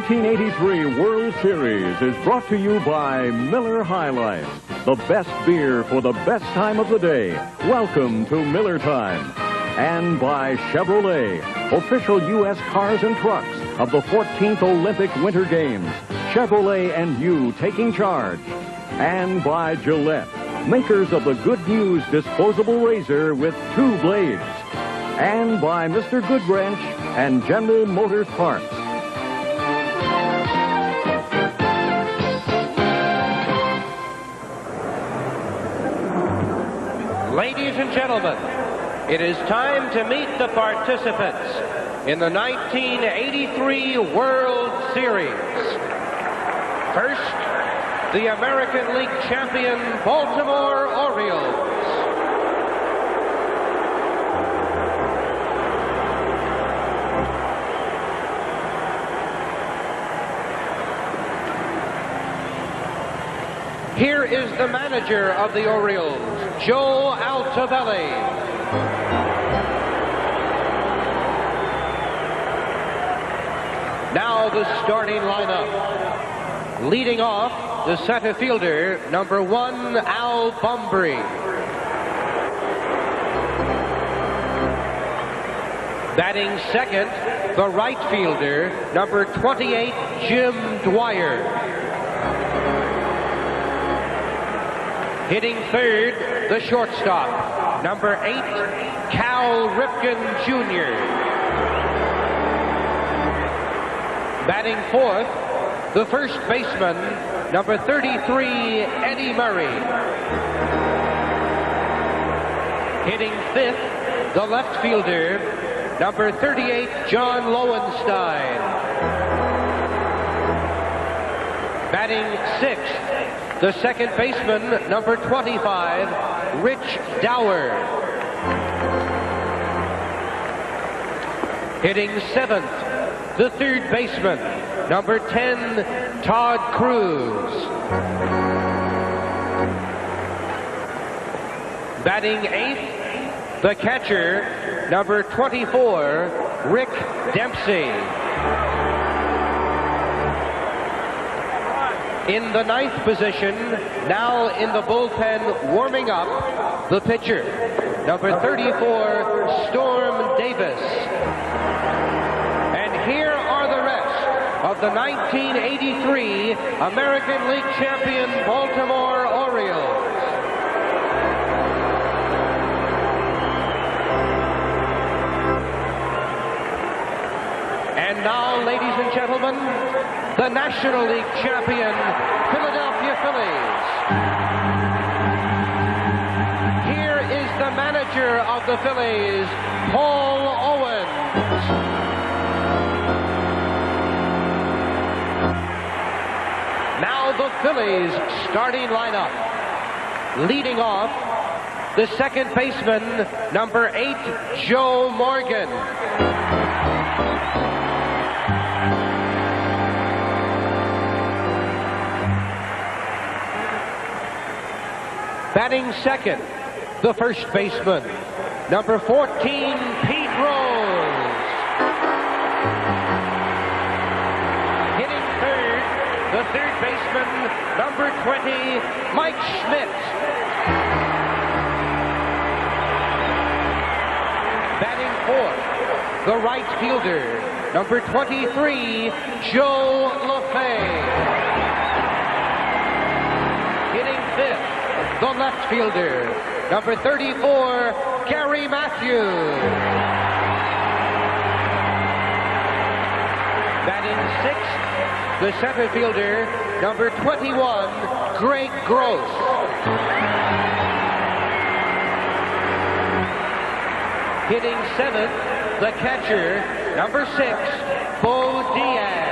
1983 World Series is brought to you by Miller High Life, the best beer for the best time of the day. Welcome to Miller Time. And by Chevrolet, official U.S. cars and trucks of the 14th Olympic Winter Games. Chevrolet and you taking charge. And by Gillette, makers of the Good News disposable razor with 2 blades. And by Mr. Goodwrench and General Motors Parts. Ladies and gentlemen, it is time to meet the participants in the 1983 World Series. First, the American League champion Baltimore Orioles. Here is the manager of the Orioles, Joe Altobelli. Now the starting lineup. Leading off, the center fielder, number 1, Al Bumbry. Batting second, the right fielder, number 28, Jim Dwyer. Hitting third, the shortstop, number 8, Cal Ripken Jr. Batting fourth, the first baseman, number 33, Eddie Murray. Hitting fifth, the left fielder, number 38, John Lowenstein. Batting sixth, the second baseman, number 25, Rich Dower. Hitting seventh, the third baseman, number 10, Todd Cruz. Batting eighth, the catcher, number 24, Rick Dempsey. In the ninth position, now in the bullpen warming up, the pitcher, number 34, Storm Davis. And here are the rest of the 1983 American League champion Baltimore Orioles. And now, ladies and gentlemen, the National League champion, Philadelphia Phillies. Here is the manager of the Phillies, Paul Owens. Now the Phillies starting lineup. Leading off, the second baseman, number 8, Joe Morgan. Batting second, the first baseman, number 14, Pete Rose. Hitting third, the third baseman, number 20, Mike Schmidt. Batting fourth, the right fielder, number 23, Joe LaFay. Hitting fifth, the left fielder, number 34, Gary Matthews. Batting sixth, the center fielder, number 21, Greg Gross. Hitting seventh, the catcher, number 6, Bo Diaz.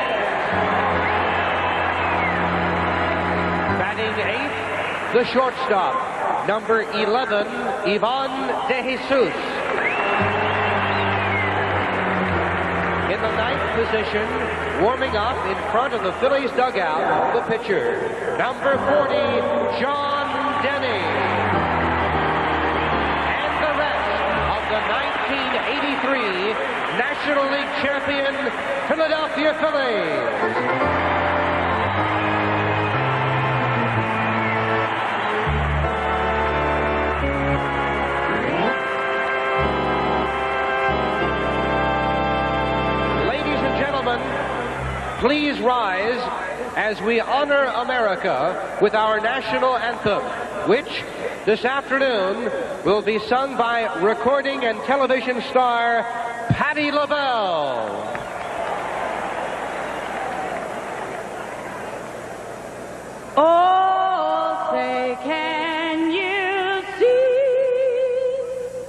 Batting eighth, the shortstop, number 11, Ivan De Jesus. In the ninth position, warming up in front of the Phillies dugout, the pitcher, number 40, John Denny. And the rest of the 1983 National League champion Philadelphia Phillies. Please rise as we honor America with our national anthem, which this afternoon will be sung by recording and television star Patti LaBelle. Oh, say can you see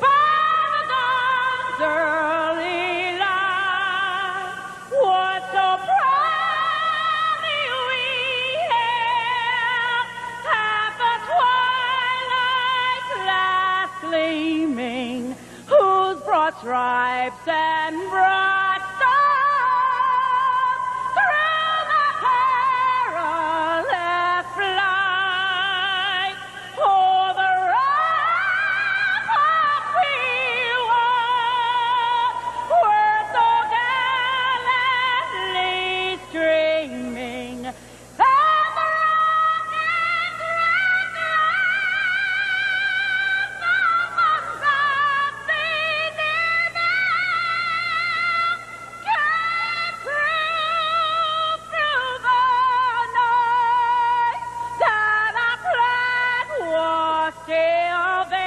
by the dawn's early light what so proudly we hailed at the twilight's last gleaming, whose broad stripes and broad stars through the perilous flight o'er the ramparts we watched were so gallantly streaming, and the rocket's red glare of the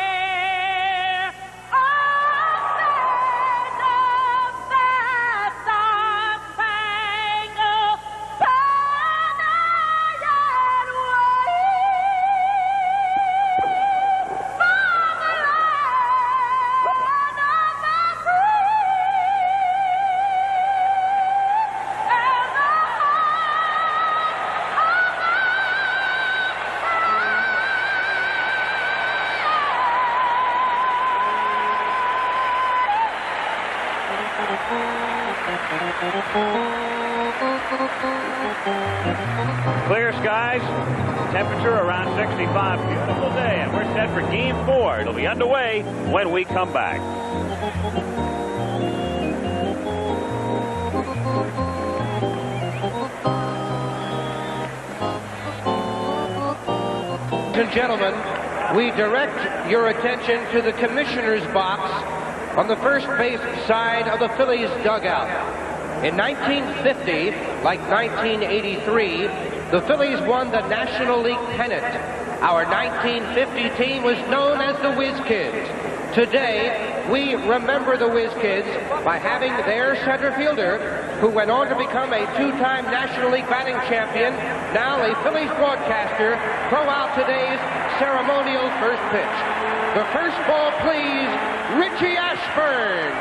Clear skies, temperature around 65. Beautiful day, and we're set for Game 4. It'll be underway when we come back. Ladies and gentlemen, we direct your attention to the commissioner's box on the first base side of the Phillies dugout. In 1950, like 1983, the Phillies won the National League pennant. Our 1950 team was known as the Whiz Kids. Today, we remember the Whiz Kids by having their center fielder, who went on to become a two-time National League batting champion, now a Phillies broadcaster, throw out today's ceremonial first pitch. The first ball, please, Richie Ashburn.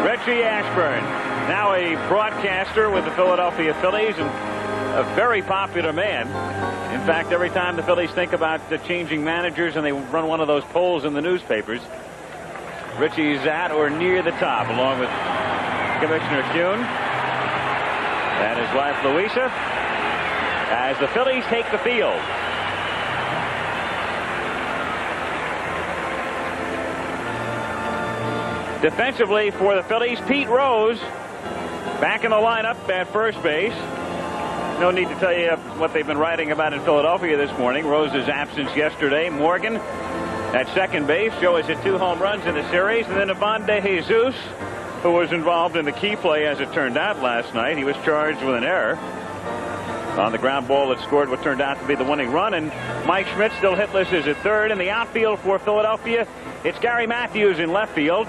Richie Ashburn, now a broadcaster with the Philadelphia Phillies and a very popular man. In fact, every time the Phillies think about changing managers and they run one of those polls in the newspapers, Richie's at or near the top, along with Commissioner Kuhn and his wife Louisa, as the Phillies take the field. Defensively for the Phillies, Pete Rose back in the lineup at first base. No need to tell you what they've been writing about in Philadelphia this morning. Rose's absence yesterday. Morgan at second base. Joe has hit 2 home runs in the series. And then Ivan De Jesus, who was involved in the key play as it turned out last night. He was charged with an error on the ground ball that scored what turned out to be the winning run. And Mike Schmidt still hitless is at third. In the outfield for Philadelphia, it's Gary Matthews in left field.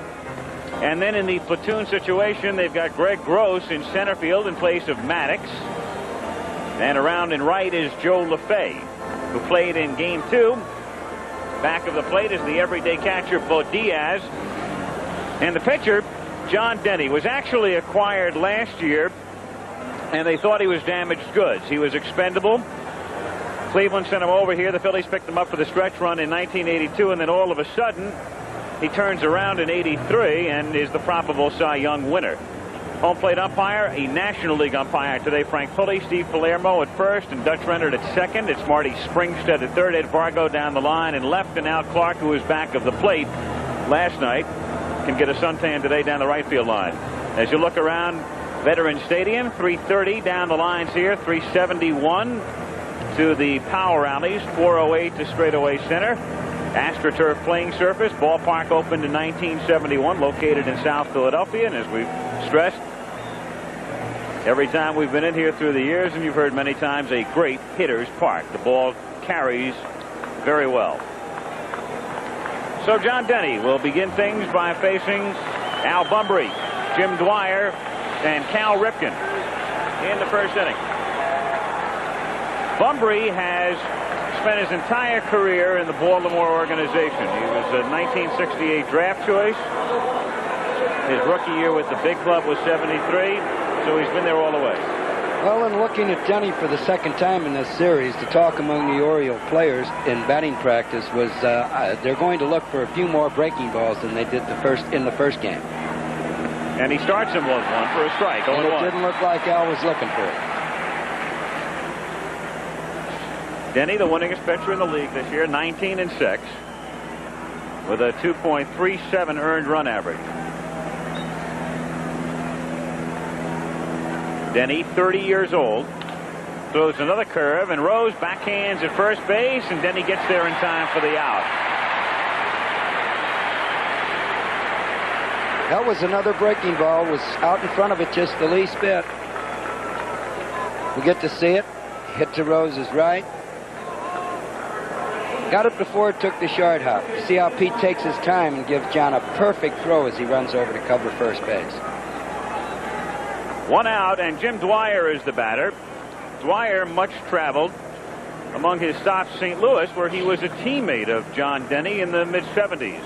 And then in the platoon situation, they've got Greg Gross in center field in place of Maddox. And around in right is Joe LaFay, who played in Game 2. Back of the plate is the everyday catcher, Bo Diaz. And the pitcher, John Denny, was actually acquired last year, and they thought he was damaged goods. He was expendable. Cleveland sent him over here. The Phillies picked him up for the stretch run in 1982, and then all of a sudden, he turns around in '83 and is the probable Cy Young winner. Home plate umpire, a National League umpire today, Frank Pulley, Steve Palermo at first, and Dutch Rennert at second. It's Marty Springstead at third, Ed Vargo down the line, and left, and Al Clark, who was back of the plate last night, can get a suntan today down the right field line. As you look around Veterans Stadium, 330 down the lines here, 371 to the power alleys, 408 to straightaway center. AstroTurf playing surface. Ballpark opened in 1971, located in South Philadelphia, and as we've stressed every time we've been in here through the years, and you've heard many times, a great hitter's park. The ball carries very well. So John Denny will begin things by facing Al Bunbury, Jim Dwyer, and Cal Ripken in the first inning. Bunbury has spent his entire career in the Baltimore organization. He was a 1968 draft choice. His rookie year with the big club was 73, so he's been there all the way. Well, in looking at Denny for the second time in this series, the talk among the Oriole players in batting practice was they're going to look for a few more breaking balls than they did in the first game. And he starts him with one for a strike. And it didn't look like Al was looking for it. Denny, the winningest pitcher in the league this year, 19-6, with a 2.37 earned run average. Denny, 30 years old, throws another curve, and Rose backhands at first base, and Denny gets there in time for the out. That was another breaking ball. Was out in front of it just the least bit. We get to see it. Hit to Rose's right. Got it before it took the short hop. You see how Pete takes his time and gives John a perfect throw as he runs over to cover first base. One out, and Jim Dwyer is the batter. Dwyer, much traveled. Among his stops, St. Louis, where he was a teammate of John Denny in the mid-70s.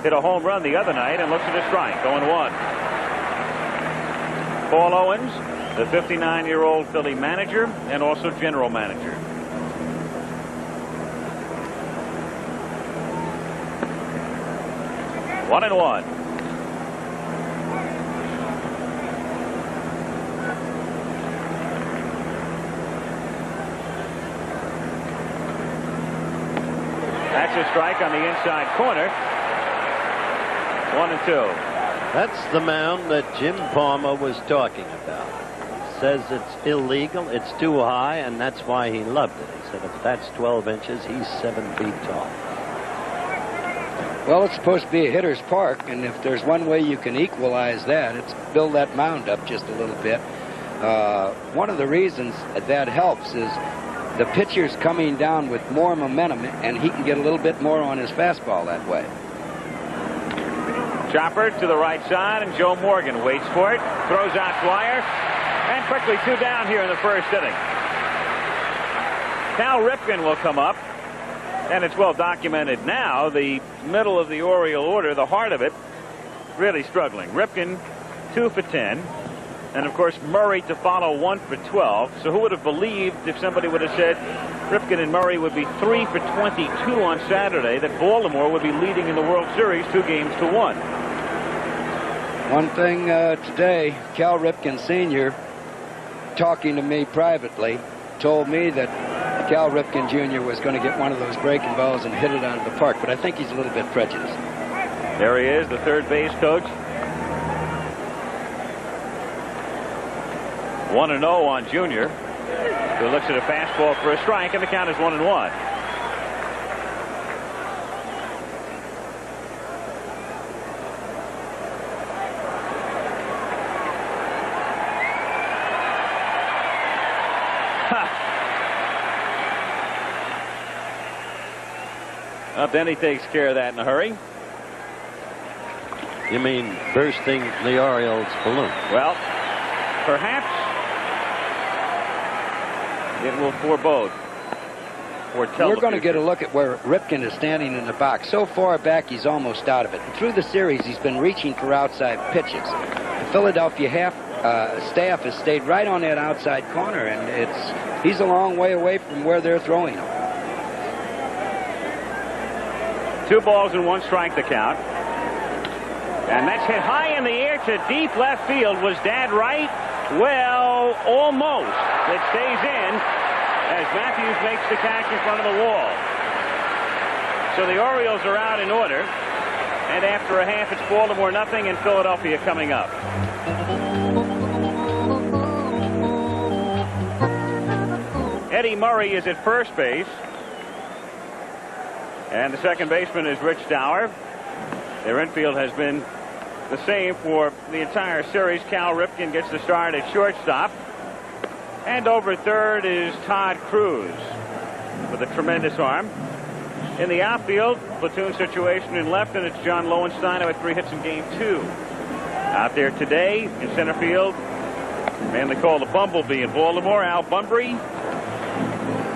Hit a home run the other night and looks at a strike, 0-1. Paul Owens, the 59-year-old Philly manager and also general manager. One and one. That's a strike on the inside corner. 1-2. That's the mound that Jim Palmer was talking about. He says it's illegal, it's too high, and that's why he loved it. He said if that's 12 inches, he's 7 feet tall. Well, it's supposed to be a hitter's park, and if there's one way you can equalize that, it's build that mound up just a little bit. One of the reasons that helps is the pitcher's coming down with more momentum, and he can get a little bit more on his fastball that way. Chopper to the right side, and Joe Morgan waits for it, throws out Dwyer, and quickly 2 down here in the first inning. Cal Ripken will come up, and it's well documented now. The middle of the Oriole order, the heart of it, really struggling. Ripken 2 for 10, and of course Murray to follow 1 for 12. So who would have believed if somebody would have said Ripken and Murray would be 3 for 22 on Saturday, that Baltimore would be leading in the World Series 2-1. One thing today, Cal Ripken Sr., talking to me privately, told me that Cal Ripken Jr. was going to get one of those breaking balls and hit it out of the park, but I think he's a little bit prejudiced. There he is, the third base coach. 1-0 on Junior, who looks at a fastball for a strike, and the count is 1-1. Well, then he takes care of that in a hurry. You mean bursting the Orioles balloon? Well, perhaps it will forebode. We're going to get a look at where Ripken is standing in the box. So far back, he's almost out of it. And through the series, he's been reaching for outside pitches. The Philadelphia staff has stayed right on that outside corner, and he's a long way away from where they're throwing him. 2 balls and 1 strike, the count. And that's hit high in the air to deep left field. Was Dad right? Well, almost. It stays in as Matthews makes the catch in front of the wall. So the Orioles are out in order. And after a half, it's Baltimore nothing and Philadelphia coming up. Eddie Murray is at first base. And the second baseman is Rich Dower. Their infield has been the same for the entire series. Cal Ripken gets the start at shortstop. And over third is Todd Cruz with a tremendous arm. In the outfield, platoon situation in left, and it's John Lowenstein who had 3 hits in game 2. Out there today in center field, the man they call the Bumblebee in Baltimore, Al Bunbury.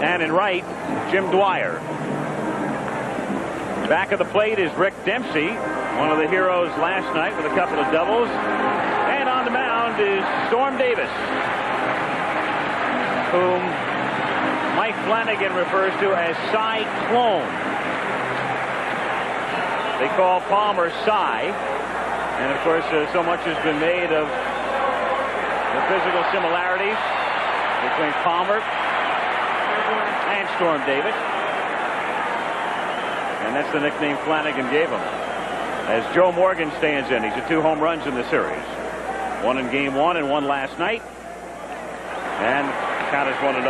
And in right, Jim Dwyer. Back of the plate is Rick Dempsey, one of the heroes last night with a couple of doubles. And on the mound is Storm Davis, whom Mike Flanagan refers to as Cyclone. They call Palmer Cy. And of course, so much has been made of the physical similarities between Palmer and Storm Davis. And that's the nickname Flanagan gave him. As Joe Morgan stands in, he's had 2 home runs in the series. 1 in game 1 and 1 last night. And count is 1-0.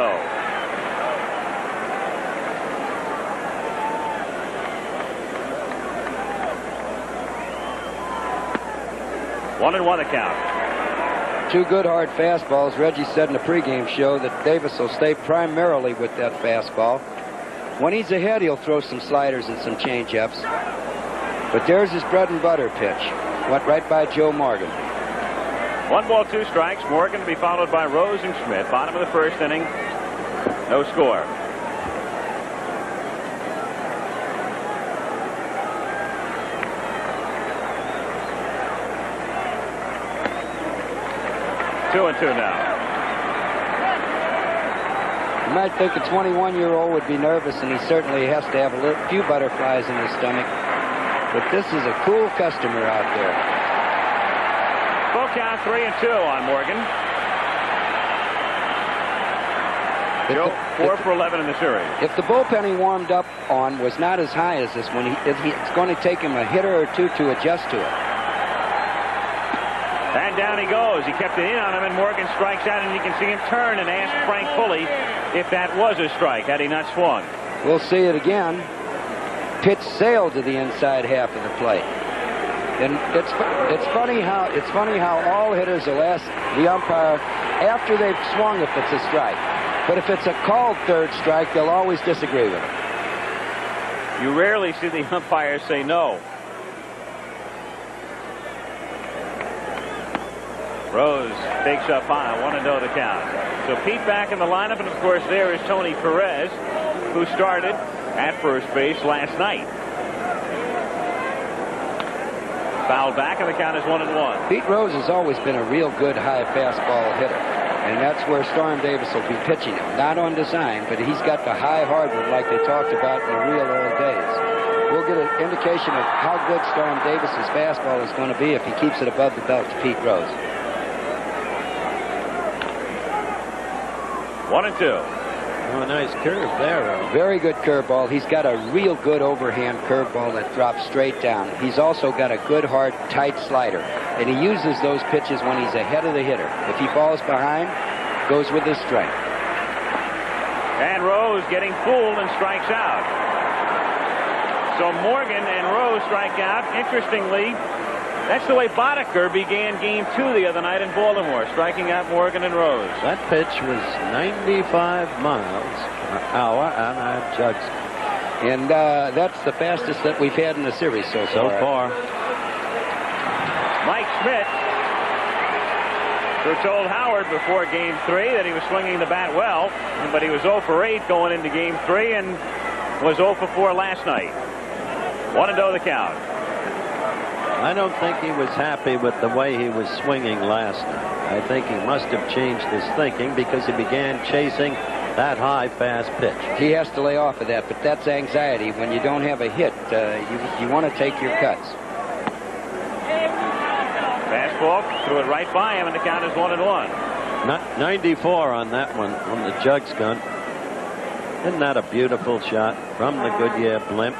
1-1 the count. 2 good hard fastballs. Reggie said in the pregame show that Davis will stay primarily with that fastball. When he's ahead, he'll throw some sliders and some change-ups. But there's his bread and butter pitch. Went right by Joe Morgan. 1 ball, 2 strikes. Morgan to be followed by Rose and Schmidt. Bottom of the first inning. No score. Two and 2 now. You might think a 21-year-old would be nervous, and he certainly has to have a few butterflies in his stomach. But this is a cool customer out there. Full count, 3-2 on Morgan. Joe, 4 for 11 in the series. If the bullpen he warmed up on was not as high as this one, it's going to take him a hitter or 2 to adjust to it. And down he goes. He kept it in on him, and Morgan strikes out, and you can see him turn and ask Frank Pulley if that was a strike had he not swung. We'll see it again. Pitch sailed to the inside half of the plate. And it's funny how all hitters will ask the umpire after they've swung if it's a strike. But if it's a called third strike, they'll always disagree with it. You rarely see the umpire say no. Rose takes up high, 1-0 to count. So Pete back in the lineup, and of course there is Tony Perez, who started at first base last night. Foul back, and the count is 1-1. Pete Rose has always been a real good high fastball hitter, and that's where Storm Davis will be pitching him. Not on design, but he's got the high hard one like they talked about in the real old days. We'll get an indication of how good Storm Davis's fastball is going to be if he keeps it above the belt to Pete Rose. 1-2. Oh, a nice curve there, Earl. Very good curveball. He's got a real good overhand curveball that drops straight down. He's also got a good, hard, tight slider. And he uses those pitches when he's ahead of the hitter. If he falls behind, goes with his strength. And Rose getting fooled and strikes out. So Morgan and Rose strike out. Interestingly, that's the way Boddicker began game 2 the other night in Baltimore, striking out Morgan and Rose. That pitch was 95 miles per hour, and I judged. And that's the fastest that we've had in the series so far. Mike Schmidt, who told Howard before game 3 that he was swinging the bat well, but he was 0 for 8 going into game 3 and was 0 for 4 last night. 1-0 the count. I don't think he was happy with the way he was swinging last night. I think he must have changed his thinking because he began chasing that high, fast pitch. He has to lay off of that, but that's anxiety. When you don't have a hit, you want to take your cuts. fastball, threw it right by him, and the count is 1-1. 94 on that one, on the Jugs gun. Isn't that a beautiful shot from the Goodyear blimp?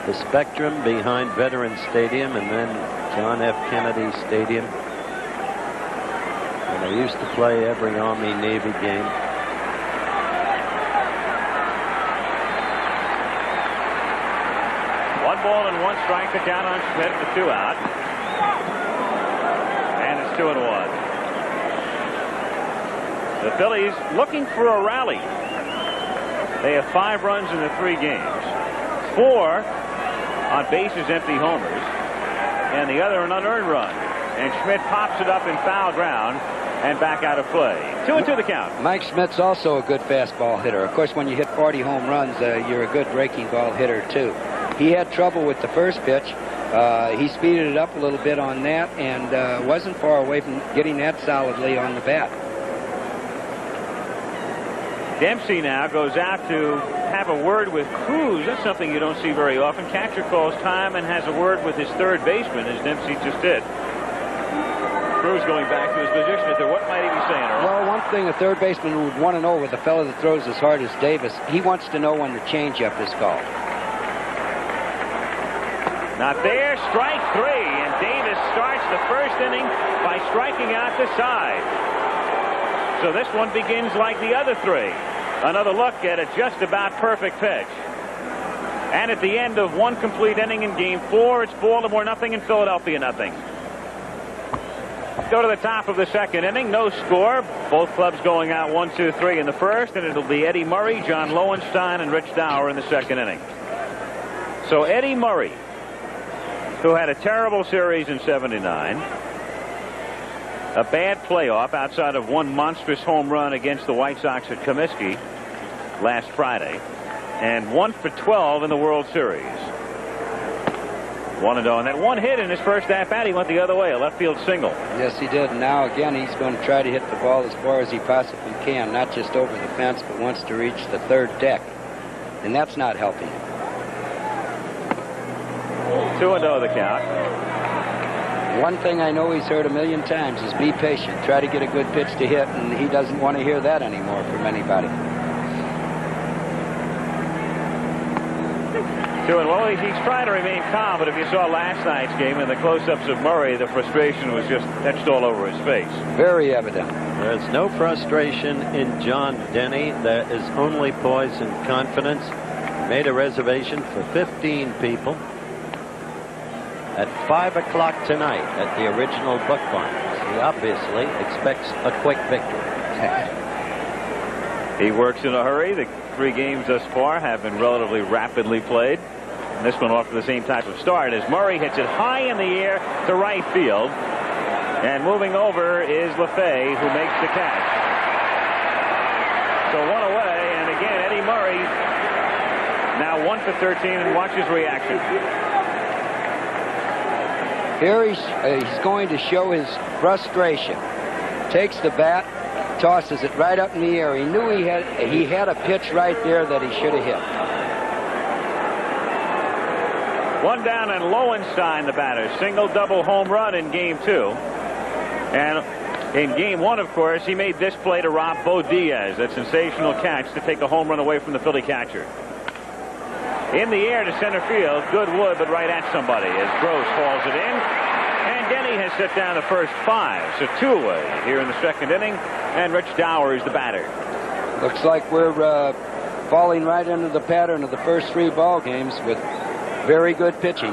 The Spectrum behind Veterans Stadium and then John F. Kennedy Stadium. And they used to play every Army-Navy game. One ball and one strike to count on Schmidt, the 2 out. And it's 2-1. The Phillies looking for a rally. They have 5 runs in the 3 games. 4 on bases empty homers, and the other an unearned run. And Schmidt pops it up in foul ground and back out of play. 2-2 the count. Mike Schmidt's also a good fastball hitter. Of course, when you hit 40 home runs, you're a good breaking ball hitter, too. He had trouble with the first pitch. He speeded it up a little bit on that and wasn't far away from getting that solidly on the bat. Dempsey now goes out to have a word with Cruz. That's something you don't see very often. Catcher calls time and has a word with his third baseman, as Dempsey just did. Cruz going back to his position at there. What might he be saying, Earl? Well, one thing a third baseman would want to know with a fellow that throws as hard as Davis, he wants to know when the changeup is called. Not there, strike 3, and Davis starts the first inning by striking out the side. So this one begins like the other 3. Another look at a just about perfect pitch. And at the end of 1 complete inning in Game 4, it's Baltimore nothing and Philadelphia nothing. Go to the top of the 2nd inning, no score. Both clubs going out 1, 2, 3 in the first, and it'll be Eddie Murray, John Lowenstein, and Rich Dower in the 2nd inning. So Eddie Murray, who had a terrible series in '79, a bad playoff outside of 1 monstrous home run against the White Sox at Comiskey last Friday, and 1 for 12 in the World Series. 1-0, and that 1 hit in his first at-bat, he went the other way, a left field single. Yes, he did. And now again, he's going to try to hit the ball as far as he possibly can, not just over the fence, but wants to reach the 3rd deck, and that's not helping him. 2-0 the count. One thing I know he's heard a million times is be patient. Try to get a good pitch to hit, and he doesn't want to hear that anymore from anybody. 2-1. He's trying to remain calm, but if you saw last night's game and the close-ups of Murray, the frustration was just etched all over his face. Very evident. There's no frustration in John Denny. There is only poise and confidence. Made a reservation for 15 people at 5 o'clock tonight at the original Book Barn. He obviously expects a quick victory. He works in a hurry. The 3 games thus far have been relatively rapidly played. And this one off to the same type of start as Murray hits it high in the air to right field. And moving over is LaFay, who makes the catch. So 1 away, and again Eddie Murray now 1 for 13, and watch his reaction. Here he's going to show his frustration. Takes the bat, tosses it right up in the air. He knew he had a pitch right there that he should have hit. 1 down, and Lowenstein, the batter, single double home run in Game 2. And in Game 1, of course, he made this play to rob Bo Diaz, that sensational catch to take a home run away from the Philly catcher. In the air to center field, good wood, but right at somebody as Gross falls it in. And Denny has set down the first 5, so 2 away here in the 2nd inning, and Rich Dower is the batter. Looks like we're falling right into the pattern of the first 3 ball games with very good pitching.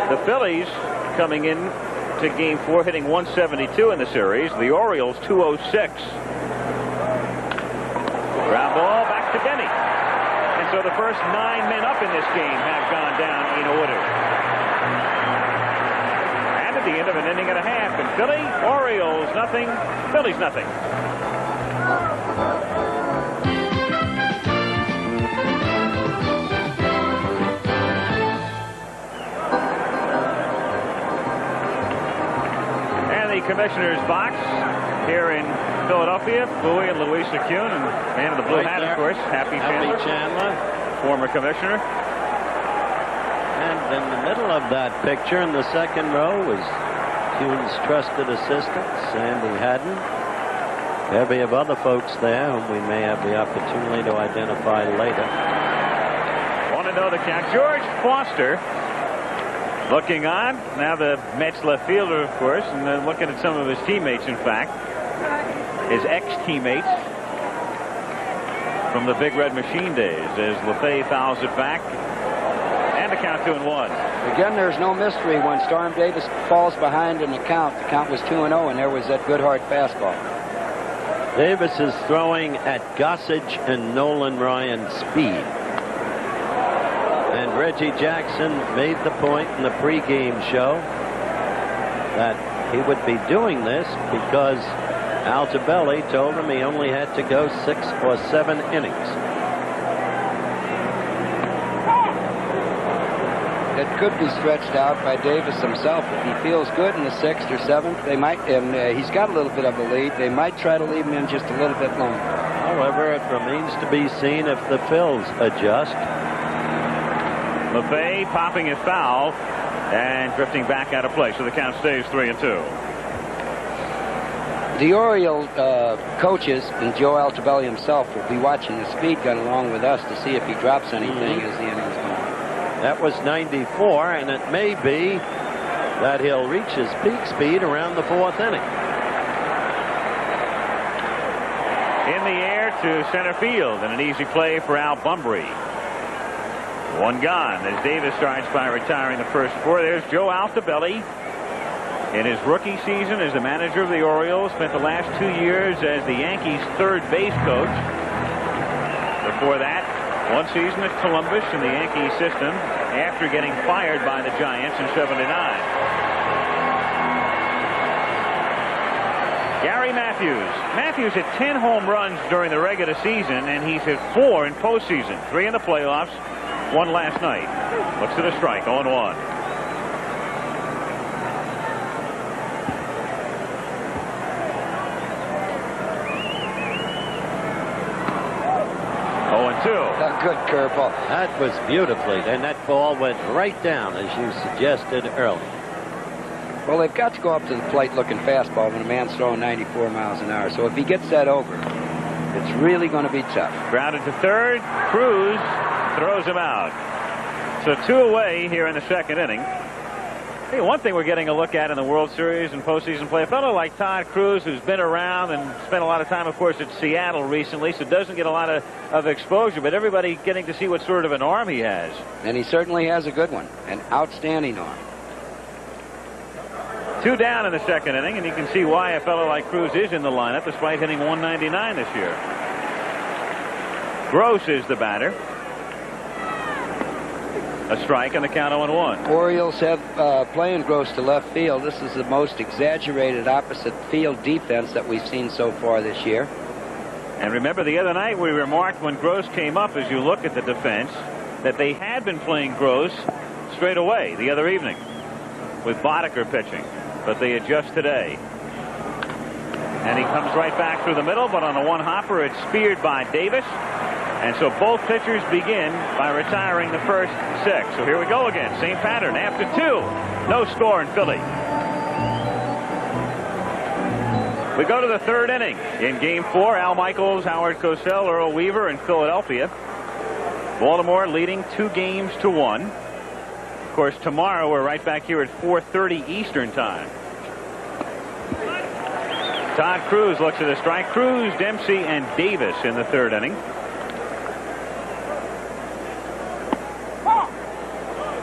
The Phillies coming in to Game 4 hitting 172 in the series. The Orioles 206. Ground ball back to Denny. And so the first 9 men up in this game have gone down in order. And at the end of an inning and a half in Philly, Orioles nothing, Phillies nothing. And the commissioner's box here in Philadelphia, Bowie and Louisa Kuhn, and man in the blue hat, of course, Happy Chandler, former commissioner. And in the middle of that picture in the second row was Kuhn's trusted assistant, Sandy Haddon. Bevy of other folks there whom we may have the opportunity to identify later. Want to know the count. George Foster looking on. Now the Mets left fielder, of course, and then looking at some of his teammates, in fact. His ex-teammates from the Big Red Machine days as LeFay fouls it back. And the count 2-1. Again, there's no mystery when Storm Davis falls behind in the count. The count was 2-0, and there was that good hard fastball. Davis is throwing at Gossage and Nolan Ryan speed. And Reggie Jackson made the point in the pregame show that he would be doing this because Altobelli told him he only had to go 6 or 7 innings. It could be stretched out by Davis himself. If he feels good in the 6th or 7th, they might. He's got a little bit of a lead. They might try to leave him in just a little bit longer. However, it remains to be seen if the Phils adjust. LeFay popping his foul and drifting back out of play, so the count stays 3-2. The Oriole coaches and Joe Altobelli himself will be watching the speed gun along with us to see if he drops anything as the innings go on. That was 94, and it may be that he'll reach his peak speed around the 4th inning. In the air to center field, and an easy play for Al Bumbry. One gone as Davis starts by retiring the first 4. There's Joe Altobelli. In his rookie season as the manager of the Orioles, spent the last 2 years as the Yankees' third base coach. Before that, 1 season at Columbus in the Yankee system after getting fired by the Giants in '79. Gary Matthews. Matthews hit 10 home runs during the regular season, and he's hit 4 in postseason. 3 in the playoffs, 1 last night. Looks at a strike, 0-1. 0-2. A good curveball. That was beautifully, and that ball went right down, as you suggested earlier. Well, they've got to go up to the plate looking fastball when a man's throwing 94 miles an hour. So if he gets that over, it's really going to be tough. Grounded to third. Cruz throws him out. So 2 away here in the 2nd inning. Hey, one thing we're getting a look at in the World Series and postseason play, a fellow like Todd Cruz, who's been around and spent a lot of time, of course, at Seattle recently, so doesn't get a lot of exposure, but everybody getting to see what sort of an arm he has. And he certainly has a good one, an outstanding arm. 2 down in the 2nd inning, and you can see why a fellow like Cruz is in the lineup despite hitting 199 this year. Gross is the batter. A strike on the count 0-1. Orioles have playing Gross to left field. This is the most exaggerated opposite field defense that we've seen so far this year. And remember the other night we remarked when Gross came up, as you look at the defense, that they had been playing Gross straight away the other evening with Boddicker pitching. But they adjust today. And he comes right back through the middle, but on a 1-hopper it's speared by Davis. And so both pitchers begin by retiring the first 6. So here we go again. Same pattern. After 2, no score in Philly. We go to the 3rd inning. In Game 4, Al Michaels, Howard Cosell, Earl Weaver in Philadelphia. Baltimore leading 2-1. Of course, tomorrow we're right back here at 4:30 Eastern time. Todd Cruz looks at the strike. Cruz, Dempsey, and Davis in the 3rd inning.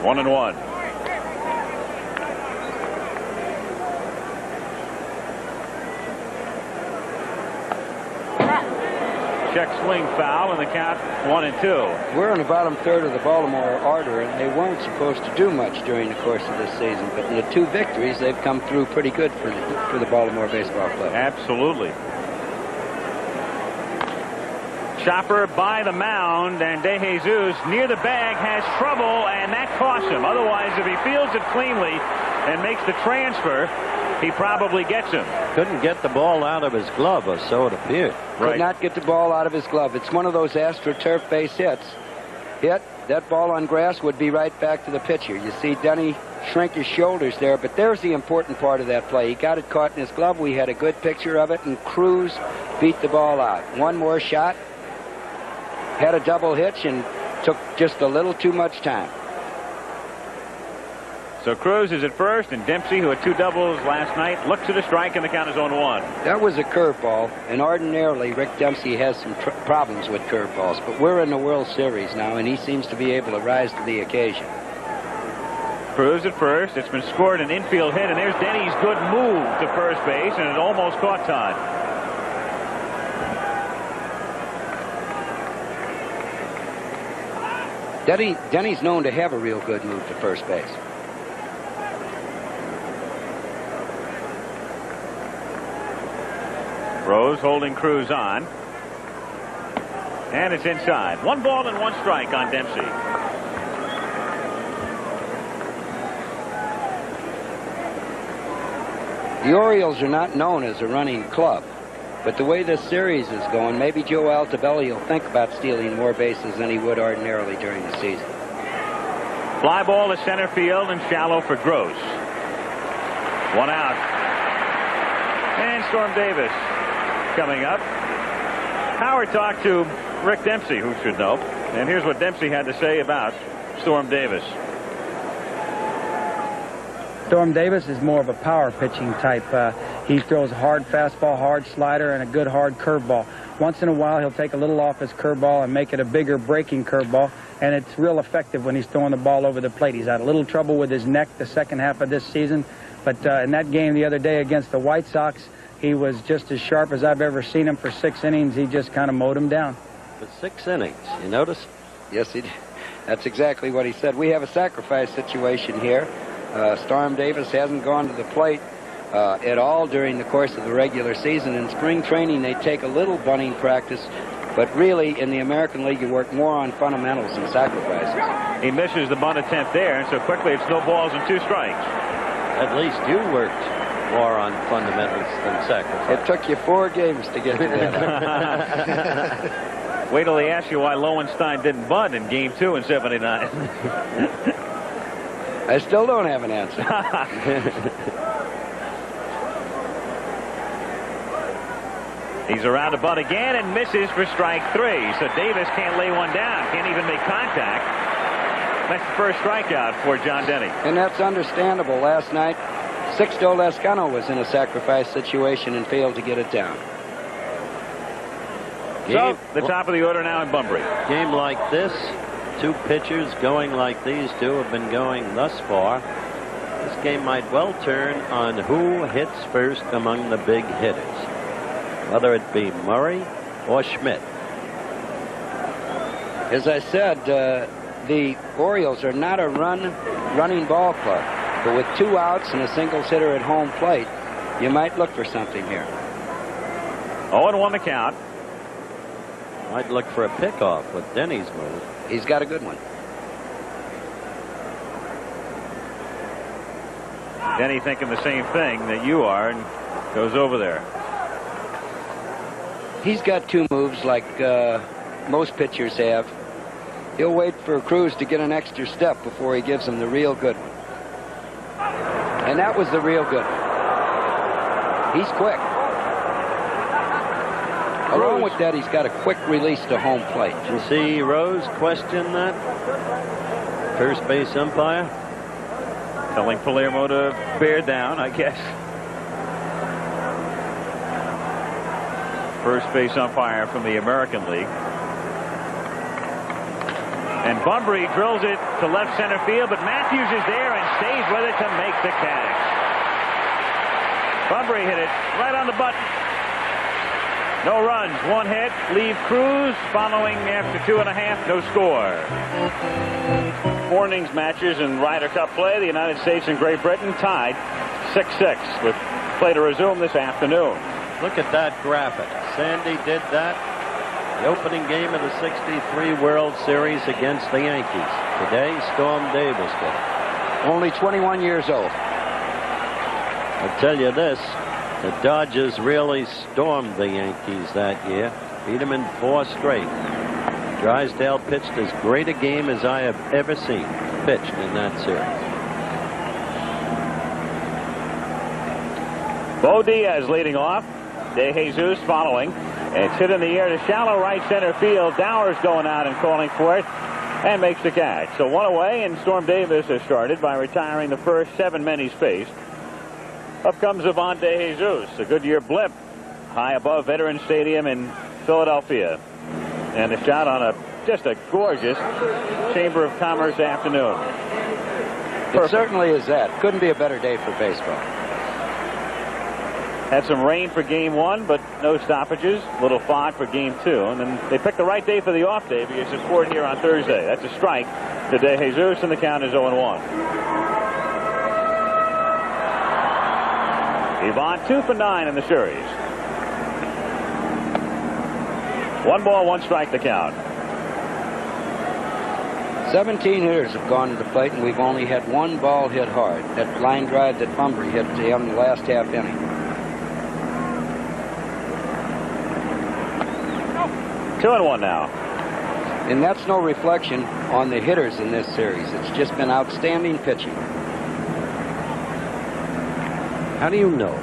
1-1. Check swing foul, and the count 1-2. We're in the bottom 3rd of the Baltimore order, and they weren't supposed to do much during the course of this season. But in the 2 victories, they've come through pretty good for the Baltimore Baseball Club. Absolutely. Chopper by the mound, and De Jesus near the bag has trouble, and that costs him. Otherwise, if he fields it cleanly and makes the transfer, he probably gets him. Couldn't get the ball out of his glove, or so it appeared. Could not get the ball out of his glove. It's one of those AstroTurf base hits. Hit, that ball on grass would be right back to the pitcher. You see Denny shrink his shoulders there, but there's the important part of that play. He got it caught in his glove. We had a good picture of it, and Cruz beat the ball out. One more shot, had a double hitch, and took just a little too much time. So Cruz is at first, and Dempsey, who had 2 doubles last night, looks at a strike, and the count is 0-1. That was a curveball, and ordinarily Rick Dempsey has some problems with curveballs, but we're in the World Series now, and he seems to be able to rise to the occasion. Cruz at first. It's been scored an infield hit, and there's Denny's good move to first base, and it almost caught Todd. Denny's known to have a real good move to first base. Rose holding Cruz on. And it's inside. 1 ball and 1 strike on Dempsey. The Orioles are not known as a running club, but the way this series is going, maybe Joe Altobelli will think about stealing more bases than he would ordinarily during the season. Fly ball to center field and shallow for Gross. 1 out. And Storm Davis coming up. Howard talked to Rick Dempsey, who should know, and here's what Dempsey had to say about Storm Davis. Storm Davis is more of a power pitching type. He throws a hard fastball, hard slider, and a good hard curveball. Once in a while, he'll take a little off his curveball and make it a bigger breaking curveball, and it's real effective when he's throwing the ball over the plate. He's had a little trouble with his neck the second half of this season, but in that game the other day against the White Sox, he was just as sharp as I've ever seen him. For 6 innings, he just kind of mowed him down. For 6 innings, you notice? Yes, he did. That's exactly what he said. We have a sacrifice situation here. Storm Davis hasn't gone to the plate at all during the course of the regular season. In spring training, they take a little bunting practice, but really in the American League, you work more on fundamentals and sacrifices. He misses the bunt attempt there, and so quickly it's no balls and 2 strikes. At least you worked more on fundamentals than sacrifice. It took you 4 games to get to that. Wait till they ask you why Lowenstein didn't bunt in Game 2 in '79. I still don't have an answer. He's around to bunt again and misses for strike 3. So Davis can't lay one down, can't even make contact. That's the first strikeout for John Denny. And that's understandable. Last night, Sixto Lescano was in a sacrifice situation and failed to get it down. So the top of the order now in Bunbury. Game like this, 2 pitchers going like these 2 have been going thus far. This game might well turn on who hits first among the big hitters, whether it be Murray or Schmidt. As I said, the Orioles are not a running ball club, but with 2 outs and a singles hitter at home plate, you might look for something here. 0-1 the count. Might look for a pickoff with Denny's move. He's got a good one. Denny thinking the same thing that you are and goes over there. He's got 2 moves like most pitchers have. He'll wait for Cruz to get an extra step before he gives him the real good one. And that was the real good one. He's quick. Along with that, he's got a quick release to home plate. Did you see Rose question that? First base umpire? Telling Palermo to bear down, I guess. First base umpire from the American League. And Bunbury drills it to left center field, but Matthews is there and stays with it to make the catch. Bunbury hit it right on the button. No runs, 1 hit. Leave Cruz following after 2.5. No score. 4 innings matches in Ryder Cup play. The United States and Great Britain tied 6-6 with play to resume this afternoon. Look at that graphic. Sandy did that. The opening game of the '63 World Series against the Yankees. Today, Storm Davis did it. Only 21 years old. I'll tell you this. The Dodgers really stormed the Yankees that year. Beat them in 4 straight. Drysdale pitched as great a game as I have ever seen pitched in that series. Bo Diaz leading off. De Jesus following. It's hit in the air to shallow right center field. Dowers going out and calling for it and makes the catch. So one away, and Storm Davis has started by retiring the first 7 men he's faced. Up comes Ivan De Jesus, a Goodyear blimp high above Veterans Stadium in Philadelphia. And a shot on just a gorgeous Chamber of Commerce afternoon. It certainly is that. Couldn't be a better day for baseball. Had some rain for game 1, but no stoppages. A little fog for game 2. And then they picked the right day for the off day because it's Ford here on Thursday. That's a strike to De Jesus, and the count is 0-1. Ivan 2 for 9 in the series. 1 ball, 1 strike to count. 17 hitters have gone to the plate, and we've only had 1 ball hit hard. That line drive that Bumbry hit to him in the last half inning. 2-1 now. And that's no reflection on the hitters in this series. It's just been outstanding pitching. How do you know?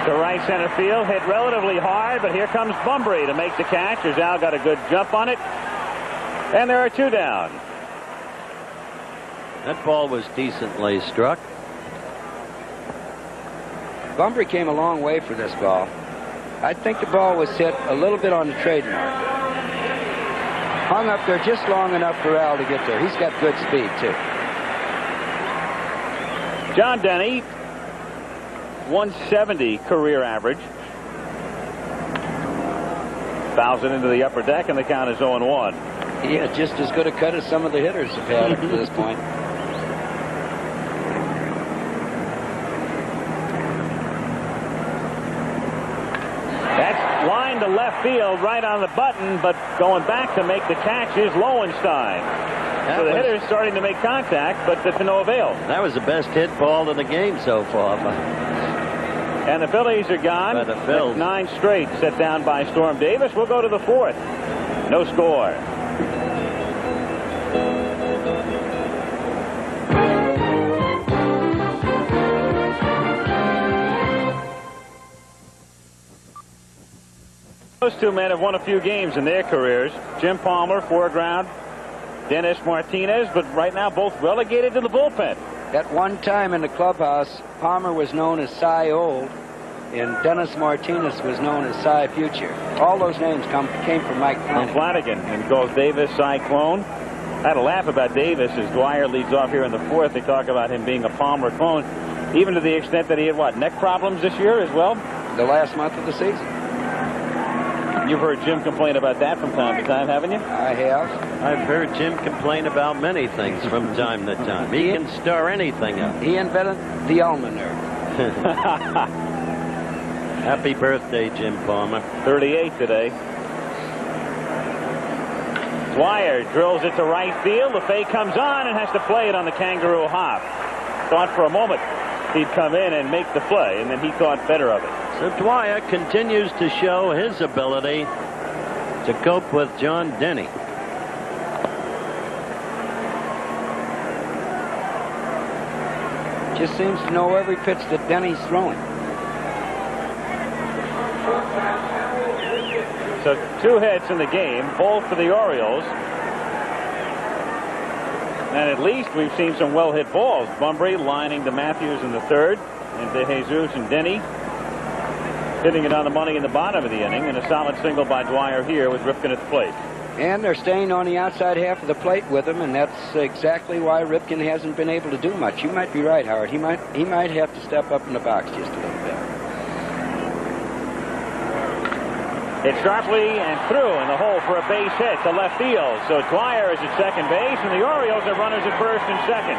To right center field, hit relatively hard, but here comes Bumbry to make the catch. Rizal got a good jump on it. And there are 2 down. That ball was decently struck. Bumbry came a long way for this ball. I think the ball was hit a little bit on the trademark. Hung up there just long enough for Al to get there. He's got good speed, too. John Denny, 170 career average. Fouls it into the upper deck, and the count is 0-1. Yeah, just as good a cut as some of the hitters have had up to this point. That's line to left field, right on the button, but going back to make the catch is Lowenstein. So the hitter's starting to make contact, but to no avail. That was the best hit ball in the game so far. And the Phillies are gone. By the Phils. 9 straight set down by Storm Davis. We'll go to the 4th. No score. Those 2 men have won a few games in their careers. Jim Palmer, foreground. Dennis Martinez, but right now both relegated to the bullpen. At one time in the clubhouse, Palmer was known as Cy Old, and Dennis Martinez was known as Cy Future. All those names came from Mike Flanagan. And goes Davis, Cyclone. I had a laugh about Davis as Dwyer leads off here in the 4th. They talk about him being a Palmer clone, even to the extent that he had, neck problems this year as well? The last month of the season. You've heard Jim complain about that from time to time, haven't you? I have. I've heard Jim complain about many things from time to time. He can stir anything up. He invented the almanac. Happy birthday, Jim Palmer. 38 today. Dwyer drills it to right field. The fake comes on and has to play it on the kangaroo hop. Thought for a moment he'd come in and make the play, and then he thought better of it. So Dwyer continues to show his ability to cope with John Denny. Just seems to know every pitch that Denny's throwing. So 2 hits in the game, both for the Orioles. And at least we've seen some well-hit balls. Bumbry lining to Matthews in the 3rd, and De Jesus and Denny hitting it on the money in the bottom of the inning, and a solid single by Dwyer here with Ripken at the plate. And they're staying on the outside half of the plate with him, and that's exactly why Ripken hasn't been able to do much. You might be right, Howard. He might have to step up in the box just a little bit. Hit sharply and through in the hole for a base hit to left field. So Dwyer is at second base, and the Orioles have runners at first and second.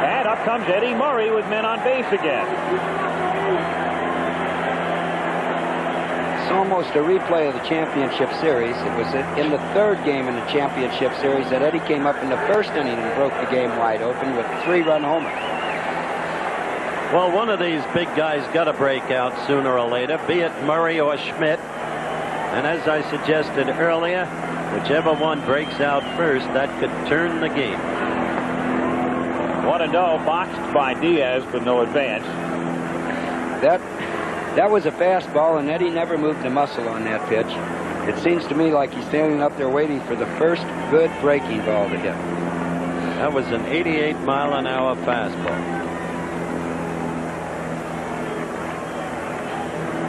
And up comes Eddie Murray with men on base again. It's almost a replay of the championship series. It was in the 3rd game in the championship series that Eddie came up in the 1st inning and broke the game wide open with a 3-run homer. Well, one of these big guys got to break out sooner or later, be it Murray or Schmidt. And as I suggested earlier, whichever one breaks out first, that could turn the game. 1-0, boxed by Diaz, but no advance. That was a fastball, and Eddie never moved a muscle on that pitch. It seems to me like he's standing up there waiting for the first good breaking ball to hit. That was an 88-mile-an-hour fastball.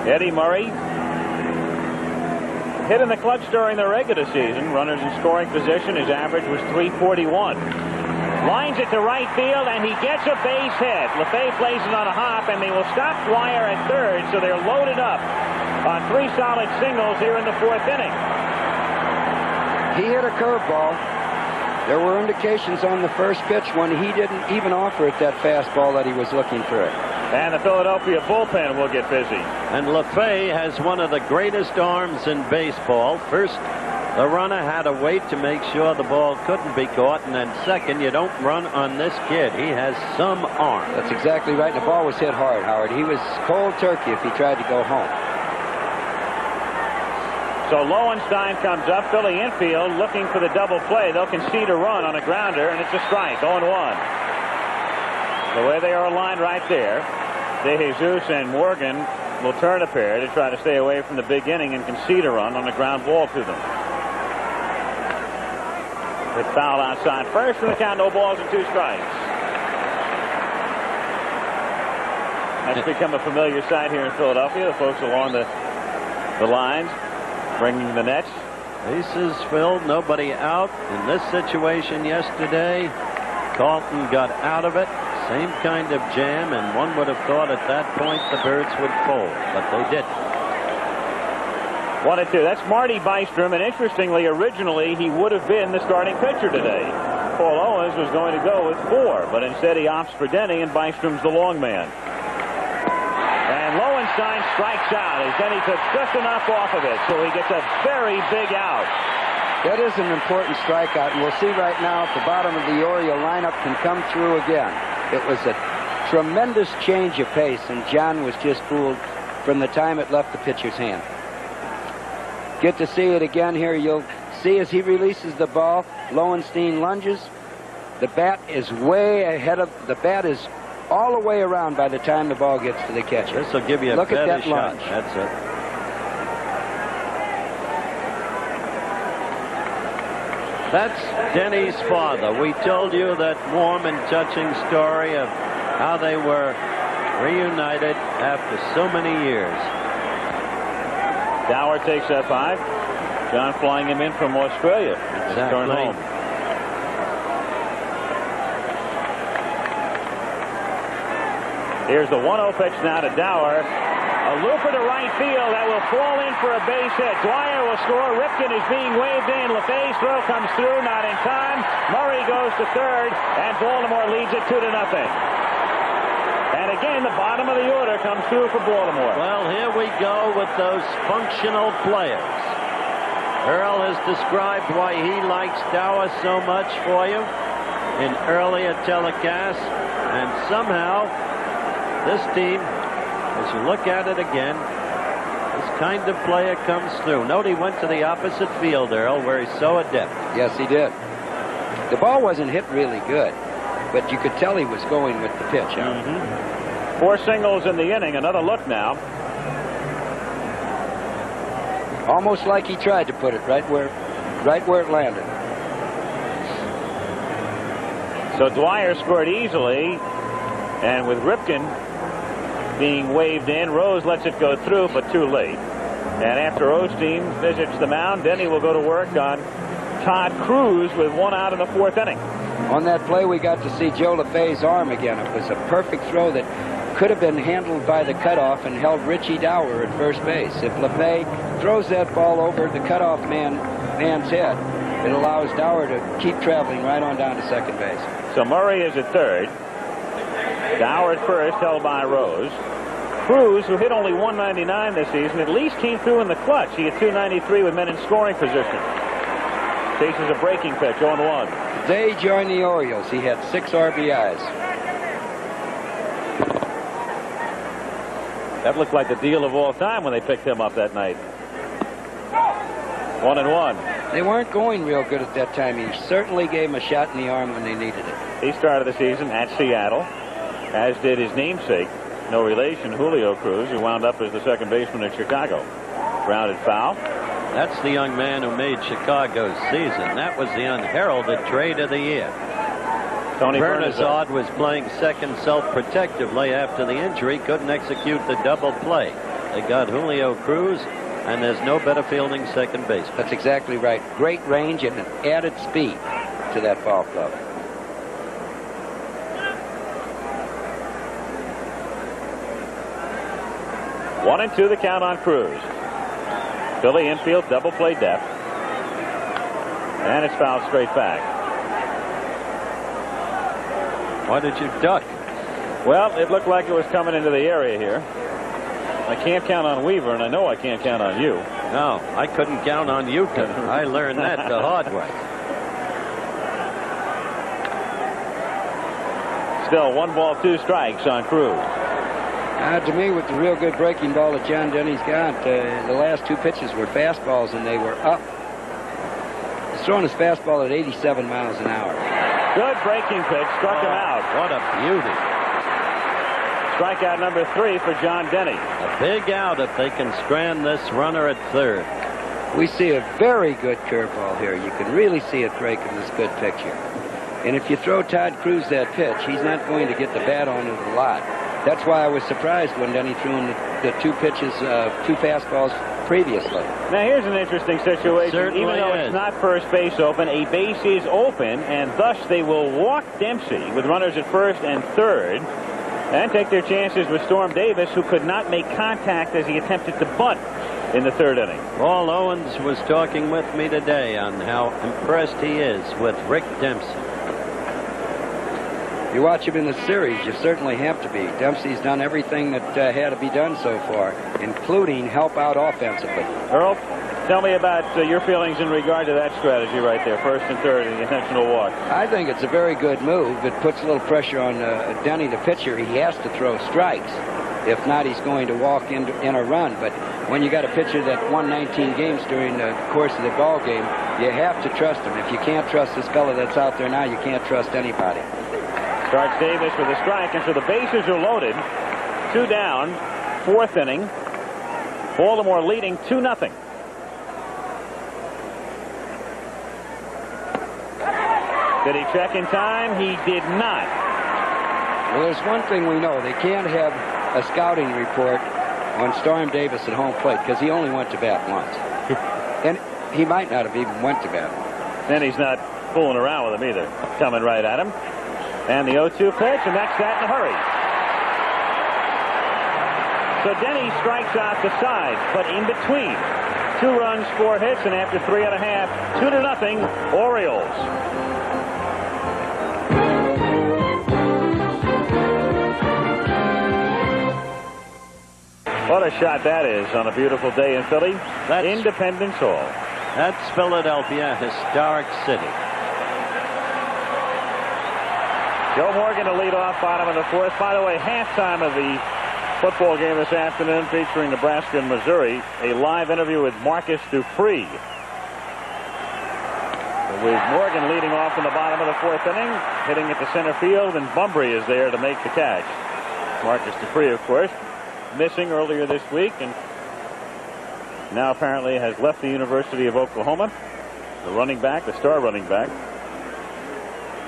Eddie Murray hit in the clutch during the regular season. Runners in scoring position. His average was .341. Lines it to right field, and he gets a base hit. LeFay plays it on a hop, and they will stop Dwyer at third, so they're loaded up on 3 solid singles here in the 4th inning. He hit a curveball. There were indications on the first pitch when he didn't even offer it that fastball that he was looking for it. And the Philadelphia bullpen will get busy. And LeFay has one of the greatest arms in baseball. First, the runner had to wait to make sure the ball couldn't be caught. And then second, you don't run on this kid. He has some arm. That's exactly right. The ball was hit hard, Howard. He was cold turkey if he tried to go home. So Lowenstein comes up. Philly infield looking for the double play. They'll concede a run on a grounder, and it's a strike. 0-1. The way they are aligned right there, De Jesus and Morgan will turn a pair to try to stay away from the big inning and concede a run on a ground ball to them. It's fouled outside first, and the count, no balls and 2 strikes. That's become a familiar sight here in Philadelphia. The folks along the lines bringing the nets. Bases filled, nobody out. In this situation yesterday, Carlton got out of it. Same kind of jam, and one would have thought at that point the Birds would fold, but they didn't. 1-2. That's Marty Bystrom, and interestingly, originally he would have been the starting pitcher today. Paul Owens was going to go with 4, but instead he opts for Denny, and Bystrom's the long man. And Lowenstein strikes out as Denny took just enough off of it, so he gets a very big out. That is an important strikeout, and we'll see right now if the bottom of the Oriole lineup can come through again. It was a tremendous change of pace, and John was just fooled from the time it left the pitcher's hand. Get to see it again here. You'll see as he releases the ball, Lowenstein lunges. The bat is way ahead of the bat is all the way around by the time the ball gets to the catcher. This will give you a Look at better that shot. lunge. That's it. That's Denny's father. We told you that warm and touching story of how they were reunited after so many years. Dower takes that 5. John flying him in from Australia. Exactly. Turn home. Here's the 1-0 pitch now to Dower. A looper to right field that will fall in for a base hit. Dwyer will score. Ripken is being waved in. LeFay's throw comes through, not in time. Murray goes to third, and Baltimore leads it 2-0. And again, the bottom of the order comes through for Baltimore. Well, here we go with those functional players. Earl has described why he likes Dower so much for you in earlier telecasts, and somehow this team, as you look at it again, this kind of player comes through. Note he went to the opposite field, Earl, where he's so adept. Yes, he did. The ball wasn't hit really good, but you could tell he was going with the pitch. 4 singles in the inning. Another look now. Almost like he tried to put it right where it landed. So Dwyer scored easily, and with Ripken being waved in, Rose lets it go through, but too late. And after Osteen visits the mound, Denny will go to work on Todd Cruz with 1 out in the 4th inning. On that play, we got to see Joe LeFay's arm again. It was a perfect throw that could have been handled by the cutoff and held Richie Dower at first base. If LeFay throws that ball over the cutoff man's head, it allows Dower to keep traveling right on down to second base. So Murray is at third. Dower at first, held by Rose. Cruz, who hit only 199 this season, at least came through in the clutch. He hit 293 with men in scoring position. Chases a breaking pitch, 0-1. They joined the Orioles. He had 6 RBIs. That looked like the deal of all time when they picked him up that night. 1-1. They weren't going real good at that time. He certainly gave him a shot in the arm when they needed it. He started the season at Seattle, as did his namesake, no relation, Julio Cruz, who wound up as the second baseman in Chicago. Grounded foul. That's the young man who made Chicago's season. That was the unheralded trade of the year. Tony Bernazard was playing second self-protectively after the injury, couldn't execute the double play. They got Julio Cruz, and there's no better fielding second base. That's exactly right. Great range and an added speed to that ball club. One and two the count on Cruz. Philly infield double play depth. And it's fouled straight back. Why did you duck? Well, it looked like it was coming into the area here. I can't count on Weaver, and I know I can't count on you. No, I couldn't count on you. I learned that the hard way. Still 1 ball, 2 strikes on Cruz. To me, with the real good breaking ball that John Denny's got, the last 2 pitches were fastballs, and they were up. He's throwing his fastball at 87 miles an hour. Good breaking pitch, struck him out. What a beauty. Strikeout number 3 for John Denny. A big out if they can strand this runner at third. We see a very good curveball here. You can really see it break in this good picture. And if you throw Todd Cruz that pitch, he's not going to get the bat on it a lot. That's why I was surprised when Denny threw in the 2 pitches, 2 fastballs previously. Now here's an interesting situation. Even though is. It's not first base open, a base is open, and thus they will walk Dempsey with runners at first and third, and take their chances with Storm Davis, who could not make contact as he attempted to bunt in the 3rd inning. Paul Owens was talking with me today on how impressed he is with Rick Dempsey. You watch him in the series, you certainly have to be. Dempsey's done everything that had to be done so far, including help out offensively. Earl, tell me about your feelings in regard to that strategy right there, first and third, and the intentional walk. I think it's a very good move. It puts a little pressure on Denny, the pitcher. He has to throw strikes. If not, he's going to walk in a run. But when you got a pitcher that won 19 games during the course of the ball game, you have to trust him. If you can't trust this fella that's out there now, you can't trust anybody. Starts Davis with a strike, and so the bases are loaded. 2 down, 4th inning. Baltimore leading 2-0. Did he check in time? He did not. Well, there's one thing we know. They can't have a scouting report on Storm Davis at home plate because he only went to bat once. And he might not have even went to bat. Then he's not fooling around with him either. Coming right at him. And the 0-2 pitch, and that's that in a hurry. So Denny strikes out the side, but in between. 2 runs, 4 hits, and after 3.5, 2-0, Orioles. What a shot that is on a beautiful day in Philly. That's Independence Hall. That's Philadelphia, historic city. Joe Morgan to lead off, bottom of the 4th. By the way, halftime of the football game this afternoon featuring Nebraska and Missouri, a live interview with Marcus Dupree. With Morgan leading off in the bottom of the 4th inning, hitting it to center field, and Bumbry is there to make the catch. Marcus Dupree, of course, missing earlier this week, and now apparently has left the University of Oklahoma. The running back, the star running back.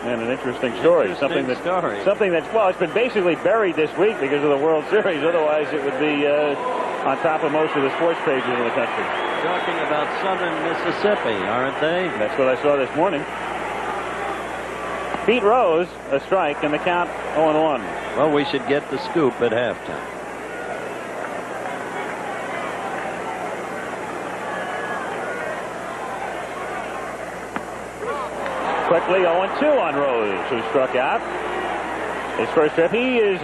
And an interesting story. Something that's well, it's been basically buried this week because of the World Series. Otherwise, it would be on top of most of the sports pages in the country. Talking about southern Mississippi, aren't they? That's what I saw this morning. Pete Rose, a strike, and the count 0-1. Well, we should get the scoop at halftime. Quickly 0-2 on Rose, who struck out his first trip. He is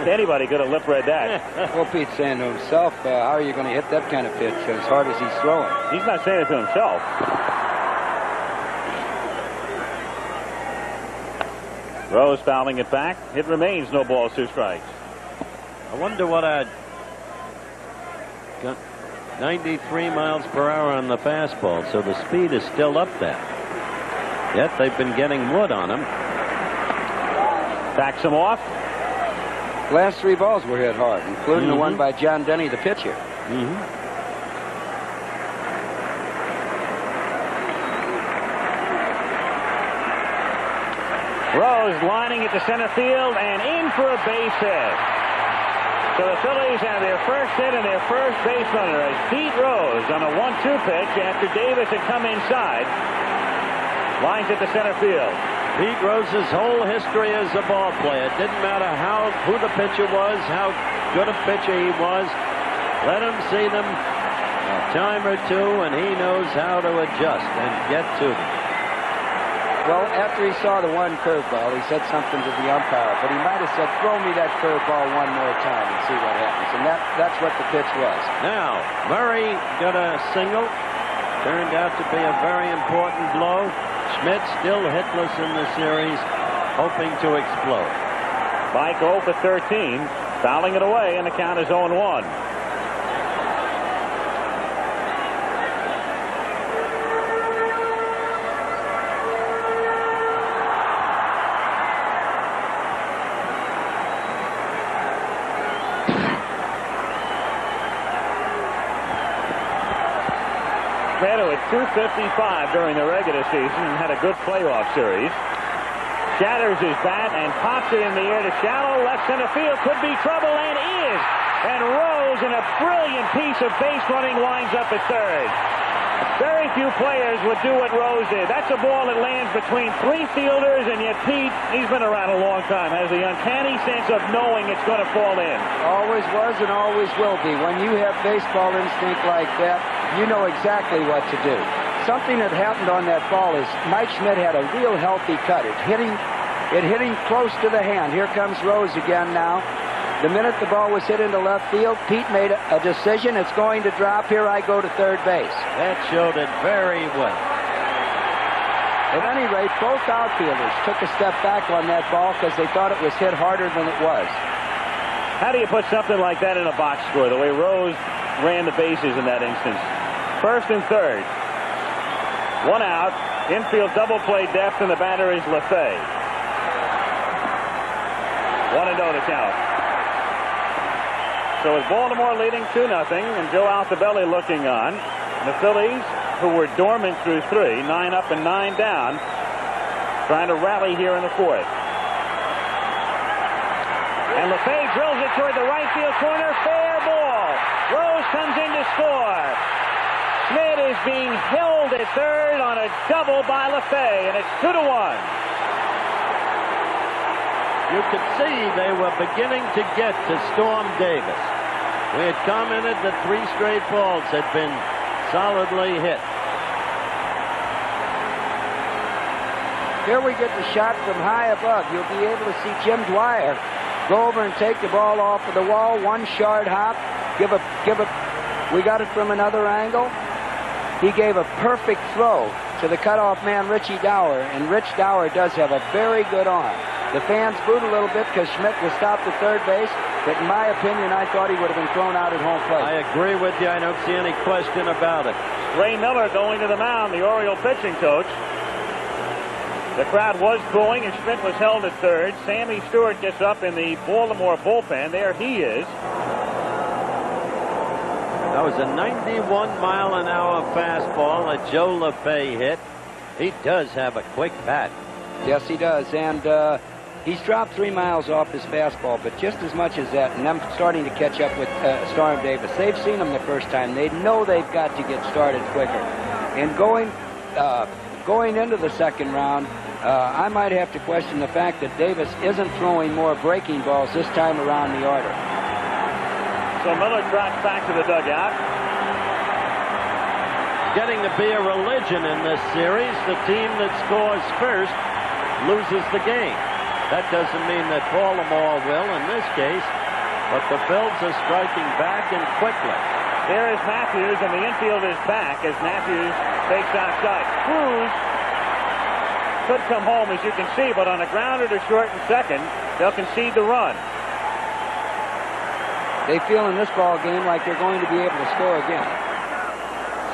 anybody could have lip read that. Well, Pete's saying to himself, how are you going to hit that kind of pitch as hard as he's throwing? He's not saying it to himself. Rose fouling it back. It remains no balls, 2 strikes. I wonder what 93 miles per hour on the fastball, so the speed is still up there. Yet they've been getting wood on him. Backs him off. Last 3 balls were hit hard, including the one by John Denny, the pitcher. Rose lining at the center field and in for a base hit. So the Phillies have their first hit and their first base runner as Pete Rose on a 1-2 pitch after Davis had come inside. Lines at the center field. Pete Rose's whole history as a ball player. It didn't matter who the pitcher was, how good a pitcher he was. Let him see them a time or two, and he knows how to adjust and get to them. Well, after he saw the one curveball, he said something to the umpire, but he might have said, throw me that curveball one more time and see what happens. And that's what the pitch was. Now, Murray got a single. Turned out to be a very important blow. Schmidt still hitless in the series, hoping to explode. Mike 0 for 13, fouling it away, and the count is 0-1. At 255 during the regular season and had a good playoff series. Shatters his bat and pops it in the air to shallow left center field. Could be trouble and is. And Rose, in a brilliant piece of base running, winds up at third. Very few players would do what Rose did. That's a ball that lands between 3 fielders, and yet Pete, he's been around a long time, has the uncanny sense of knowing it's going to fall in. Always was and always will be. When you have baseball instinct like that, you know exactly what to do. Something that happened on that ball is Mike Schmidt had a real healthy cut. It hit him close to the hand. Here comes Rose again now. The minute the ball was hit into left field, Pete made a decision. It's going to drop. Here I go to third base. That showed it very well. At any rate, both outfielders took a step back on that ball because they thought it was hit harder than it was. How do you put something like that in a box score, the way Rose ran the bases in that instance? First and third. 1 out. Infield double play depth, and the batter is LaFay. 1-0 to count. So with Baltimore leading 2-0 and Joe Altobelli looking on, the Phillies, who were dormant through 3, 9 up and 9 down, trying to rally here in the 4th. And LaFay drills it toward the right field corner. Fair ball. Rose comes in to score. Schmidt is being held at third on a double by LaFay, and it's 2-1. You could see they were beginning to get to Storm Davis. We had commented that 3 straight balls had been solidly hit. Here we get the shot from high above. You'll be able to see Jim Dwyer go over and take the ball off of the wall. 1 short hop. We got it from another angle. He gave a perfect throw to the cutoff man, Richie Dower, and Rich Dower does have a very good arm. The fans booed a little bit because Schmidt was stopped at third base, but in my opinion, I thought he would have been thrown out at home plate. I agree with you. I don't see any question about it. Ray Miller going to the mound, the Oriole pitching coach. The crowd was booing, and Schmidt was held at third. Sammy Stewart gets up in the Baltimore bullpen. There he is. That was a 91-mile-an-hour fastball that Joe LaFay hit. He does have a quick bat. Yes, he does, and he's dropped 3 miles off his fastball, but just as much as that, and I'm starting to catch up with Storm Davis. They've seen him the first time. They know they've got to get started quicker. And going into the second round, I might have to question the fact that Davis isn't throwing more breaking balls this time around the order. So Miller trots back to the dugout. Getting to be a religion in this series. The team that scores first loses the game. That doesn't mean that Baltimore will in this case, but the Phillies are striking back and quickly. There is Matthews, and the infield is back as Matthews takes outside. Cruz could come home, as you can see, but on a grounder to short and second, they'll concede the run. They feel in this ball game like they're going to be able to score again.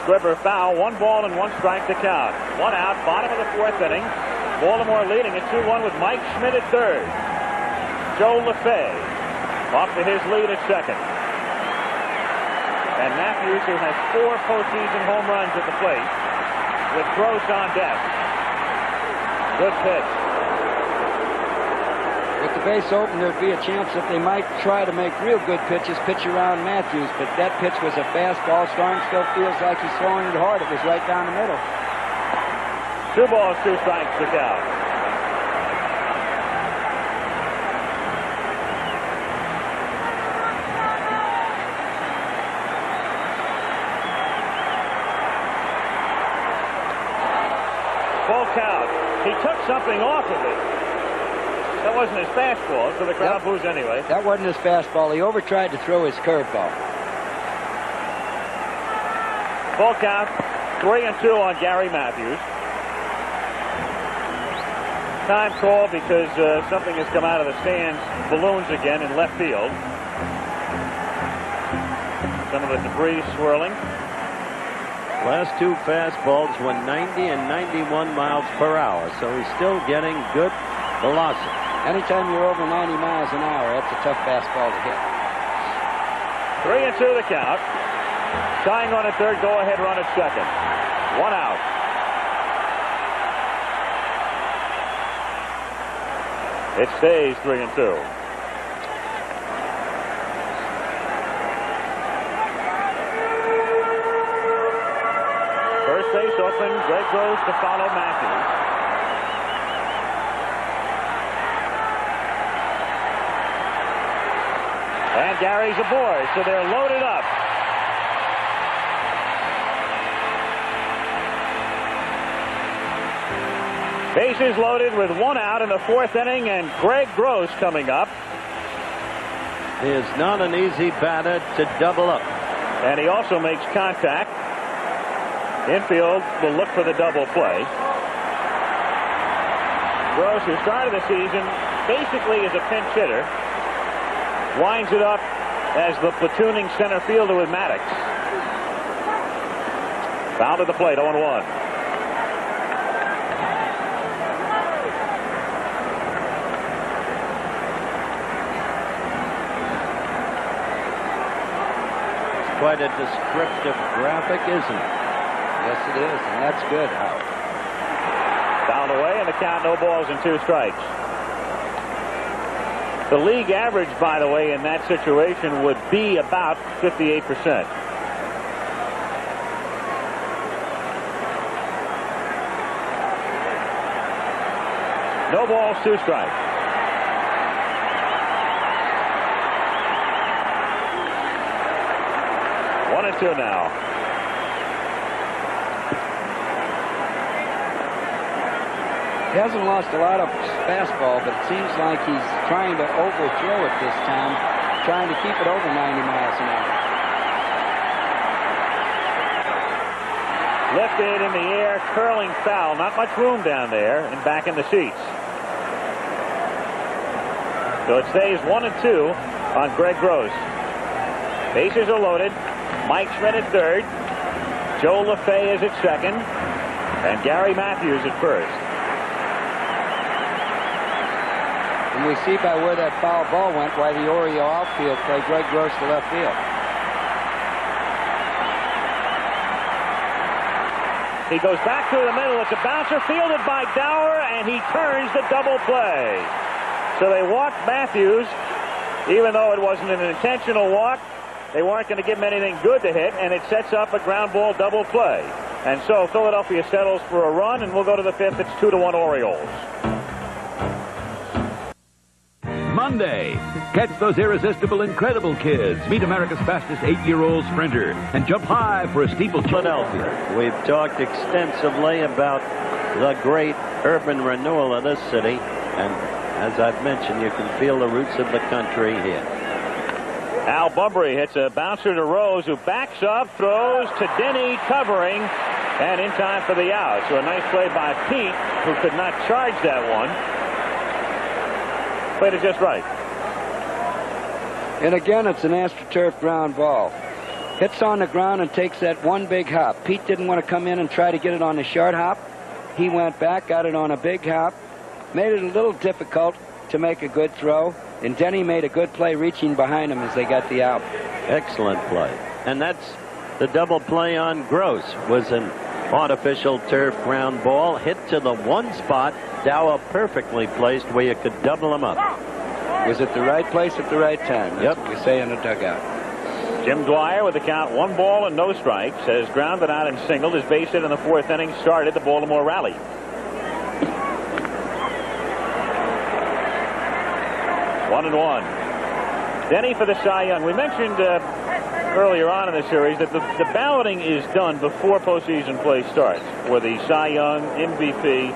Scribber foul. 1 ball and 1 strike to count. 1 out. Bottom of the 4th inning. Baltimore leading at 2-1 with Mike Schmidt at 3rd. Joe LaFay off to his lead at 2nd. And Matthews, who has 4 postseason home runs at the plate, with Gross on deck. Good pitch. With the base open, there'd be a chance that they might try to make real good pitches, pitch around Matthews, but that pitch was a fastball. Starnes still feels like he's throwing it hard. It was right down the middle. 2 balls, 2 strikes to count. Full count. He took something off of it. That wasn't his fastball, so the crowd boos anyway. That wasn't his fastball. He over-tried to throw his curveball. Full count, 3-2 on Gary Matthews. Time call because something has come out of the stands, balloons again in left field. Some of the debris swirling. Last 2 fastballs were 90 and 91 miles per hour, so he's still getting good velocity. Anytime you're over 90 miles an hour, that's a tough fastball to hit. 3-2 the count. Tying on at 3rd, go-ahead run at 2nd. 1 out. It stays 3-2. First base open. Greg Gross to follow Matthews. And Gary's aboard, so they're loaded up. Bases loaded with 1 out in the 4th inning, and Greg Gross coming up. He is not an easy batter to double up. And he also makes contact. Infield will look for the double play. Gross, who started the season basically as a pinch hitter, winds it up as the platooning center fielder with Maddox. Foul to the plate, 0-1. It's quite a descriptive graphic, isn't it? Yes, it is, and that's good, Howard. Fouled away, and the count, no balls and 2 strikes. The league average, by the way, in that situation would be about 58%. No balls, 2 strikes. One and 2 now. He hasn't lost a lot of fastball, but it seems like he's trying to overthrow it this time, trying to keep it over 90 miles an hour. Lifted in the air, curling foul. Not much room down there and back in the seats. So it stays 1-2 on Greg Gross. Bases are loaded. Mike Schmidt at 3rd. Joe LaFay is at 2nd. And Gary Matthews at 1st. And we see by where that foul ball went why the Oriole outfield played Greg Gross to left field. He goes back through the middle. It's a bouncer fielded by Dower, and he turns the double play. So they walked Matthews, even though it wasn't an intentional walk. They weren't going to give him anything good to hit, and it sets up a ground ball double play. And so Philadelphia settles for a run, and we'll go to the 5th. It's 2-1 Orioles. Monday. Catch those irresistible, incredible kids. Meet America's fastest 8-year-old sprinter and jump high for a steeplechase. Philadelphia. We've talked extensively about the great urban renewal of this city, and as I've mentioned, you can feel the roots of the country here. Al Bunbury hits a bouncer to Rose, who backs up, throws to Denny, covering, and in time for the out. So a nice play by Pete, who could not charge that one. Played it just right. And again, it's an AstroTurf ground ball. hits on the ground and takes that one big hop. Pete didn't want to come in and try to get it on the short hop. He went back, got it on a big hop, made it a little difficult to make a good throw, and Denny made a good play reaching behind him as they got the out. Excellent play. And that's the double play on Gross. Was an artificial turf ground ball hit to the one spot. Dower perfectly placed where you could double him up. Was at the right place at the right time. That's what we say in the dugout. Jim Dwyer with the count 1 ball and no strikes has grounded out and singled. His base hit in the 4th inning started the Baltimore rally. One and one. Denny for the Cy Young. We mentioned earlier on in the series that the balloting is done before postseason play starts for the Cy Young, MVP,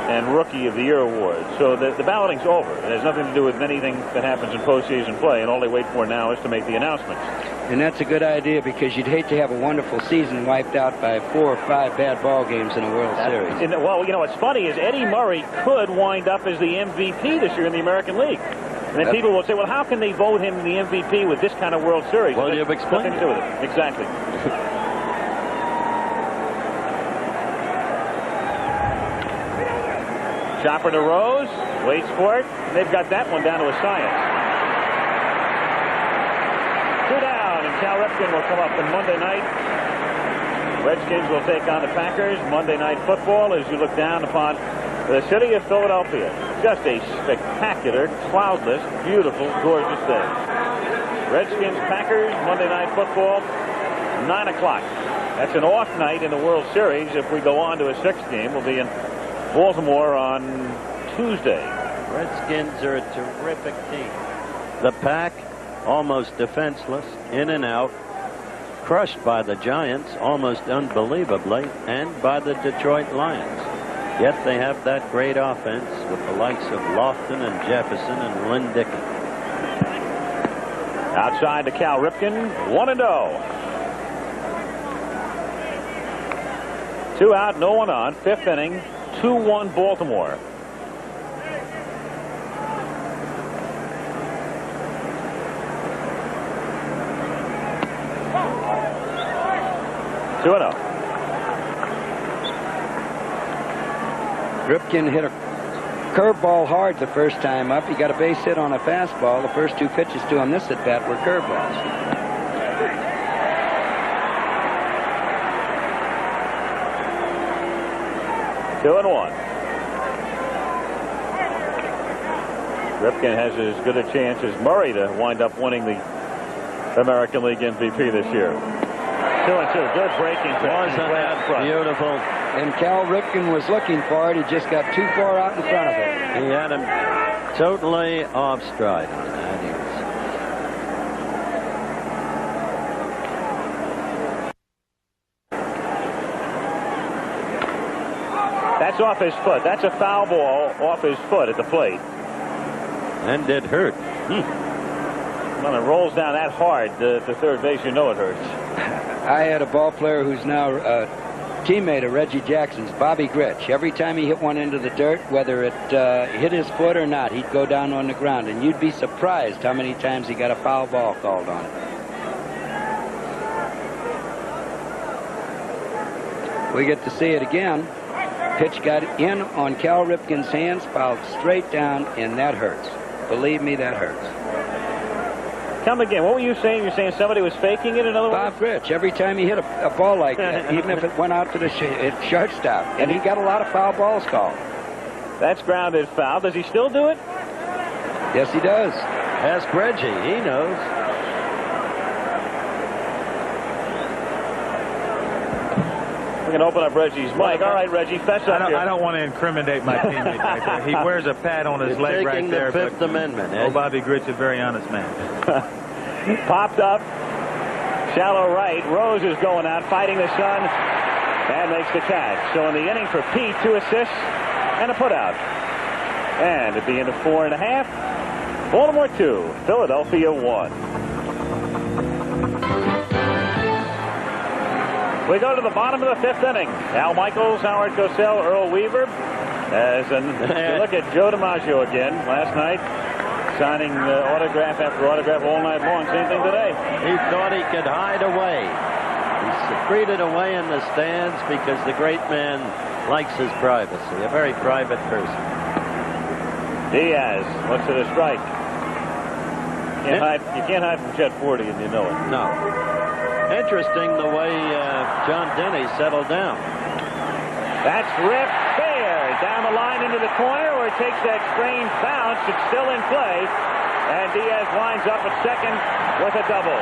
and Rookie of the Year awards. So the balloting's over. It has nothing to do with anything that happens in postseason play, and all they wait for now is to make the announcements. And that's a good idea because you'd hate to have a wonderful season wiped out by 4 or 5 bad ball games in a World Series. Well, you know what's funny is Eddie Murray could wind up as the MVP this year in the American League. And then people will say, well, how can they vote him the MVP with this kind of World Series? Well, you've explained nothing to do with it. Exactly. Chopper to Rose, waits for it, and they've got that one down to a science. 2 down, and Cal Ripken will come up on Monday night. Redskins will take on the Packers. Monday Night Football as you look down upon the city of Philadelphia. Just a spectacular, cloudless, beautiful, gorgeous day. Redskins, Packers, Monday Night Football, 9 o'clock. That's an off night in the World Series. If we go on to a 6th game, we'll be in Baltimore on Tuesday. Redskins are a terrific team. The Pack, almost defenseless, in and out, crushed by the Giants, almost unbelievably, and by the Detroit Lions. Yet they have that great offense with the likes of Lofton and Jefferson and Lynn Dickey. Outside to Cal Ripken, 1-0. 2 out, no one on. 5th inning, 2-1 Baltimore. Ripken hit a curveball hard the first time up. He got a base hit on a fastball. The first 2 pitches to him this at bat were curveballs. Two and one. Ripken has as good a chance as Murray to wind up winning the American League MVP this year. 2-2. Good breaking. Wasn't that beautiful? And Cal Ripken was looking for it. He just got too far out in front of it. He had him totally off stride on that. That's off his foot. That's a foul ball off his foot at the plate. And it hurt. When it rolls down that hard to third base, you know it hurts. I had a ball player who's now a teammate of Reggie Jackson's, Bobby Gritch. Every time he hit one into the dirt, whether it hit his foot or not, he'd go down on the ground, and you'd be surprised how many times he got a foul ball called on it. We get to see it again. Pitch got in on Cal Ripken's hands, fouled straight down, and that hurts. Believe me, that hurts. Come again. What were you saying? You're saying somebody was faking it, in other words? Bob Gritch. Every time he hit a ball like that, even if it went out to the shortstop, and he got a lot of foul balls called. That's grounded foul. Does he still do it? Yes, he does. Ask Reggie. He knows. We can open up Reggie's mic. All right, Reggie, fess up here. I don't want to incriminate my teammate right there. He wears a pad on his leg right there. The Fifth Amendment. Oh, Bobby Gritch is a very honest man. Popped up. Shallow right. Rose is going out, fighting the sun, and makes the catch. So in the inning for Pete, 2 assists and a putout. And at the end of 4.5, Baltimore 2, Philadelphia 1. We go to the bottom of the 5th inning. Al Michaels, Howard Cosell, Earl Weaver. You look at Joe DiMaggio again last night. signing autograph after autograph all night long. Same thing today. He thought he could hide away. He secreted away in the stands because the great man likes his privacy. A very private person. Diaz looks at a strike. You can't hide from Jet 40, and you know it. No. Interesting the way John Denny settled down. That's ripped fair down the line into the corner where it takes that strange bounce. It's still in play. And Diaz winds up at second with a double.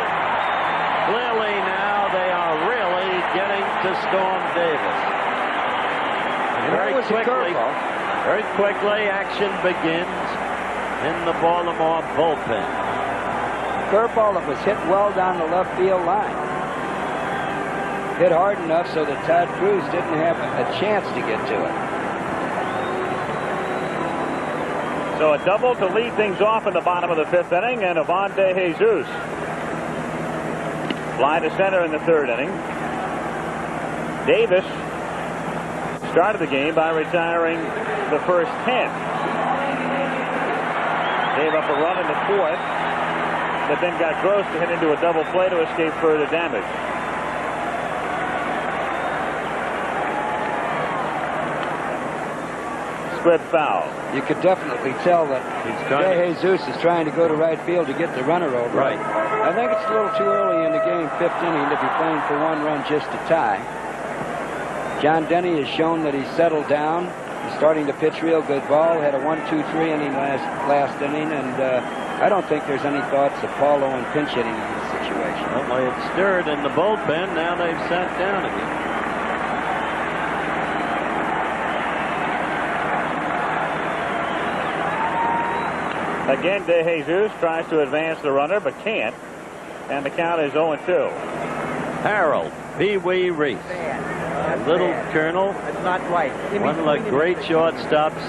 Clearly now they are really getting to Storm Davis. Very quickly action begins in the Baltimore bullpen. Curveball that was hit well down the left field line. Hit hard enough so that Todd Cruz didn't have a chance to get to it. So a double to lead things off in the bottom of the 5th inning, and Ivan De Jesus fly to center in the 3rd inning. Davis started the game by retiring the first 10. Gave up a run in the 4th, but then got Gross to hit into a double play to escape further damage. Squib foul. You could definitely tell that De Jesus is trying to go to right field to get the runner over. Right. I think it's a little too early in the game, 5th inning, to be playing for 1 run just to tie. John Denny has shown that he's settled down. He's starting to pitch real good ball. Had a 1-2-3 inning last inning, and I don't think there's any thoughts of Paulo and pinch hitting in this situation. Well, it stirred in the bullpen. Now they've sat down again. Again, De Jesus tries to advance the runner, but can't. And the count is 0-2. Harold Pee Wee Reese. Little Colonel. That's not right. One of the great shortstops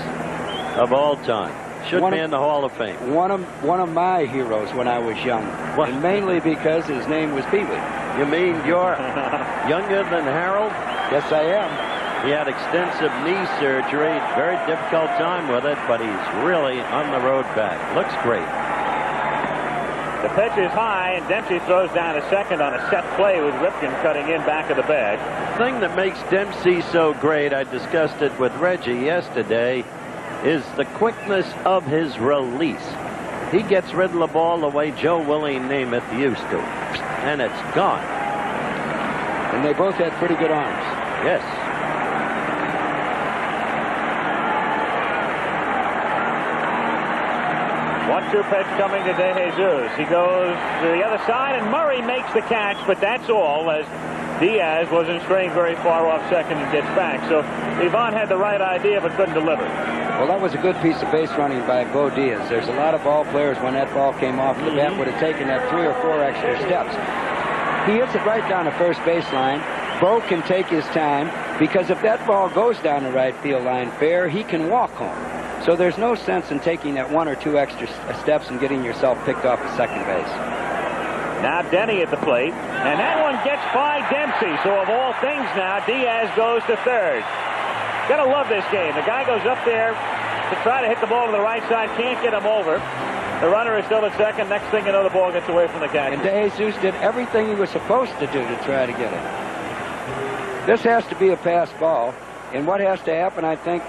of all time. Should be in the Hall of Fame. One of my heroes when I was young. And mainly because his name was Pee Wee. You mean you're younger than Harold? Yes, I am. He had extensive knee surgery. Very difficult time with it, but he's really on the road back. Looks great. The pitch is high, and Dempsey throws down to second on a set play with Ripken cutting in back of the bag. The thing that makes Dempsey so great, I discussed it with Reggie yesterday, is the quickness of his release. He gets rid of the ball the way Joe Willie Namath used to, and it's gone. And they both had pretty good arms. Yes. 1-2 pitch coming to De Jesus. He goes to the other side, and Murray makes the catch, but that's all, as Diaz wasn't straying very far off second and gets back. So Ivan had the right idea, but couldn't deliver. Well, that was a good piece of base running by Bo Diaz. There's a lot of ball players, when that ball came off the bat, would have taken that 3 or 4 extra steps. He hits it right down the first baseline. Bo can take his time, because if that ball goes down the right field line fair, he can walk home. So there's no sense in taking that 1 or 2 extra steps and getting yourself picked off at second base. Now Denny at the plate, and that one gets by Dempsey. So of all things now, Diaz goes to third. Gotta love this game. The guy goes up there to try to hit the ball to the right side, can't get him over. The runner is still at second. Next thing you know, the ball gets away from the catcher. And De Jesus did everything he was supposed to do to try to get it. This has to be a pass ball, and what has to happen, I think,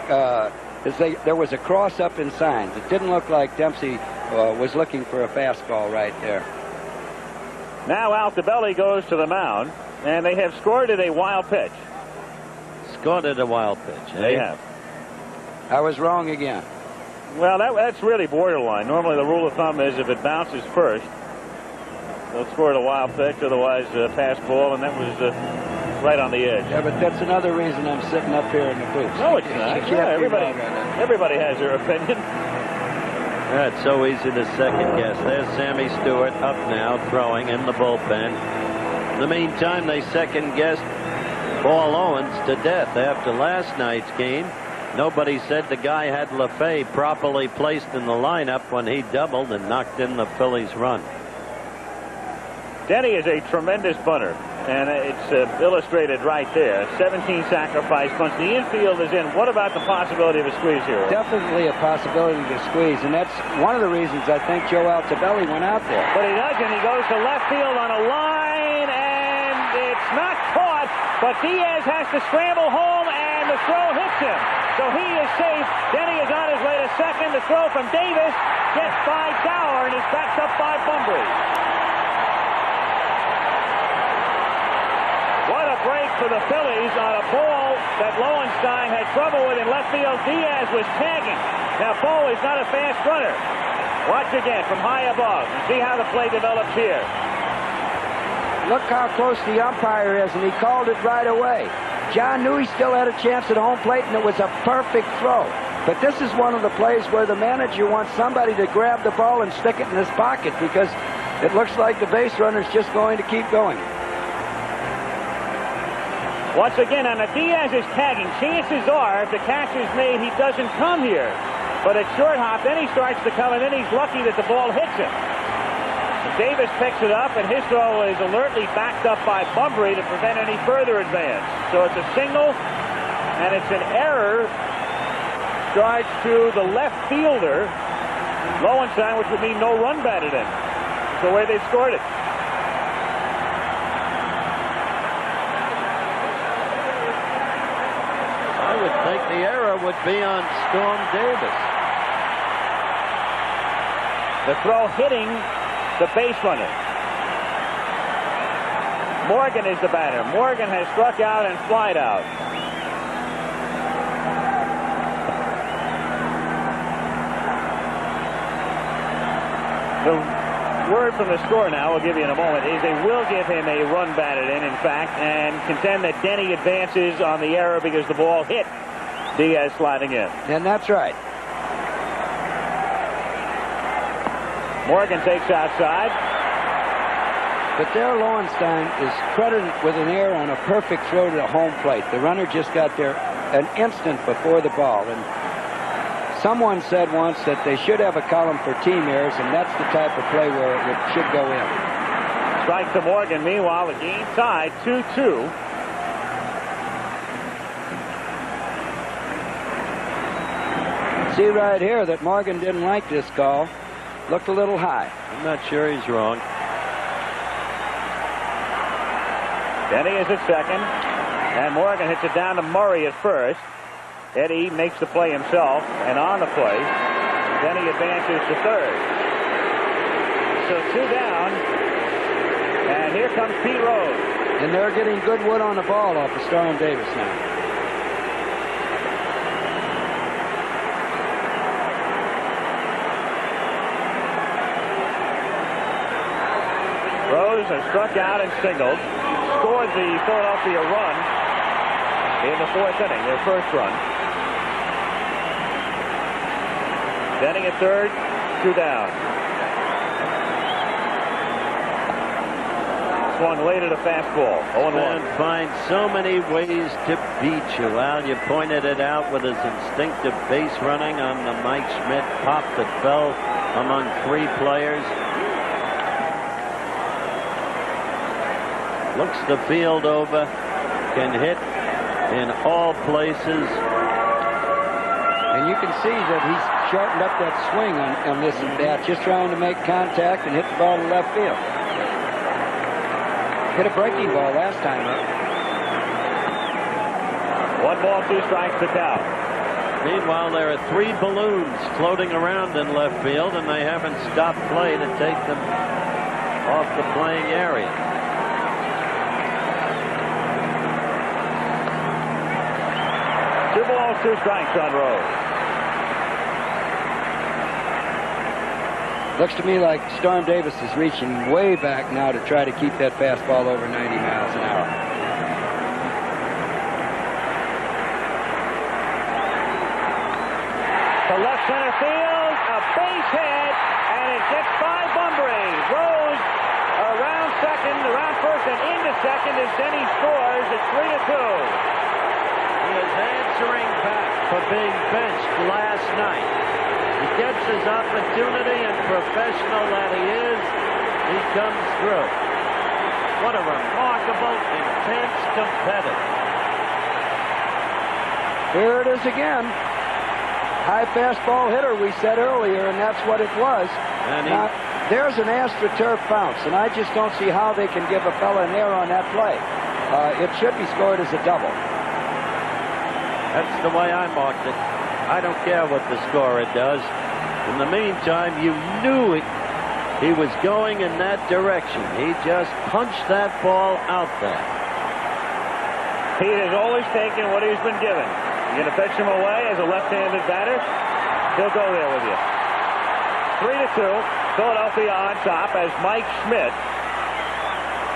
is there was a cross up in signs. It didn't look like Dempsey was looking for a fastball right there. Now Altobelli goes to the mound, and they have scored at a wild pitch. Scored at a wild pitch. They have. I was wrong again. Well, that's really borderline. Normally the rule of thumb is if it bounces first, they'll score at a wild pitch, otherwise pass ball, and that was right on the edge. Yeah, but that's another reason I'm sitting up here in the booth. No, it's not. Yeah, everybody has their opinion. That's so easy to second guess. There's Sammy Stewart up now, throwing in the bullpen. In the meantime, they second guessed Paul Owens to death after last night's game. Nobody said the guy had LaFay properly placed in the lineup when he doubled and knocked in the Phillies' run. Denny is a tremendous bunter. and it's illustrated right there. 17 sacrifice bunts. The infield is in. What about the possibility of a squeeze here? Definitely a possibility to squeeze, and that's one of the reasons I think Joe Altobelli went out there. But he doesn't. He goes to left field on a line, and it's not caught, but Diaz has to scramble home, and the throw hits him. So he is safe. Denny is on his way to second. The throw from Davis gets by Dower, and is backed up by Bunbury. What a break for the Phillies on a ball that Lowenstein had trouble with in left field. Diaz was tagging. Now, Bo is not a fast runner. Watch again from high above and see how the play develops here. Look how close the umpire is, and he called it right away. John knew he still had a chance at home plate, and it was a perfect throw. But this is one of the plays where the manager wants somebody to grab the ball and stick it in his pocket, because it looks like the base runner's just going to keep going. Once again, on the Diaz is tagging. Chances are, if the catch is made, he doesn't come here. But at short hop, then he starts to come, and then he's lucky that the ball hits him. Davis picks it up, and his throw is alertly backed up by Bunbury to prevent any further advance. So it's a single, and it's an error charged to the left fielder, Lowenstein, which would mean no run batted in. That's the way they scored it. I would think the error would be on Storm Davis. The throw hitting the base runner. Morgan is the batter. Morgan has struck out and flied out. The word from the score now, we'll give you in a moment, is they will give him a run batted in fact, and contend that Denny advances on the error because the ball hit Diaz sliding in. And that's right. Morgan takes outside. But there Lowenstein is credited with an error on a perfect throw to the home plate. The runner just got there an instant before the ball. And someone said once that they should have a column for team errors, and that's the type of play where it should go in. Strike to Morgan. Meanwhile, the game tied 2-2. See right here that Morgan didn't like this call. Looked a little high. I'm not sure he's wrong. Denny is at second, and Morgan hits it down to Murray at first. Eddie makes the play himself, and on the play, Denny advances to third. So 2 down, and here comes Pete Rose. And they're getting good wood on the ball off of Storm Davis now. Rose has struck out and singled. Scored the Philadelphia run in the 4th inning, their first run. Denny at third, 2 down. Swung late at a fastball, 0-1. And finds so many ways to beat you. Al, you pointed it out with his instinctive base running on the Mike Schmidt pop that fell among 3 players. Looks the field over, can hit in all places. And you can see that he's shortened up that swing on this and that, just trying to make contact and hit the ball to left field. Hit a breaking ball last time up. 1 ball, 2 strikes to count. Meanwhile, there are 3 balloons floating around in left field, and they haven't stopped play to take them off the playing area. 2 balls, 2 strikes on Rose. Looks to me like Storm Davis is reaching way back now to try to keep that fastball over 90 miles an hour. To left center field, a base hit, and it gets by Bunbury. Rose around second, around first, and into second as Denny scores at 3-2. He is answering back for being benched last night. He gets his opportunity, and professional that he is, he comes through. What a remarkable, intense competitor. Here it is again. High fastball hitter, we said earlier, and that's what it was. And now, there's an AstroTurf bounce, and I just don't see how they can give a fella an error on that play. It should be scored as a double. That's the way I marked it. I don't care what the scorer does. In the meantime, you knew he was going in that direction. He just punched that ball out there. Pete has always taken what he's been given. You're going to pitch him away as a left-handed batter, he'll go there with you. 3-2, Philadelphia on top as Mike Schmidt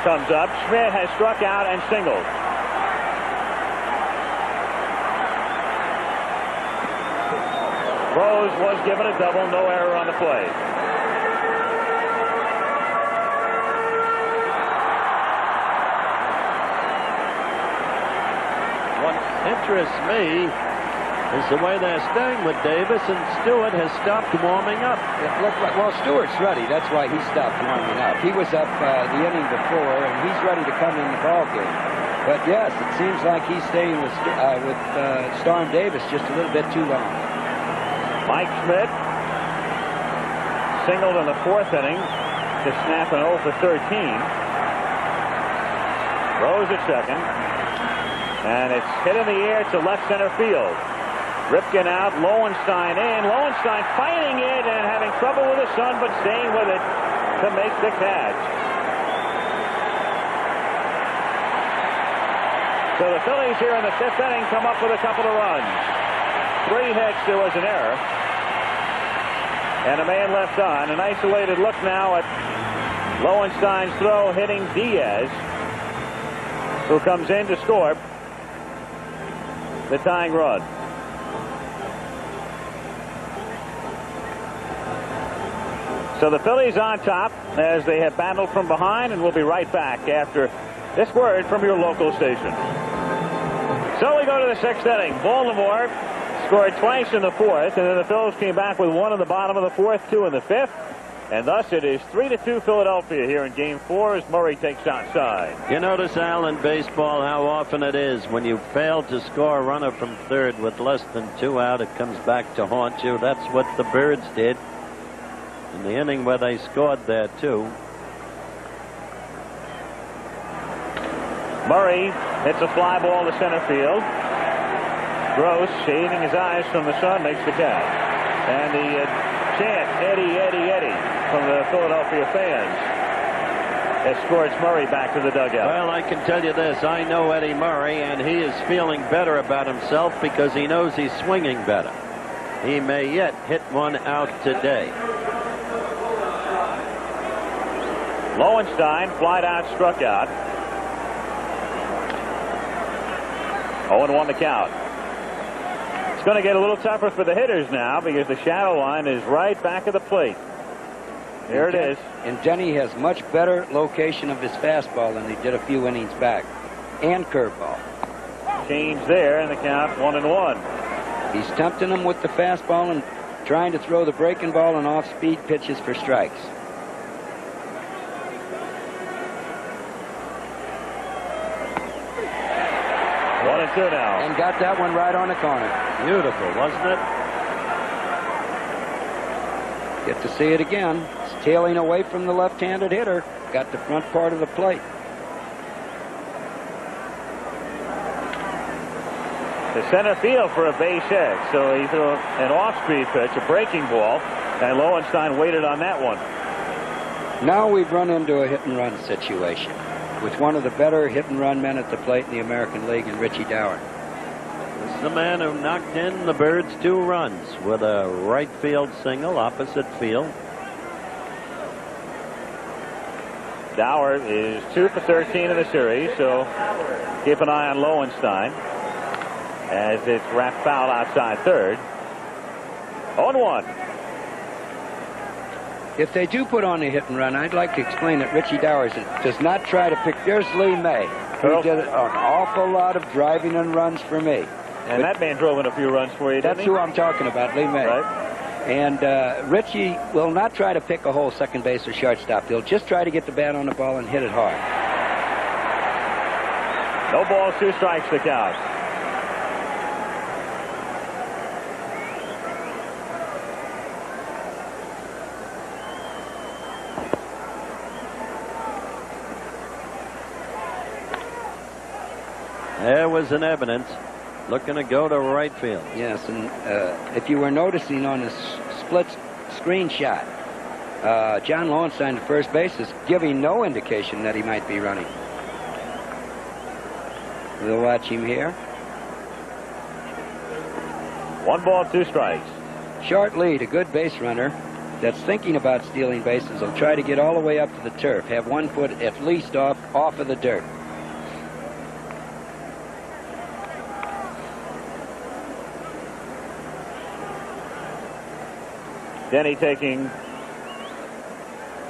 comes up. Schmidt has struck out and singled. Rose was given a double, no error on the play. What interests me is the way they're staying with Davis, and Stewart has stopped warming up. Well, Stewart's ready. That's why he stopped warming up. He was up the inning before, and he's ready to come in the ball game. But yes, it seems like he's staying with Storm Davis just a little bit too long. Mike Schmidt singled in the 4th inning to snap an 0 for 13. Rose at second. And it's hit in the air to left center field. Ripken out, Lowenstein in. Lowenstein fighting it and having trouble with the sun, but staying with it to make the catch. So the Phillies here in the 5th inning come up with a couple of runs. 3 hits, there was an error. And a man left on. An isolated look now at Lowenstein's throw hitting Diaz, who comes in to score the tying run. So the Phillies on top as they have battled from behind, and we'll be right back after this word from your local station. So we go to the 6th inning. Baltimore scored twice in the 4th, and then the Phillies came back with 1 in the bottom of the 4th, 2 in the 5th. And thus it is 3-2 Philadelphia here in Game 4 as Murray takes outside. You notice, Al, in baseball how often it is when you fail to score a runner from third with less than 2 out, it comes back to haunt you. That's what the Birds did in the inning where they scored there, too. Murray hits a fly ball to center field. Gross, shading his eyes from the sun, makes the catch. And the chant, Eddie, Eddie, Eddie, from the Philadelphia fans escorts Murray back to the dugout. Well, I can tell you this. I know Eddie Murray, and he is feeling better about himself because he knows he's swinging better. He may yet hit one out today. Lowenstein, flied out, struck out. 0-1 the count. It's going to get a little tougher for the hitters now because the shadow line is right back of the plate. There it is. And Denny has much better location of his fastball than he did a few innings back. And curveball. Change there, and the count 1-1. He's tempting him with the fastball and trying to throw the breaking ball and off-speed pitches for strikes. One and two now. And got that one right on the corner. Beautiful, wasn't it? Get to see it again. It's tailing away from the left-handed hitter. Got the front part of the plate. The center field for a base hit. So he threw an off-speed pitch, a breaking ball, and Lowenstein waited on that one. Now we've run into a hit-and-run situation with one of the better hit-and-run men at the plate in the American League, and Richie Dower. This is the man who knocked in the Birds 2 runs with a right field single, opposite field. Dower is 2 for 13 in the series, so keep an eye on Lowenstein as it's wrapped foul outside third. 0-1. If they do put on a hit and run, I'd like to explain that Richie Dower does not try to pick. There's Lee May, who did an awful lot of driving and runs for me. And that man drove in a few runs for you, didn't he? That's who I'm talking about, Lee May. Right. And Richie will not try to pick a hole second base or shortstop. He'll just try to get the bat on the ball and hit it hard. No balls, 2 strikes the count. There was an evidence looking to go to right field. Yes, and if you were noticing on the split screenshot, John Lowenstein, at first base, is giving no indication that he might be running. We'll watch him here. 1 ball, 2 strikes. Short lead, a good base runner that's thinking about stealing bases will try to get all the way up to the turf, have 1 foot at least off of the dirt. Denny taking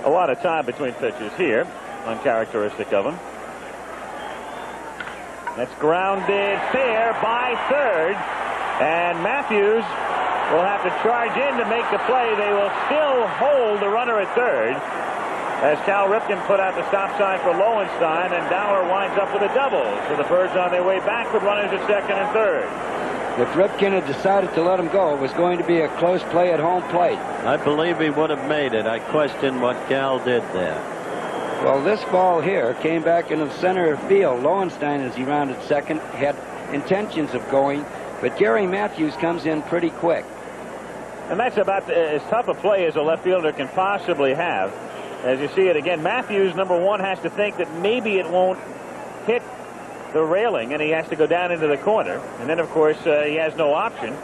a lot of time between pitches here, uncharacteristic of him. That's grounded fair by third, and Matthews will have to charge in to make the play. They will still hold the runner at third as Cal Ripken put out the stop sign for Lowenstein, and Dower winds up with a double. So the Birds on their way back with runners at second and third. If Ripken had decided to let him go, it was going to be a close play at home plate. I believe he would have made it. I question what Cal did there. Well, this ball here came back into the center field. Lowenstein, as he rounded second, had intentions of going, but Gary Matthews comes in pretty quick. And that's about as tough a play as a left fielder can possibly have. As you see it again, Matthews, number one, has to think that maybe it won't hit the railing, and he has to go down into the corner. And then, of course, he has no option.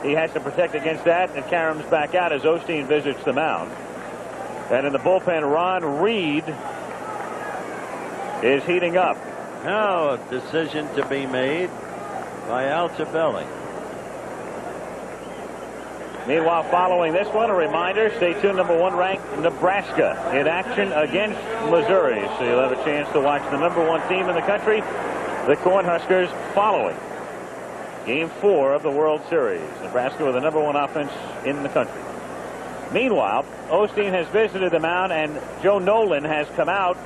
He has to protect against that, and Karam's back out as Osteen visits the mound. And in the bullpen, Ron Reed is heating up. Now a decision to be made by Altobelli. Meanwhile, following this one, a reminder, stay tuned, number 1 ranked Nebraska in action against Missouri. So you'll have a chance to watch the number 1 team in the country, the Cornhuskers, following Game 4 of the World Series. Nebraska with the number 1 offense in the country. Meanwhile, Osteen has visited the mound, and Joe Nolan has come out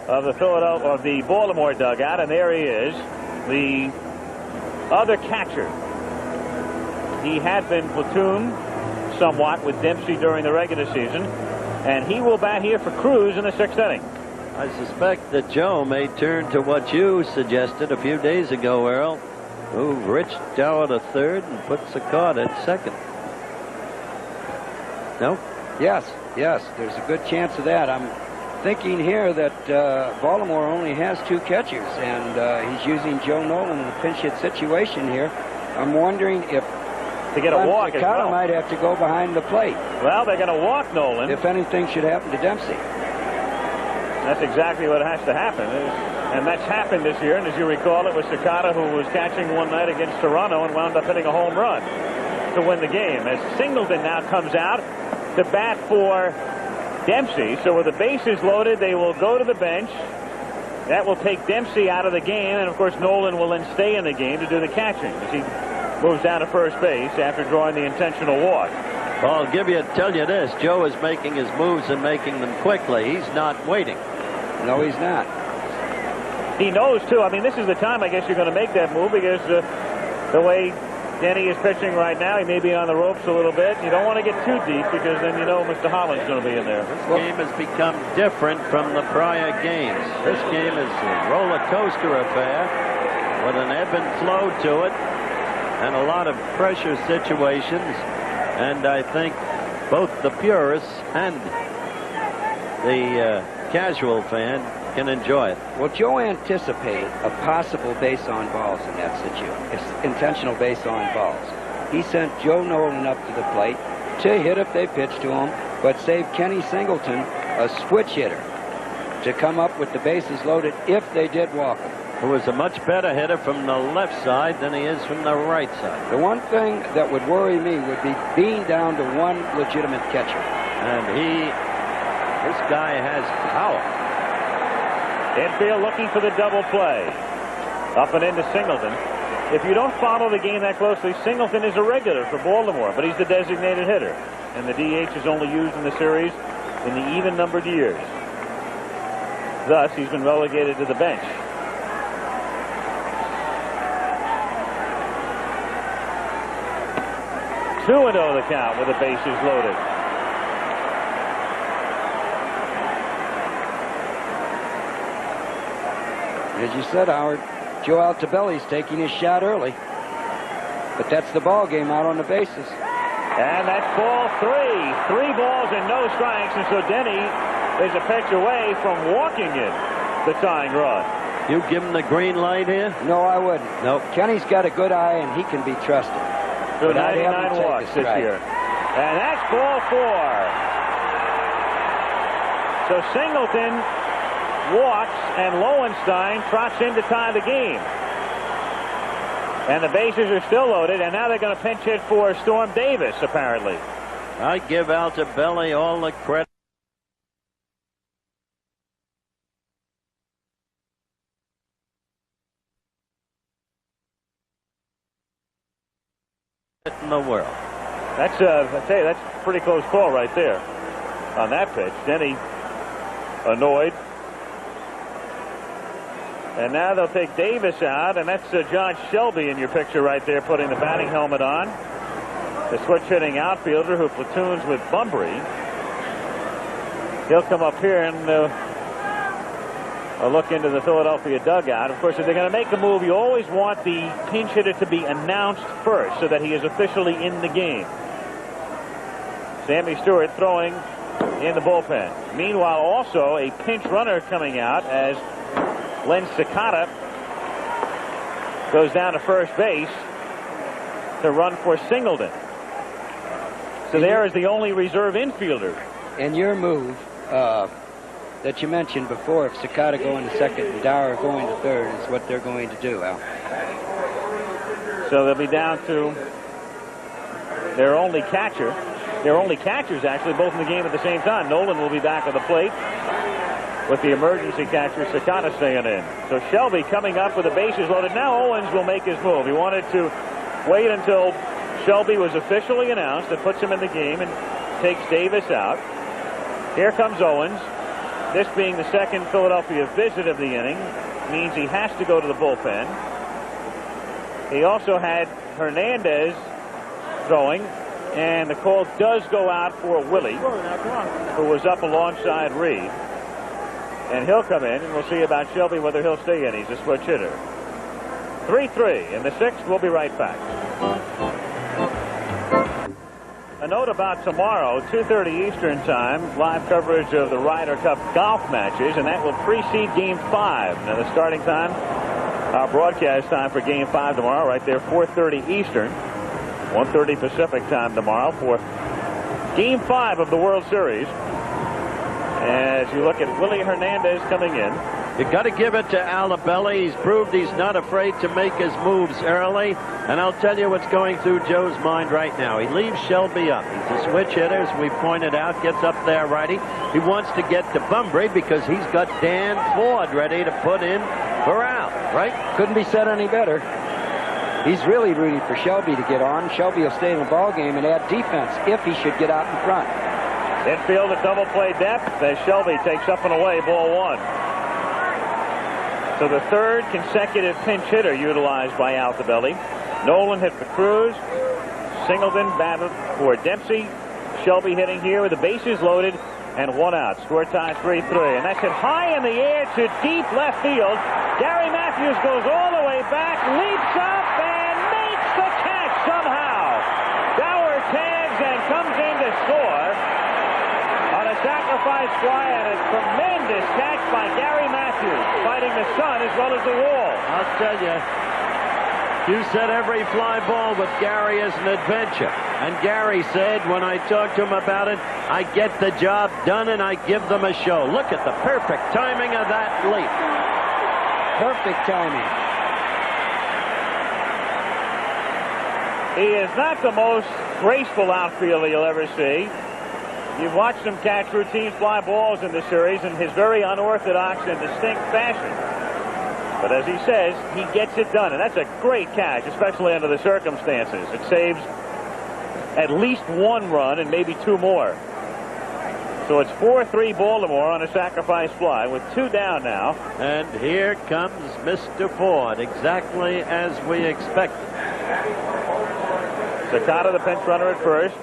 of the Baltimore dugout, and there he is, the other catcher. He had been platooned somewhat with Dempsey during the regular season, and he will bat here for Cruz in the 6th inning. I suspect that Joe may turn to what you suggested a few days ago, Earl. Move Rich Dower to third and put Sakata at second. No? Yes, there's a good chance of that. I'm thinking here that Baltimore only has 2 catchers, and he's using Joe Nolan in a pinch hit situation here. I'm wondering if to get a walk as well. might have to go behind the plate. Well, they're going to walk Nolan. If anything should happen to Dempsey. That's exactly what has to happen. And that's happened this year. And as you recall, it was Sakata who was catching one night against Toronto and wound up hitting a home run to win the game. As Singleton now comes out to bat for Dempsey. So with the bases loaded, they will go to the bench. That will take Dempsey out of the game. And, of course, Nolan will then stay in the game to do the catching as he moves down to first base after drawing the intentional walk. Well, I'll tell you this. Joe is making his moves and making them quickly. He's not waiting. No, he's not. He knows, too. I mean, this is the time, I guess, you're going to make that move because the way Denny is pitching right now, he may be on the ropes a little bit. You don't want to get too deep because then you know Mr. Holland's going to be in there. This game has become different from the prior games. This game is a roller coaster affair with an ebb and flow to it and a lot of pressure situations. And I think both the purists and the casual fan can enjoy it. Well, Joe anticipated a possible base on balls in that situation. Intentional base on balls. He sent Joe Nolan up to the plate to hit if they pitched to him, but saved Kenny Singleton, a switch hitter, to come up with the bases loaded if they did walk him. Who is a much better hitter from the left side than he is from the right side. The one thing that would worry me would be being down to 1 legitimate catcher. And this guy has power. Infield looking for the double play. Up and into Singleton. If you don't follow the game that closely, Singleton is a regular for Baltimore, but he's the designated hitter. And the DH is only used in the series in the even-numbered years. Thus, he's been relegated to the bench. 2-0 the count with the bases loaded. As you said, Howard, Joe Altobelli's taking his shot early. But that's the ball game out on the bases. And that's ball 3. 3 balls and no strikes. And so Denny is a pitch away from walking in the tying run. You give him the green light here? No, I wouldn't. Nope. Kenny's got a good eye, and he can be trusted. So 99 walks this year. And that's ball 4. So Singleton walks, and Lowenstein trots in to tie the game. And the bases are still loaded, and now they're going to pinch hit for Storm Davis, apparently. I give Altobelli all the credit. In the world. That's I tell you, that's a pretty close call right there on that pitch. Denny annoyed. And now they'll take Davis out, and that's John Shelby in your picture right there, putting the batting helmet on. The switch-hitting outfielder who platoons with Bunbury. He'll come up here and look into the Philadelphia dugout. Of course, if they're going to make a move, you always want the pinch hitter to be announced first so that he is officially in the game. Sammy Stewart throwing in the bullpen. Meanwhile, also a pinch runner coming out as Len Cicada goes down to first base to run for Singleton. So there is the only reserve infielder. And your move that you mentioned before, if Cicada going to second and Dower going to third, is what they're going to do, Al. So they'll be down to their only catcher. Their only catchers, actually, both in the game at the same time. Nolan will be back at the plate with the emergency catcher, Cicada, staying in. So Shelby coming up with the bases loaded. Now Owens will make his move. He wanted to wait until Shelby was officially announced. That puts him in the game and takes Davis out. Here comes Owens. This being the second Philadelphia visit of the inning means he has to go to the bullpen. He also had Hernandez throwing, and the call does go out for Willie, who was up alongside Reed. And he'll come in, and we'll see about Shelby whether he'll stay in. He's a switch hitter. 3-3 in the 6th. We'll be right back. A note about tomorrow, 2:30 Eastern Time, live coverage of the Ryder Cup golf matches, and that will precede Game 5. Now, the starting time, our broadcast time for Game 5 tomorrow, right there, 4:30 Eastern, 1:30 Pacific time tomorrow for Game 5 of the World Series. As you look at Willie Hernandez coming in. You got to give it to Altobelli. He's proved he's not afraid to make his moves early. And I'll tell you what's going through Joe's mind right now. He leaves Shelby up. He's a switch hitter, as we pointed out, gets up there righty. He wants to get to Bunbury because he's got Dan Ford ready to put in for Al, right? Couldn't be said any better. He's really rooting for Shelby to get on. Shelby will stay in the ball game and add defense if he should get out in front. Infield at double play depth as Shelby takes up and away, ball 1. So the third consecutive pinch hitter utilized by Altobelli. Nolan hit for Cruz. Singleton batted for Dempsey. Shelby hitting here with the bases loaded and 1 out. Score tie 3-3. And that's hit high in the air to deep left field. Gary Matthews goes all the way back, leaps up, and makes the catch somehow. Dower tags and comes in to score on a sacrifice fly, and a tremendous catch by Gary Matthews, fighting the sun as well as the wall. I'll tell you, you said every fly ball with Gary is an adventure. And Gary said, when I talked to him about it, I get the job done and I give them a show. Look at the perfect timing of that leap. Perfect timing. He is not the most graceful outfielder you'll ever see. You've watched him catch routine fly balls in the series in his very unorthodox and distinct fashion. But as he says, he gets it done. And that's a great catch, especially under the circumstances. It saves at least 1 run and maybe 2 more. So it's 4-3 Baltimore on a sacrifice fly with 2 down now. And here comes Mr. Ford, exactly as we expected. Sakata, the pinch runner at first.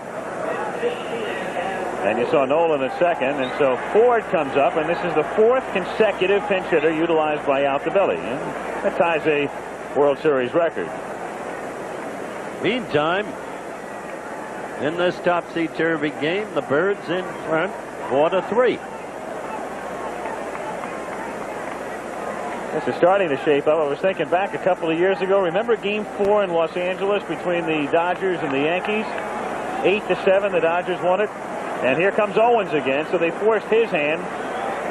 And you saw Nolan at second. And so Ford comes up, and this is the 4th consecutive pinch hitter utilized by Altobelli. And that ties a World Series record. Meantime, in this topsy-turvy game, the Birds in front 4-3. This is starting to shape up. I was thinking back a couple of years ago. Remember Game 4 in Los Angeles between the Dodgers and the Yankees? 8-7, the Dodgers won it. And here comes Owens again, so they forced his hand,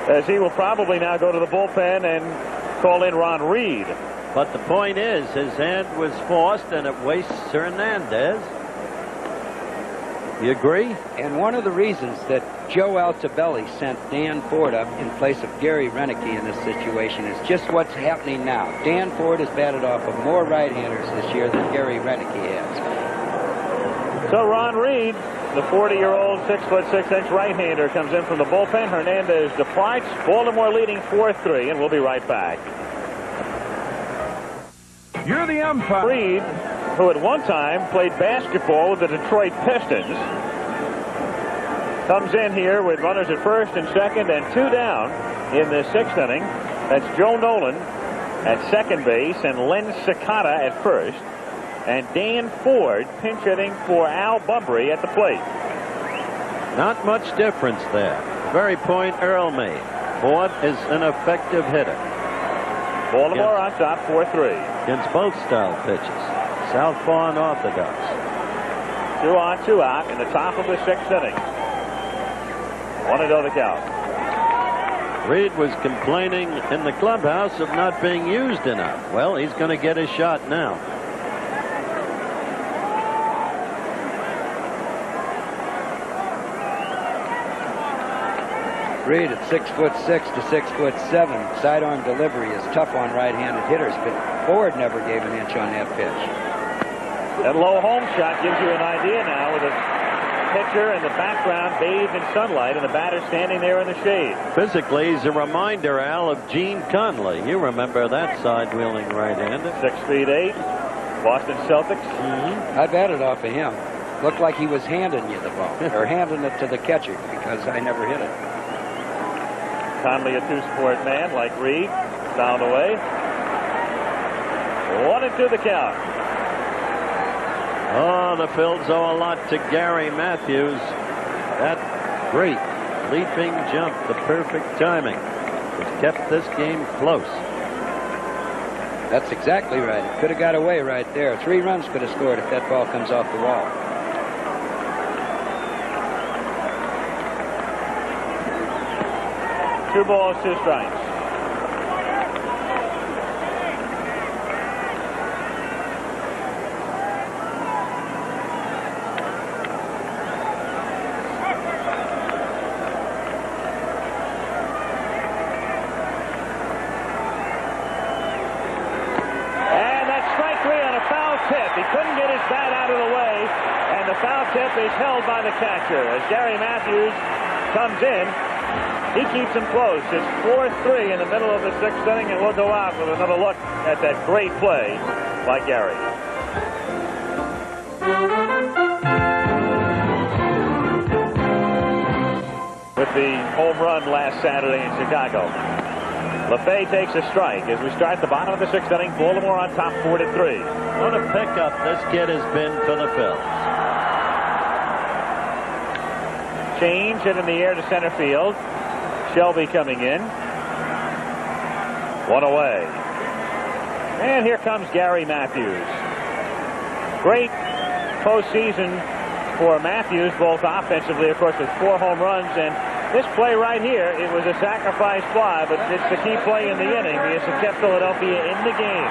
as he will probably now go to the bullpen and call in Ron Reed. But the point is, his hand was forced, and it wastes Hernandez. You agree? And one of the reasons that Joe Altobelli sent Dan Ford up in place of Gary Renicky in this situation is just what's happening now. Dan Ford has batted off of more right-handers this year than Gary Renicky has. So Ron Reed, the 40-year-old 6'6" right-hander, comes in from the bullpen. Hernandez departs. Baltimore leading 4-3, and we'll be right back. You're the umpire. Reed, who at one time played basketball with the Detroit Pistons, comes in here with runners at first and second and 2 down in the 6th inning. That's Joe Nolan at second base and Len Sakata at first. And Dan Ford pinch hitting for Al Bunbury at the plate. Not much difference there. Very point Earl made. Ford is an effective hitter. Baltimore on top 4-3. Against both style pitches. Southpaw and orthodox. 2 on, 2 out in the top of the 6th inning. 1-0 the count. Reed was complaining in the clubhouse of not being used enough. Well, he's going to get his shot now. Reed at 6'6" to 6'7". Sidearm delivery is tough on right-handed hitters, but Ford never gave an inch on that pitch. That low home shot gives you an idea now with a pitcher in the background bathed in sunlight and the batter standing there in the shade. Physically, he's a reminder, Al, of Gene Conley. You remember that side-wheeling right-hander. 6'8", Boston Celtics. I batted off of him. Looked like he was handing you the ball, or handing it to the catcher, because I never hit it. Conley, a two-sport man like Reed, fouled away. 1-2 the count. Oh, the Phils owe a lot to Gary Matthews. That great leaping jump, the perfect timing, has kept this game close. That's exactly right. It could have got away right there. 3 runs could have scored if that ball comes off the wall. Two balls, 2 strikes. Is held by the catcher as Gary Matthews comes in. He keeps him close. It's 4-3 in the middle of the 6th inning, and we'll go out with another look at that great play by Gary. With the home run last Saturday in Chicago. LeFay takes a strike as we start the bottom of the 6th inning. Baltimore on top 4-3. What a pickup this kid has been for the Phils. Change it in the air to center field. Shelby coming in. 1 away. And here comes Gary Matthews. Great postseason for Matthews, both offensively, of course, with 4 home runs. And this play right here, it was a sacrifice fly, but it's the key play in the inning because it kept Philadelphia in the game.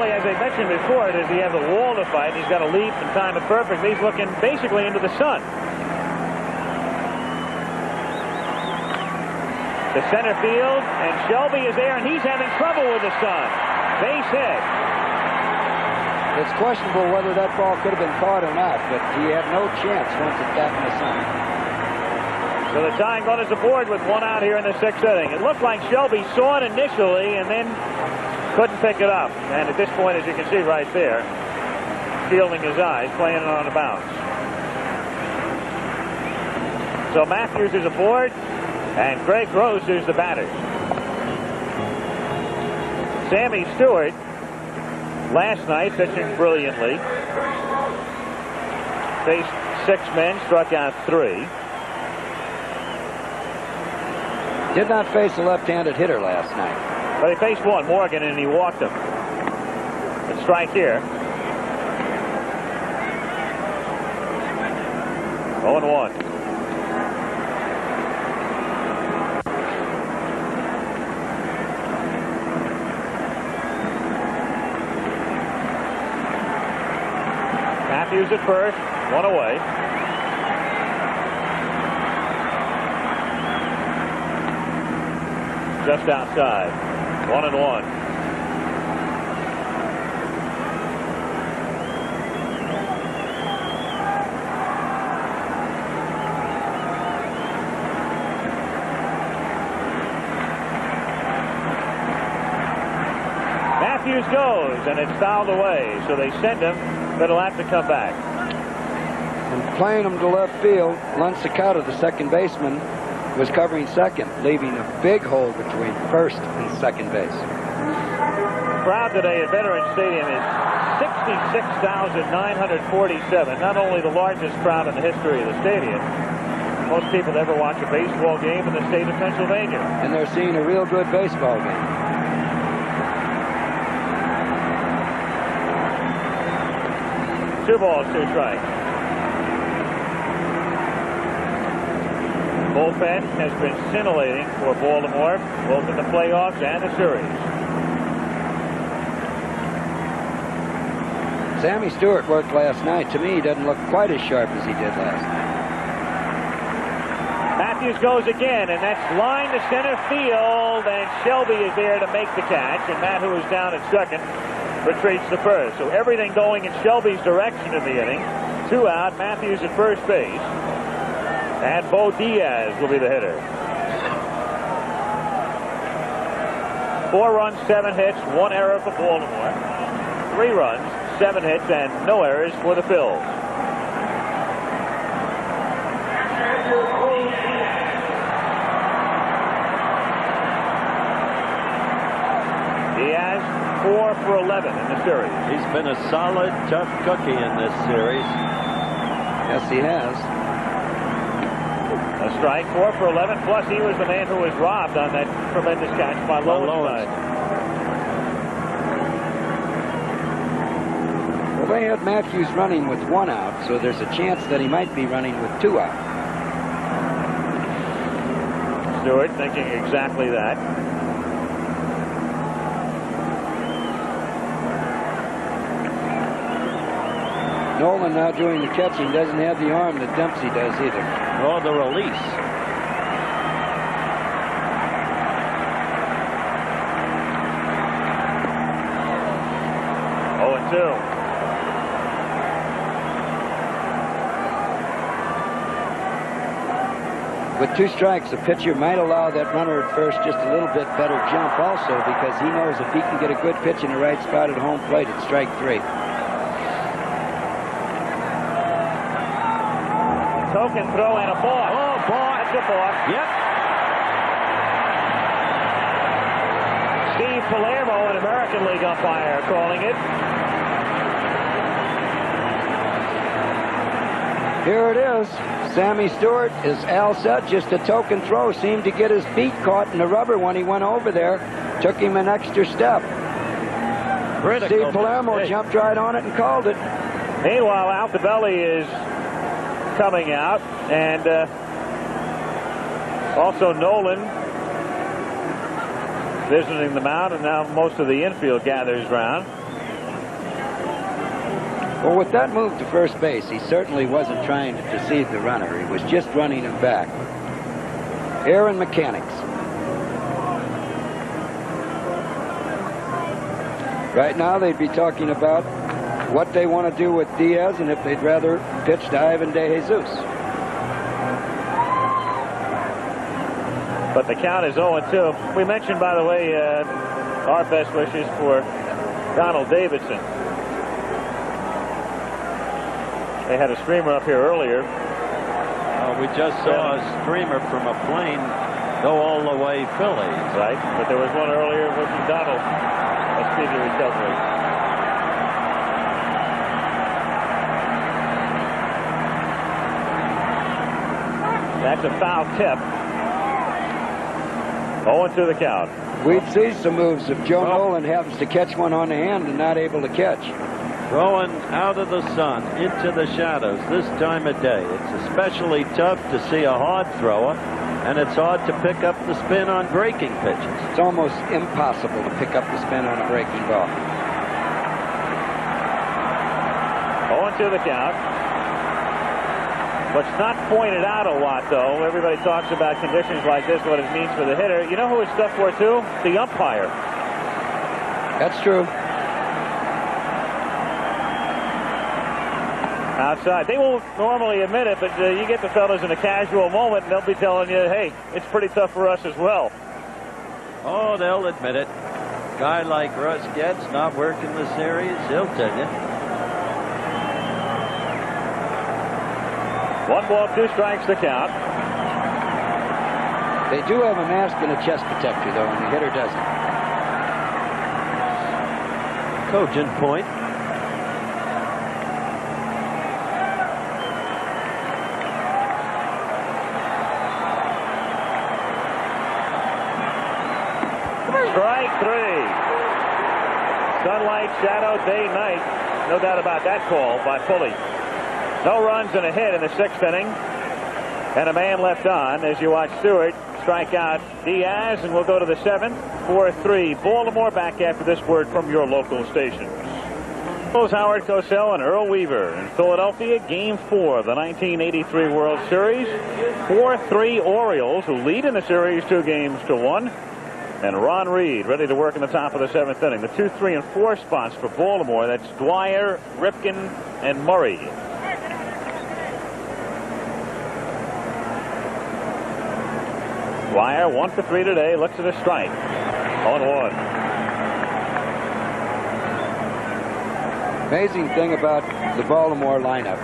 As I mentioned before, does he have the wall to fight? He's got to leap and time it perfectly. He's looking basically into the sun. To center field, and Shelby is there, and he's having trouble with the sun. Base hit. It's questionable whether that ball could have been caught or not, but he had no chance once it got in the sun. So the tying run is aboard with one out here in the 6th inning. It looked like Shelby saw it initially and then couldn't pick it up. And at this point, as you can see right there, shielding his eyes, playing it on a bounce. So Matthews is aboard, and Greg Gross is the batter. Sammy Stewart, last night, pitching brilliantly. Faced 6 men, struck out 3. Did not face a left-handed hitter last night. But he faced one, Morgan, and he walked him. A strike here. 0-1. Matthews at first, 1 away. Just outside. 1-1. Matthews goes, and it's fouled away, so they send him, but he'll have to come back. And playing him to left field, Len Secada, the second baseman, was covering second, leaving a big hole between first and second base. The crowd today at Veterans Stadium is 66,947. Not only the largest crowd in the history of the stadium, most people ever watch a baseball game in the state of Pennsylvania. And they're seeing a real good baseball game. Two balls, 2 strikes. Bullpen has been scintillating for Baltimore, both in the playoffs and the series. Sammy Stewart worked last night. To me, he doesn't look quite as sharp as he did last night. Matthews goes again, and that's line to center field, and Shelby is there to make the catch, and Matt, who is down at second, retreats to first. So everything going in Shelby's direction in the inning. 2 out, Matthews at first base. And Bo Diaz will be the hitter. 4 runs, 7 hits, 1 error for Baltimore. 3 runs, 7 hits, and no errors for the Phillies. Diaz 4 for 11 in the series. He's been a solid, tough cookie in this series. Yes, he has. A strike, 4 for 11, plus he was the man who was robbed on that tremendous catch by Lowenstein. Well, they had Matthews running with 1 out, so there's a chance that he might be running with 2 out. Stewart thinking exactly that. Nolan, now doing the catching, doesn't have the arm that Dempsey does either. Or the release. Oh, and 2. With 2 strikes, the pitcher might allow that runner at first just a little bit better jump also, because he knows if he can get a good pitch in the right spot at home plate, it's strike 3. Token throw and a ball. Oh, ball. That's a ball. Yep. Steve Palermo, an American League umpire, calling it. Here it is. Sammy Stewart is all set. Just a token throw. Seemed to get his feet caught in the rubber when he went over there. Took him an extra step. Critical Steve Palermo mistake. jumped right on it and called it. Meanwhile, Altobelli is coming out, and also Nolan visiting the mound, and now most of the infield gathers round. Well, with that move to first base, he certainly wasn't trying to deceive the runner. He was just running him back. Air and mechanics. Right now, they'd be talking about what they want to do with Diaz and if they'd rather pitch to Ivan De Jesus. But the count is 0-2. We mentioned, by the way, our best wishes for Donald Davidson. They had a streamer up here earlier. We just saw a streamer from a plane go all the way Phillies. Right, but there was one earlier wishing Donald a speedy recovery. That's a foul tip. 0-2 the count. We'd see some moves if Joe Nolan happens to catch one on the hand and not able to catch. Throwing out of the sun into the shadows this time of day. It's especially tough to see a hard thrower, and it's hard to pick up the spin on breaking pitches. It's almost impossible to pick up the spin on a breaking ball. 0-2 the count. What's not pointed out a lot, though, everybody talks about conditions like this, what it means for the hitter. You know who it's tough for, too? The umpire. That's true. Outside. They won't normally admit it, but you get the fellas in a casual moment, and they'll be telling you, hey, it's pretty tough for us as well. Oh, they'll admit it. Guy like Russ Getz not working the series, he'll tell you. 1 ball, 2 strikes to count. They do have a mask and a chest protector, though, and the hitter doesn't. Cogent point. Strike 3. Sunlight, shadow, day, night. No doubt about that call by Pulley. No runs and a hit in the 6th inning. And a man left on as you watch Stewart strike out Diaz, and we'll go to the 7th. 4-3. Baltimore back after this word from your local station. Howard Cosell and Earl Weaver in Philadelphia, Game 4 of the 1983 World Series. 4-3 Orioles, who lead in the series 2-1. And Ron Reed ready to work in the top of the 7th inning. The 2, 3, and 4 spots for Baltimore. That's Dwyer, Ripken, and Murray. Dwyer 1 for 3 today. Looks at a strike. 0-1. Amazing thing about the Baltimore lineup.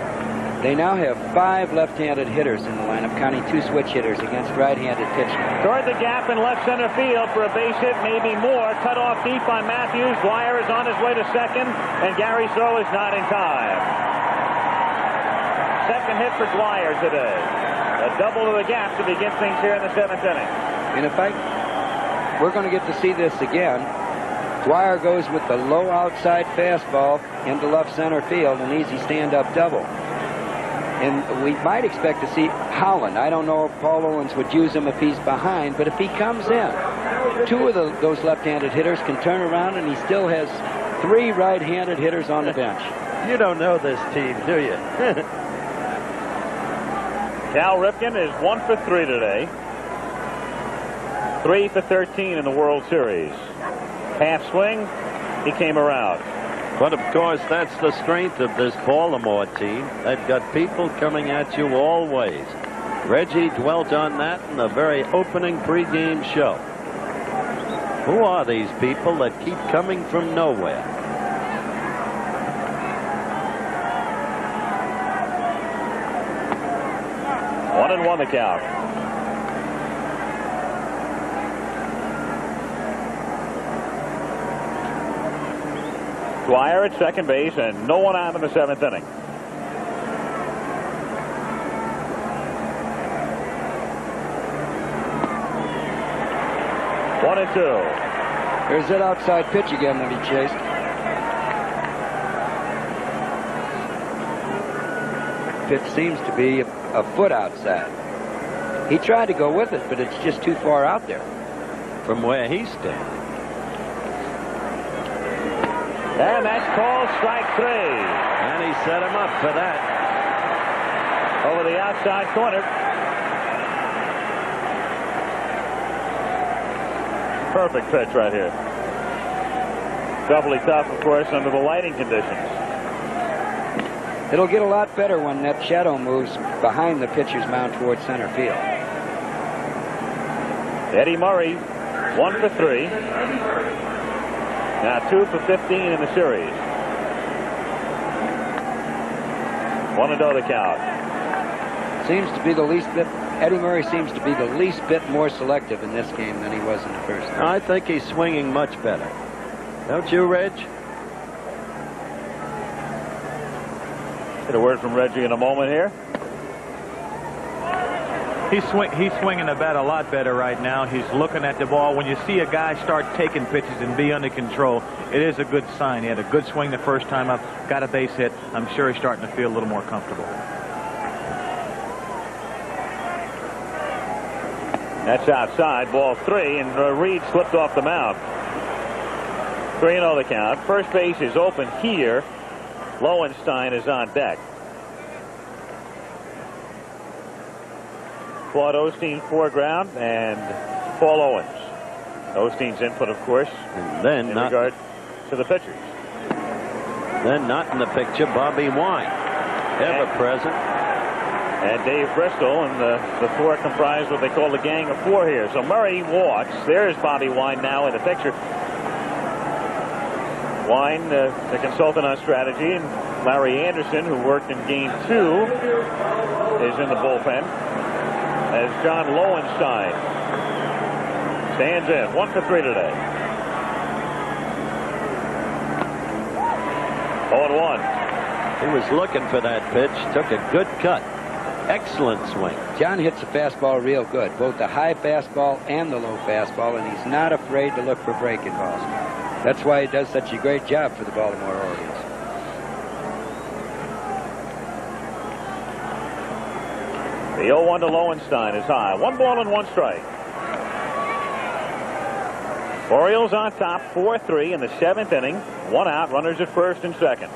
They now have 5 left-handed hitters in the lineup, counting 2 switch hitters against right-handed pitching. Toward the gap in left center field for a base hit, maybe more. Cut off deep by Matthews. Dwyer is on his way to second, and Gary So is not in time. Second hit for Dwyer today. A double to the gap to begin things here in the 7th inning. And in fact, we're going to get to see this again. Dwyer goes with the low outside fastball into left center field, an easy stand-up double. And we might expect to see Howland. I don't know if Paul Owens would use him if he's behind, but if he comes in, 2 of those left-handed hitters can turn around, and he still has 3 right-handed hitters on the bench. You don't know this team, do you? Cal Ripken is 1 for 3 today. 3 for 13 in the World Series. Half swing, he came around. But of course, that's the strength of this Baltimore team. They've got people coming at you all ways. Reggie dwelt on that in the very opening pregame show. Who are these people that keep coming from nowhere? One and 1 the count. Dwyer at second base, and no one out in the 7th inning. One and 2. There's that outside pitch again that he chased. Pitch seems to be a foot outside. He tried to go with it, but it's just too far out there. From where he's standing. And that's called strike 3. And he set him up for that. Over the outside corner. Perfect pitch right here. Doubly tough, of course, under the lighting conditions. It'll get a lot better when that shadow moves behind the pitcher's mound towards center field. Eddie Murray, 1 for 3. Now 2 for 15 in the series. 1-0 the count. Seems to be the least bit. Eddie Murray seems to be the least bit more selective in this game than he was in the first. I think he's swinging much better. Don't you, Reg? Get a word from Reggie in a moment here. He's swinging the bat a lot better right now. He's looking at the ball. When you see a guy start taking pitches and be under control, it is a good sign. He had a good swing the first time up, got a base hit. I'm sure he's starting to feel a little more comfortable. That's outside, ball 3, and Reed slipped off the mound. 3-0 the count. First base is open here. Lowenstein is on deck. Claude Osteen foreground, and Paul Owens. Osteen's input, of course, and then in regard to the pitchers. Then not in the picture, Bobby Wine, ever present. And Dave Bristol, and the 4 comprise what they call the gang of 4 here. So Murray walks. There's Bobby Wine now in the picture. Wine, the consultant on strategy, and Larry Anderson, who worked in game 2, is in the bullpen. As John Lowenstein stands in. 1 for 3 today. 0-1. He was looking for that pitch. Took a good cut. Excellent swing. John hits the fastball real good, both the high fastball and the low fastball, and he's not afraid to look for breaking balls. That's why he does such a great job for the Baltimore Orioles. The 0-1 to Lowenstein is high. 1 ball and 1 strike. Orioles on top, 4-3 in the 7th inning. 1 out, runners at first and second.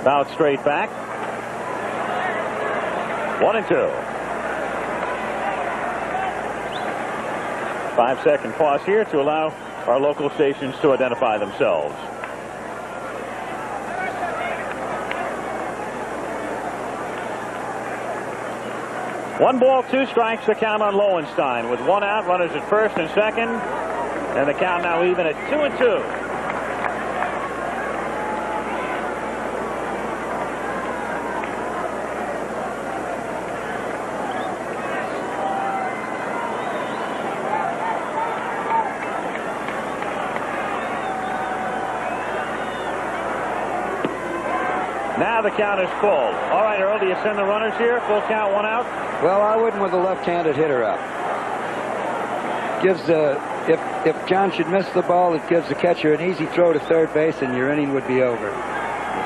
Fouled straight back. 1-2. 5-second pause here to allow our local stations to identify themselves. One ball, 2 strikes, the count on Lowenstein. With 1 out, runners at first and second, and the count now even at 2-2. Now the count is full. All right, Earl, do you send the runners here? Full count, 1 out? Well, I wouldn't with a left-handed hitter up. Gives if John should miss the ball, it gives the catcher an easy throw to third base, and your inning would be over.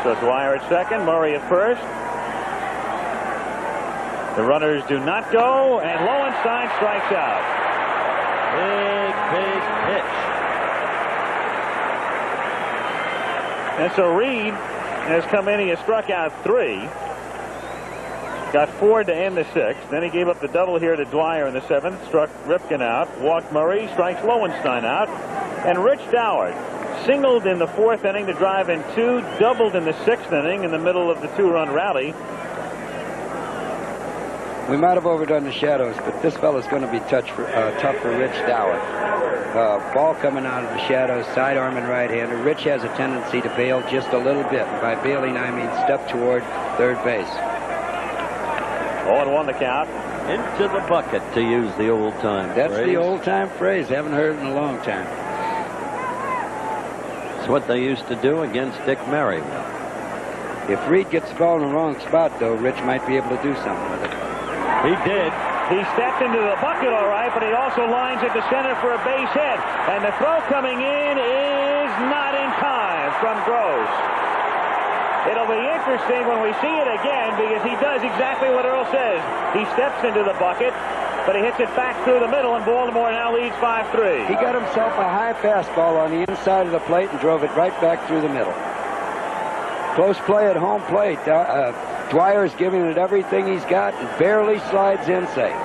So Dwyer at second, Murray at first. The runners do not go, and Lowenstein strikes out. Big pitch. And so Reed has come in. He has struck out 3. Got 4 to end the 6th. Then he gave up the double here to Dwyer in the 7th. Struck Ripken out. Walked Murray. Strikes Lowenstein out. And Rich Doward singled in the 4th inning to drive in 2. Doubled in the 6th inning in the middle of the 2-run rally. We might have overdone the shadows, but this fellow's going to be tough for Rich Doward. Ball coming out of the shadows, sidearm and right-hander. Rich has a tendency to bail just a little bit. And by bailing, I mean step toward third base. 0-1 the count. Into the bucket, to use the old-time phrase. That's the old-time phrase. Haven't heard it in a long time. It's what they used to do against Dick Merrill. If Reed gets the ball in the wrong spot, though, Rich might be able to do something with it. He did. He stepped into the bucket all right, but he also lines it to center for a base hit. And the throw coming in is not in time from Gross. It'll be interesting when we see it again, because he does exactly what Earl says. He steps into the bucket, but he hits it back through the middle, and Baltimore now leads 5-3. He got himself a high fastball on the inside of the plate and drove it right back through the middle. Close play at home plate. Dwyer's giving it everything he's got and barely slides in safe.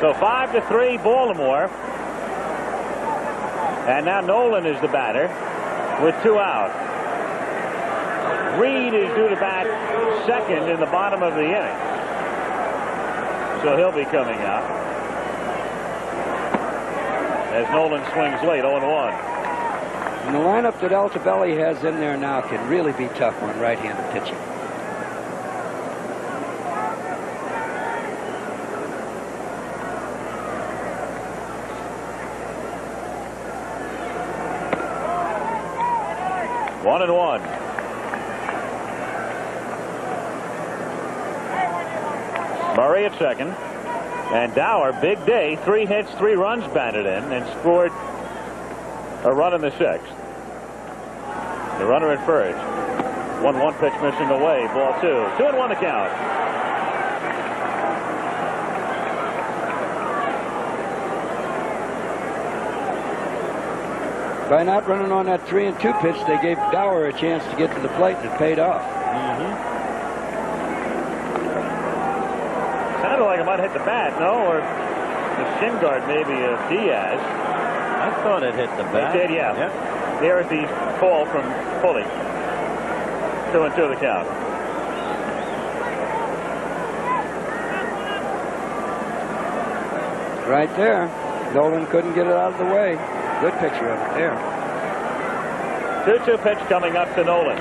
So 5-3 Baltimore. And now Nolan is the batter with 2 out. Reed is due to bat second in the bottom of the inning. So he'll be coming out. As Nolan swings late, 0-1. And the lineup that Altobelli has in there now can really be tough on right-handed pitching. One and one. Murray at second. And Dower, big day, 3 hits, 3 runs batted in, and scored a run in the 6th. The runner at first. 1-1 pitch missing away. Ball 2. 2-1 the count. By not running on that 3-2 pitch, they gave Dower a chance to get to the plate, and it paid off. Sounded like it might hit the bat, no? Or the shin guard, maybe, of Diaz. I thought it hit the bat. It did, yeah. Yep. There's the call from Pulley. 2-2 the count. Right there. Nolan couldn't get it out of the way. Good picture of it there. 2-2 pitch coming up to Nolan.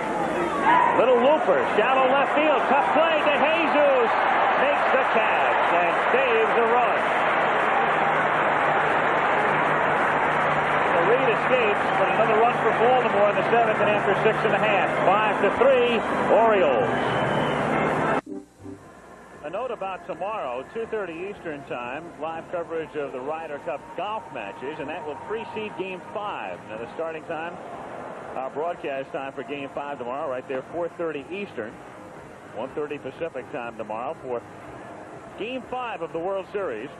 Little looper, shallow left field. Tough play to Jesus. Makes the catch and saves a run. The Reed escapes, but another run for Baltimore in the 7th and after 6.5. 5-3 Orioles. A note about tomorrow, 2:30 Eastern Time, live coverage of the Ryder Cup golf matches, and that will precede Game 5. Now, the starting time, our broadcast time for Game 5 tomorrow, right there, 4:30 Eastern, 1:30 Pacific time tomorrow for Game 5 of the World Series.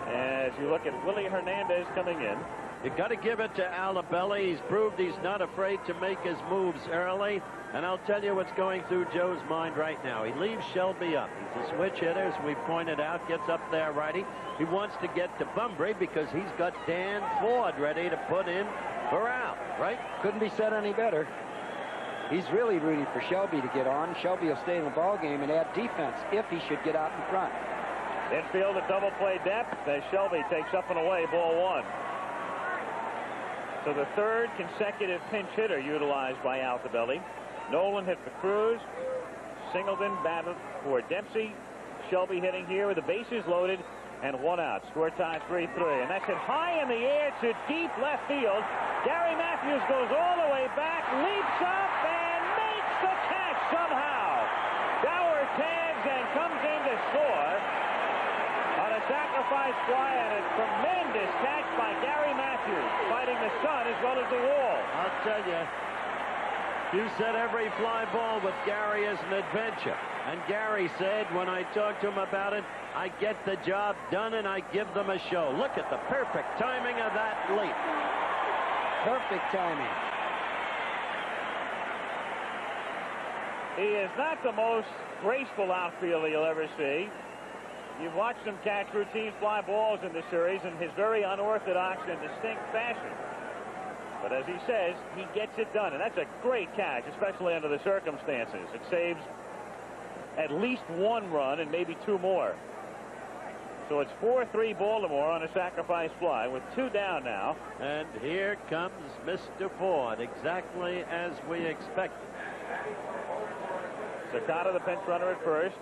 As you look at Willie Hernandez coming in. You got to give it to Altobelli. He's proved he's not afraid to make his moves early. And I'll tell you what's going through Joe's mind right now. He leaves Shelby up. He's a switch hitter, as we pointed out. Gets up there righty. He wants to get to Bunbury because he's got Dan Ford ready to put in for out, right? Couldn't be said any better. He's really rooting for Shelby to get on. Shelby will stay in the ball game and add defense if he should get out in front. Infield at double play depth as Shelby takes up and away, ball 1. So the 3rd consecutive pinch hitter utilized by Altobelli. Nolan hit for Cruz. Singleton batted for Dempsey. Shelby hitting here with the bases loaded and 1 out. Score tie 3-3. And that's it high in the air to deep left field. Gary Matthews goes all the way back, leaps up, and makes the catch somehow. Dower tags and comes in to score on a sacrifice fly, and a tremendous catch by Gary Matthews, fighting the sun as well as the wall. I'll tell you. You said every fly ball with Gary is an adventure. And Gary said, when I talked to him about it, I get the job done and I give them a show. Look at the perfect timing of that leap. Perfect timing. He is not the most graceful outfielder you'll ever see. You've watched him catch routine fly balls in the series in his very unorthodox and distinct fashion. But as he says, he gets it done. And that's a great catch, especially under the circumstances. It saves at least 1 run and maybe 2 more. So it's 4-3 Baltimore on a sacrifice fly with 2 down now. And here comes Mr. Ford, exactly as we expected. Sakata, the pinch runner at first.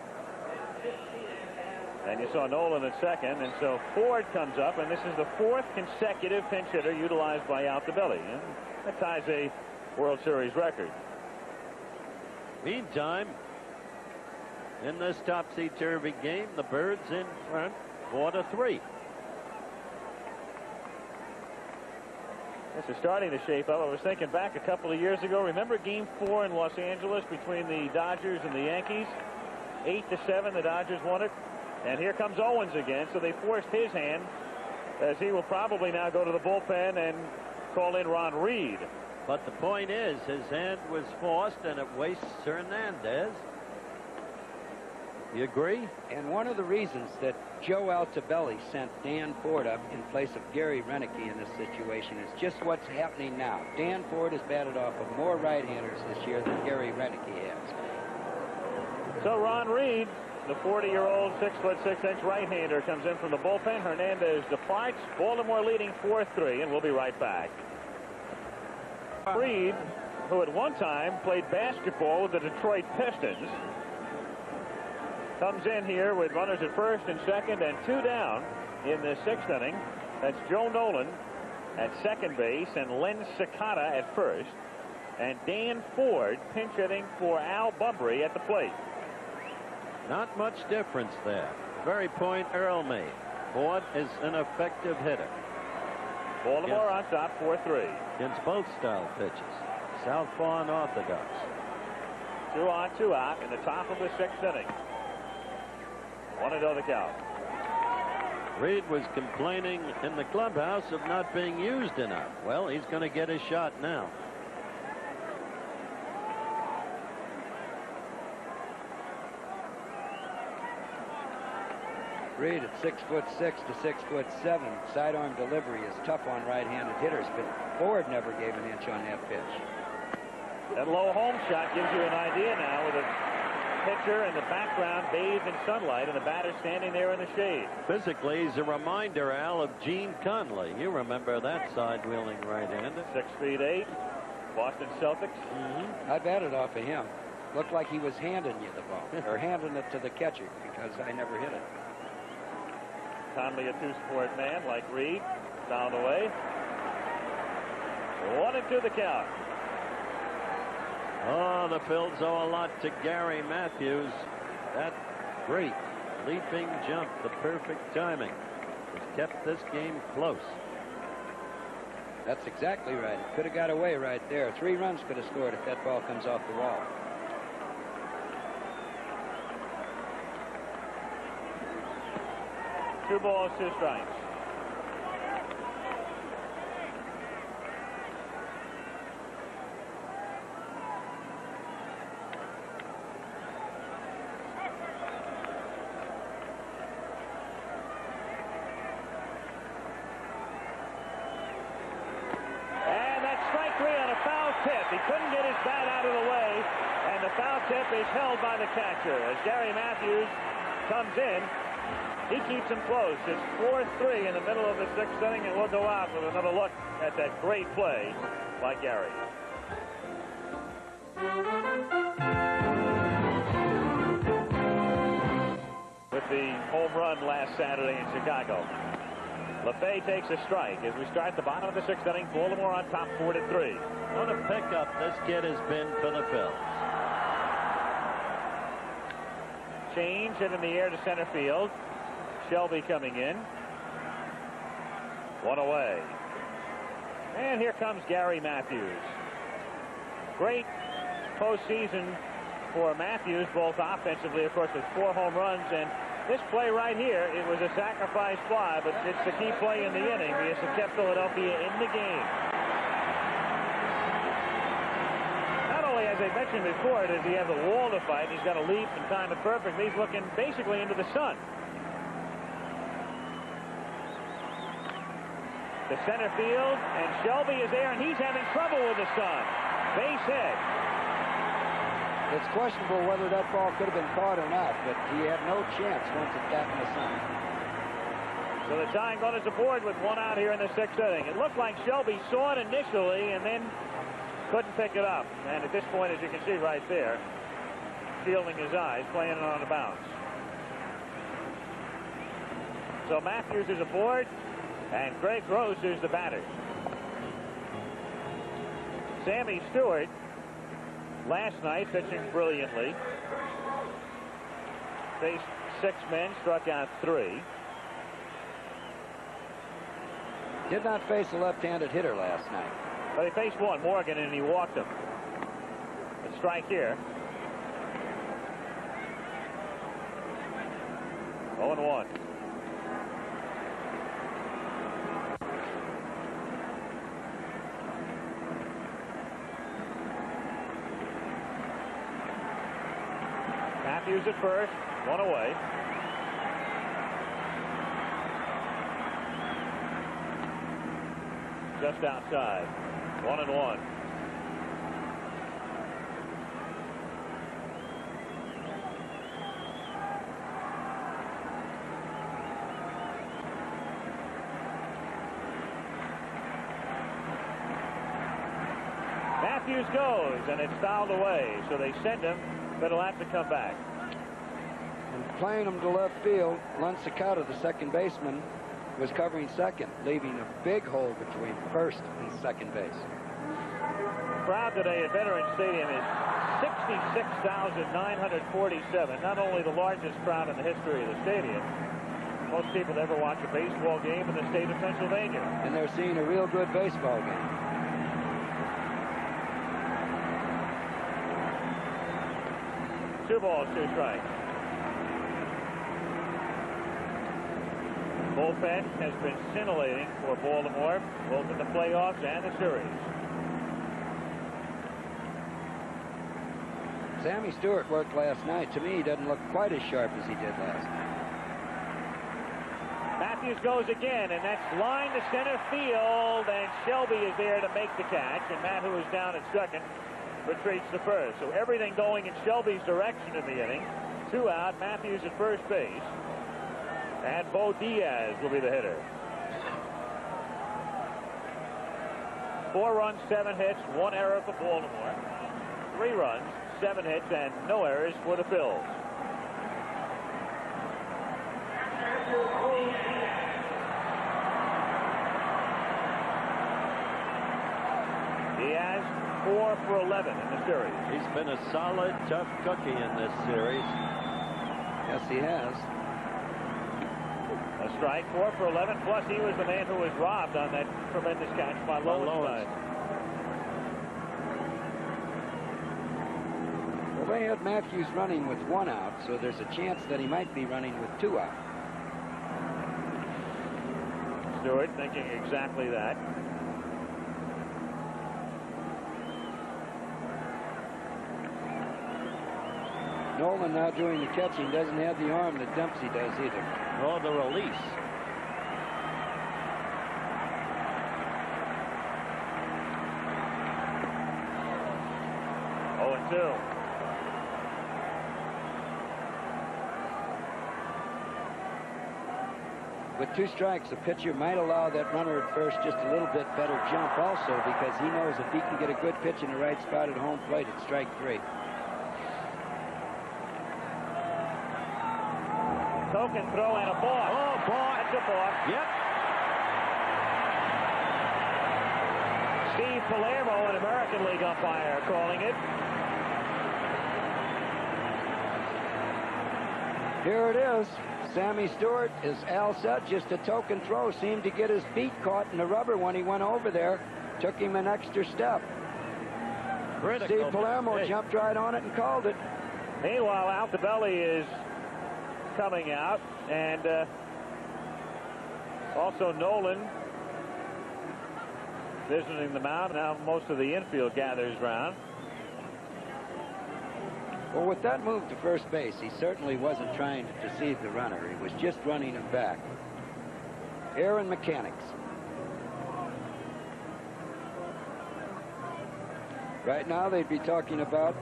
And you saw Nolan at second, and so Ford comes up, and this is the 4th consecutive pinch hitter utilized by Altobelli. And that ties a World Series record. Meantime, in this topsy-turvy game, the Birds in front, 4-3. This is starting to shape up. I was thinking back a couple of years ago. Remember Game 4 in Los Angeles between the Dodgers and the Yankees? 8-7, the Dodgers won it. And here comes Owens again, so they forced his hand, as he will probably now go to the bullpen and call in Ron Reed. But the point is, his hand was forced, and it wastes Hernandez. You agree? And one of the reasons that Joe Altobelli sent Dan Ford up in place of Gary Renicky in this situation is just what's happening now. Dan Ford has batted off of more right-handers this year than Gary Renicky has. So Ron Reed, the 40-year-old 6'6" right-hander, comes in from the bullpen. Hernandez departs. Baltimore leading 4-3, and we'll be right back. Reed, who at one time played basketball with the Detroit Pistons, comes in here with runners at first and second and 2 down in the 6th inning. That's Joe Nolan at second base and Len Cicada at first, and Dan Ford pinch hitting for Al Bunbury at the plate. Not much difference there. Very point Earl made. Ford is an effective hitter. Baltimore on top 4-3. Against both style pitches. Southpaw and orthodox. 2 on, 2 out in the top of the 6th inning. 1-0 the count. Reed was complaining in the clubhouse of not being used enough. Well, he's going to get his shot now. Reed at 6'6" to 6'7", sidearm delivery is tough on right-handed hitters, but Ford never gave an inch on that pitch. That low home shot gives you an idea now with a pitcher in the background bathed in sunlight and the batter standing there in the shade. Physically, he's a reminder, Al, of Gene Conley. You remember that side-wheeling right-hander. 6'8", Boston Celtics. I batted off of him. Looked like he was handing you the ball, or handing it to the catcher, because I never hit it. Conley, a two-sport man like Reed, fouled away. 1-2 the count. Oh, the Phils owe a lot to Gary Matthews. That great leaping jump, the perfect timing, has kept this game close. That's exactly right. Could have got away right there. 3 runs could have scored if that ball comes off the wall. Two balls, 2 strikes. He couldn't get his bat out of the way, and the foul tip is held by the catcher. As Gary Matthews comes in, he keeps him close. It's 4-3 in the middle of the 6th inning, and we'll go out with another look at that great play by Gary. With the home run last Saturday in Chicago. LeFay takes a strike as we start the bottom of the 6th inning. Baltimore on top 4-3. What a pickup this kid has been for the Phils. Change hit in the air to center field. Shelby coming in. 1 away. And here comes Gary Matthews. Great postseason for Matthews, both offensively, of course, with 4 home runs, and this play right here, it was a sacrifice fly, but it's the key play in the inning because it kept Philadelphia in the game. Not only, as I mentioned before, does he have the wall to fight, he's got to leap and time it perfectly. He's looking basically into the sun. The center field, and Shelby is there, and he's having trouble with the sun. Base hit. It's questionable whether that ball could have been caught or not, but he had no chance once it got in the sun. So the tying run is aboard with 1 out here in the 6th inning. It looked like Shelby saw it initially and then couldn't pick it up. And at this point, as you can see right there, shielding his eyes, playing it on the bounce. So Matthews is aboard, and Greg Gross is the batter. Sammy Stewart, last night, pitching brilliantly. Faced 6 men, struck out 3. Did not face a left-handed hitter last night. But he faced one, Morgan, and he walked him. A strike here. 0-1. Matthews at first, one away. Just outside, 1-1. Matthews goes, and it's fouled away, so they send him, but he'll have to come back. And playing him to left field, Lincecata, the second baseman, was covering second, leaving a big hole between first and second base. The crowd today at Veterans Stadium is 66,947, not only the largest crowd in the history of the stadium. Most people never watch a baseball game in the state of Pennsylvania. And they're seeing a real good baseball game. 2 balls, 2 strikes. Bullpen has been scintillating for Baltimore, both in the playoffs and the series. Sammy Stewart worked last night. To me, he doesn't look quite as sharp as he did last night. Matthews goes again, and that's line to center field, and Shelby is there to make the catch, and Matt, who is down at second, retreats to first. So everything going in Shelby's direction in the inning. 2 out, Matthews at first base, and Bo Diaz will be the hitter. 4 runs, 7 hits, 1 error for Baltimore. 3 runs, 7 hits, and no errors for the Phils. Diaz 4 for 11 in the series. He's been a solid, tough cookie in this series. Yes, he has. A strike, 4 for 11, plus he was the man who was robbed on that tremendous catch by Lowenstein. Well, they had Matthews running with 1 out, so there's a chance that he might be running with 2 out. Stewart thinking exactly that. Nolan, now doing the catching, doesn't have the arm that Dempsey does either. Or the release. Oh, and 2. With 2 strikes, a pitcher might allow that runner at first just a little bit better jump also, because he knows if he can get a good pitch in the right spot at home plate, it's strike 3. Token throw and a balk. Oh, balk. That's a balk. Yep. Steve Palermo, an American League umpire, calling it. Here it is. Sammy Stewart is all set. Just a token throw. Seemed to get his feet caught in the rubber when he went over there. Took him an extra step. Critical. Steve Palermo jumped right on it and called it. Meanwhile, Altobelli is coming out, and also Nolan visiting the mound. Now most of the infield gathers round. Well, with that move to first base, he certainly wasn't trying to deceive the runner. He was just running him back. Air and mechanics. Right now, they'd be talking about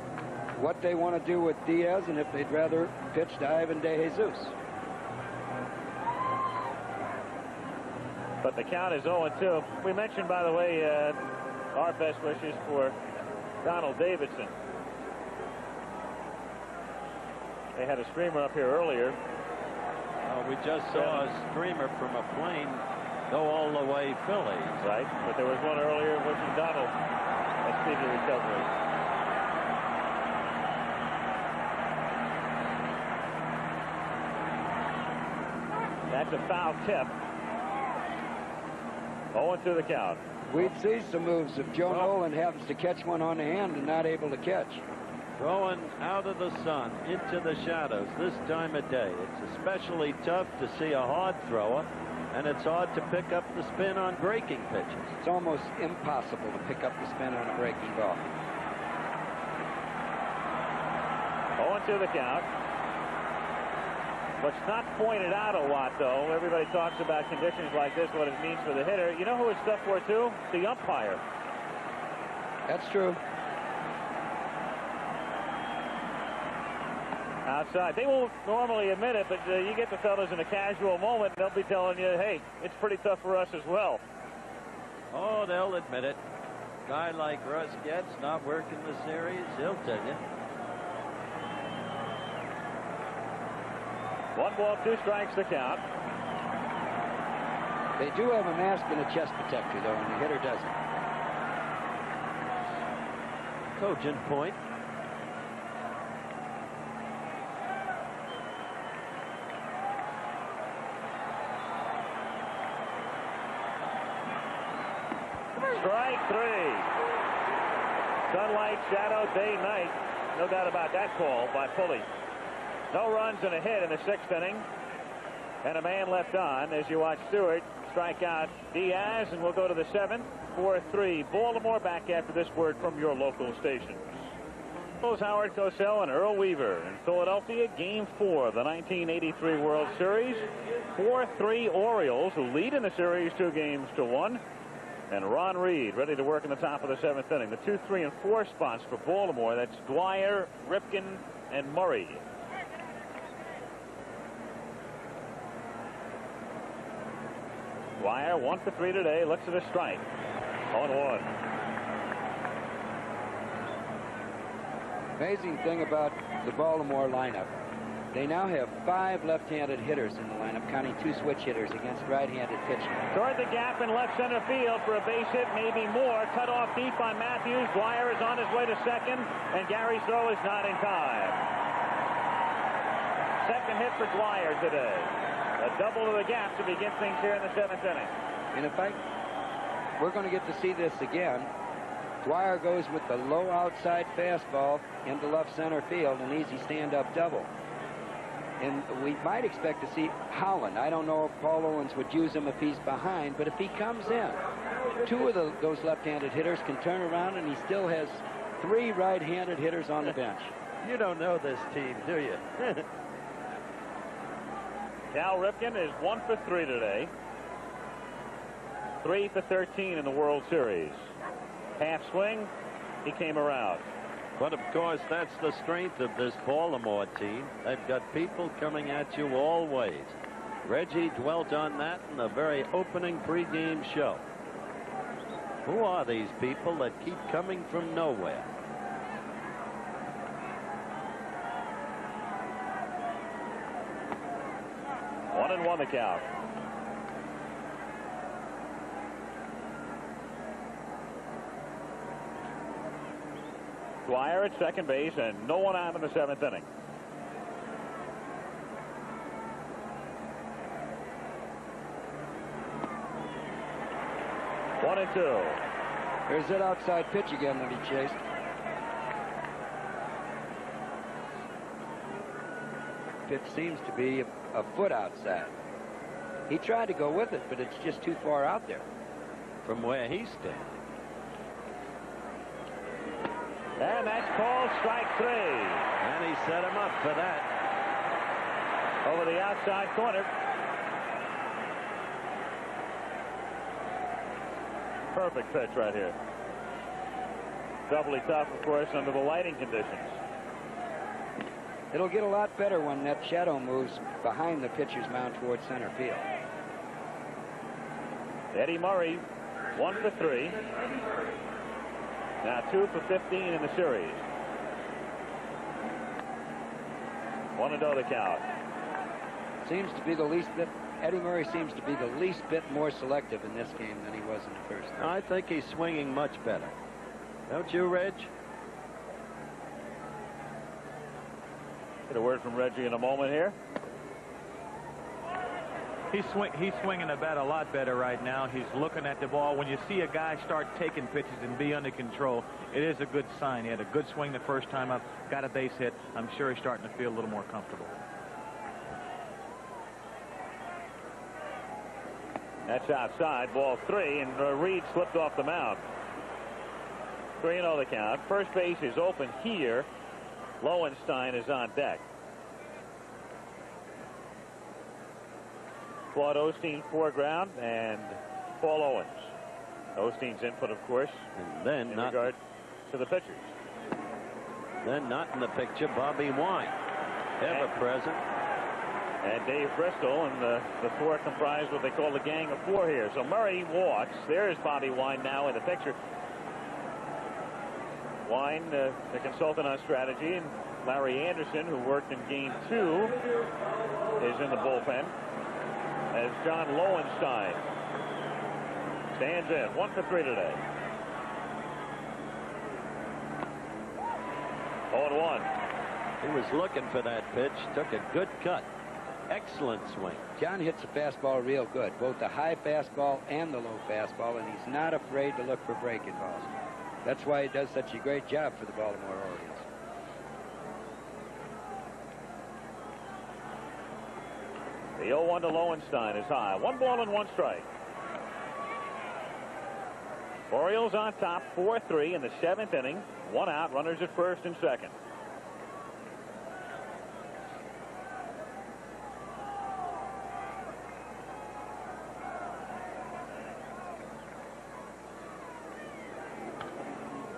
what they want to do with Diaz and if they'd rather pitch to Ivan De Jesus. But the count is 0-2. We mentioned, by the way, our best wishes for Donald Davidson. They had a streamer up here earlier. We just saw a streamer from a plane go all the way Phillies. Right, but there was one earlier wishing Donald a speedy recovery. That's a foul tip. 0-2 the count. We'd see some moves if Joe Nolan happens to catch one on the hand and not able to catch. Throwing out of the sun into the shadows this time of day. It's especially tough to see a hard thrower, and it's hard to pick up the spin on breaking pitches. It's almost impossible to pick up the spin on a breaking ball. 0-2 the count. What's not pointed out a lot, though, everybody talks about conditions like this, what it means for the hitter. You know who it's tough for, too? The umpire. That's true. Outside. They won't normally admit it, but you get the fellas in a casual moment, they'll be telling you, hey, it's pretty tough for us as well. Oh, they'll admit it. Guy like Russ gets not working the series, he'll tell you. 1 ball, 2 strikes to count. They do have a mask and a chest protector, though, and the hitter doesn't. Cogent point. Strike 3. Sunlight, shadow, day, night. No doubt about that call by Pulley. No runs and a hit in the 6th inning. And a man left on as you watch Stewart strike out Diaz, and we'll go to the 7th. 4-3. Baltimore back after this word from your local stations. Howard Cosell and Earl Weaver in Philadelphia, Game 4 of the 1983 World Series. 4-3 Orioles, who lead in the series 2-1. And Ron Reed ready to work in the top of the 7th inning. The 2, 3, and 4 spots for Baltimore. That's Dwyer, Ripken, and Murray. Dwyer 1 for 3 today. Looks at a strike. 0-1. Amazing thing about the Baltimore lineup. They now have 5 left-handed hitters in the lineup, counting 2 switch hitters against right-handed pitching. Toward the gap in left center field for a base hit, maybe more. Cut off deep by Matthews. Dwyer is on his way to second, and Gary's throw is not in time. Second hit for Dwyer today. A double to the gap to begin things here in the 7th inning. And in fact, we're going to get to see this again. Dwyer goes with the low outside fastball into left center field, an easy stand-up double. And we might expect to see Holland. I don't know if Paul Owens would use him if he's behind, but if he comes in, 2 of those left-handed hitters can turn around, and he still has 3 right-handed hitters on the bench. You don't know this team, do you? Cal Ripken is 1 for 3 today. 3 for 13 in the World Series. Half swing, he came around. But of course, that's the strength of this Baltimore team. They've got people coming at you all ways. Reggie dwelt on that in the very opening pregame show. Who are these people that keep coming from nowhere? One and one the count. Dwyer at second base, and no one out in the 7th inning. One and two. There's that outside pitch again that he chased. Pitch seems to be a foot outside. He tried to go with it, but it's just too far out there from where he's standing. And that's called strike 3. And he set him up for that. Over the outside corner. Perfect pitch right here. Doubly tough, of course, under the lighting conditions. It'll get a lot better when that shadow moves behind the pitcher's mound towards center field. Eddie Murray, 1 for 3. Now 2 for 15 in the series. 1-0 the count. Seems to be the least bit. Eddie Murray seems to be the least bit more selective in this game than he was in the first. I think he's swinging much better. Don't you, Reg? Get a word from Reggie in a moment here. He's swinging the bat a lot better right now. He's looking at the ball. When you see a guy start taking pitches and be under control, it is a good sign. He had a good swing the first time up, got a base hit. I'm sure he's starting to feel a little more comfortable. That's outside, ball 3, and Reed slipped off the mound. 3-0 the count. First base is open here. Lowenstein is on deck. Claude Osteen's foreground, and Paul Owens. Osteen's input, of course, and then in regard to the pitchers. Then not in the picture, Bobby Wine, ever present. And Dave Bristol, and the four comprise what they call the gang of four here. So Murray walks. There's Bobby Wine now in the picture. Wine, the consultant on strategy, and Larry Anderson, who worked in Game 2, is in the bullpen. As John Lowenstein stands in, 1 for 3 today. 0-1. He was looking for that pitch, took a good cut. Excellent swing. John hits the fastball real good, both the high fastball and the low fastball, and he's not afraid to look for breaking balls. That's why he does such a great job for the Baltimore Orioles. The 0-1 to Lowenstein is high. 1 ball and 1 strike. Orioles on top, 4-3 in the 7th inning. 1 out, runners at first and second.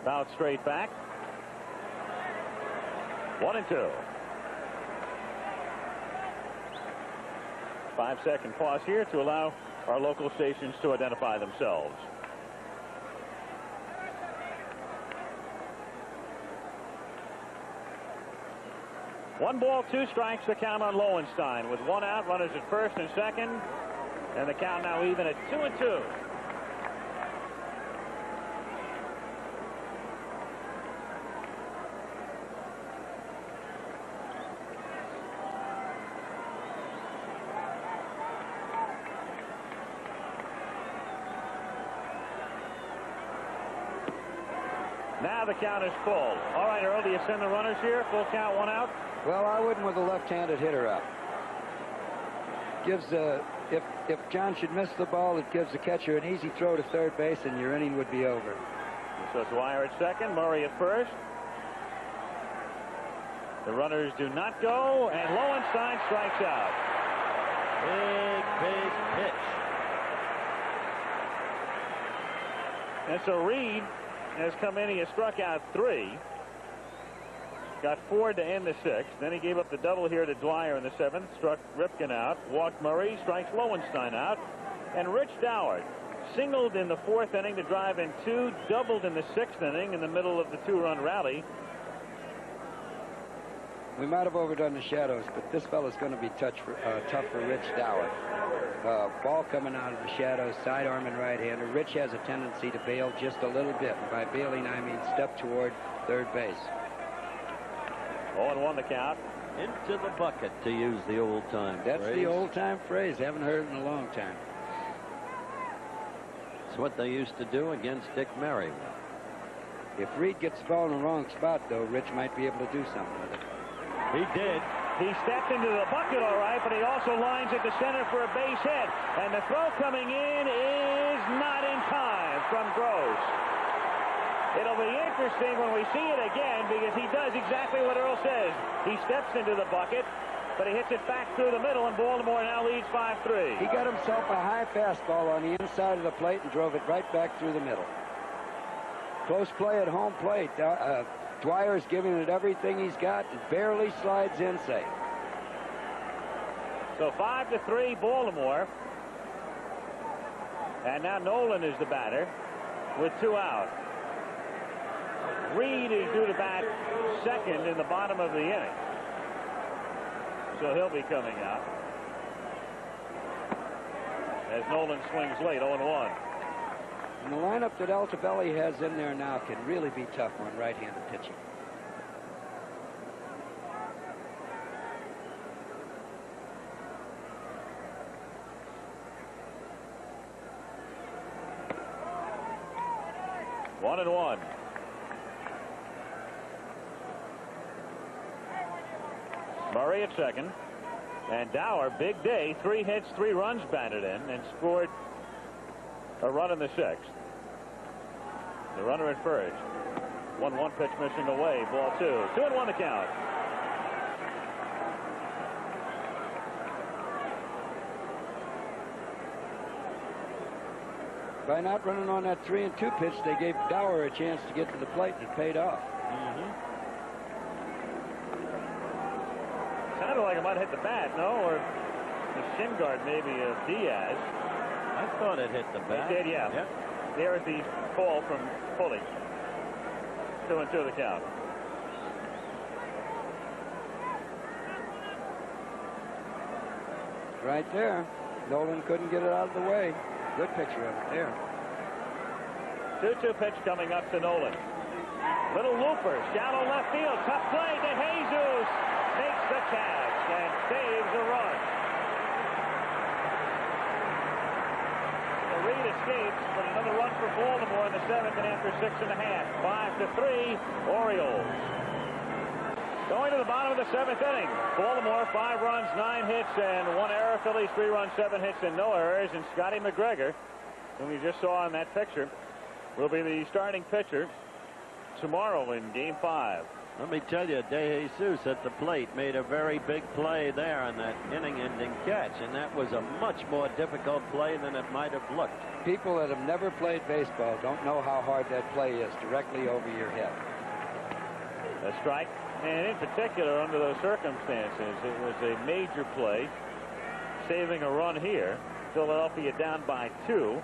About straight back. 1-2. 5-second pause here to allow our local stations to identify themselves. One ball, 2 strikes, the count on Lowenstein. With 1 out, runners at first and second. And the count now even at 2-2. Now the count is full. All right, Earl, do you send the runners here? Full count, 1 out? Well, I wouldn't with a left-handed hitter out. Gives if John should miss the ball, it gives the catcher an easy throw to third base, and your inning would be over. So Dwyer at second, Murray at first. The runners do not go, and Lowenstein strikes out. Big pitch. And so Reed has come in. He has struck out 3. Got 4 to end the 6th. Then he gave up the double here to Dwyer in the 7th. Struck Ripken out. Walked Murray. Strikes Lowenstein out. And Rich Doward singled in the 4th inning to drive in 2. Doubled in the 6th inning in the middle of the 2-run rally. We might have overdone the shadows, but this fellow's going to be tough for Rich Doward. Ball coming out of the shadows, sidearm and right-hander. Rich has a tendency to bail just a little bit. And by bailing, I mean step toward third base. 0-1 the count. Into the bucket, to use the old-time That's phrase. the old-time phrase. Haven't heard it in a long time. It's what they used to do against Dick Merriweather. If Reed gets the ball in the wrong spot, though, Rich might be able to do something with it. He did. He stepped into the bucket all right, but he also lines at the center for a base hit. And the throw coming in is not in time from Gross. It'll be interesting when we see it again, because he does exactly what Earl says. He steps into the bucket, but he hits it back through the middle, and Baltimore now leads 5-3. He got himself a high fastball on the inside of the plate and drove it right back through the middle. Close play at home plate. Dwyer's giving it everything he's got and barely slides in safe. So 5-3 Baltimore. And now Nolan is the batter with 2 out. Reed is due to bat second in the bottom of the inning. So he'll be coming out as Nolan swings late, 0-1. And the lineup that Altobelli has in there now can really be tough on right-handed pitching. One and 1. Murray at second. And Dower, big day, 3 hits, 3 runs batted in, and scored a run in the 6th. The runner at first. 1-1 pitch missing away. Ball 2. 2-1 the count. By not running on that 3-2 pitch, they gave Dower a chance to get to the plate, and it paid off. Sounded like it might have hit the bat, no? Or the shin guard, maybe, of Diaz. I thought it hit the bat. It did, yeah. Yep. There is the call from Pulley. 2-2 the count. Right there. Nolan couldn't get it out of the way. Good picture of it there. 2-2 pitch coming up to Nolan. Little looper, shallow left field. Tough play to Jesus. Makes the catch and saves a run. The Reed escapes, but another run for Baltimore in the 7th and after 6.5. 5-3 Orioles. Going to the bottom of the 7th inning. Baltimore 5 runs, 9 hits, and 1 error. Phillies 3 runs, 7 hits, and no errors. And Scotty McGregor, whom you just saw in that picture, will be the starting pitcher tomorrow in Game 5. Let me tell you, De Jesus at the plate made a very big play there on that inning-ending catch, and that was a much more difficult play than it might have looked. People that have never played baseball don't know how hard that play is directly over your head. A strike, and in particular, under those circumstances, it was a major play, saving a run here. Philadelphia down by 2.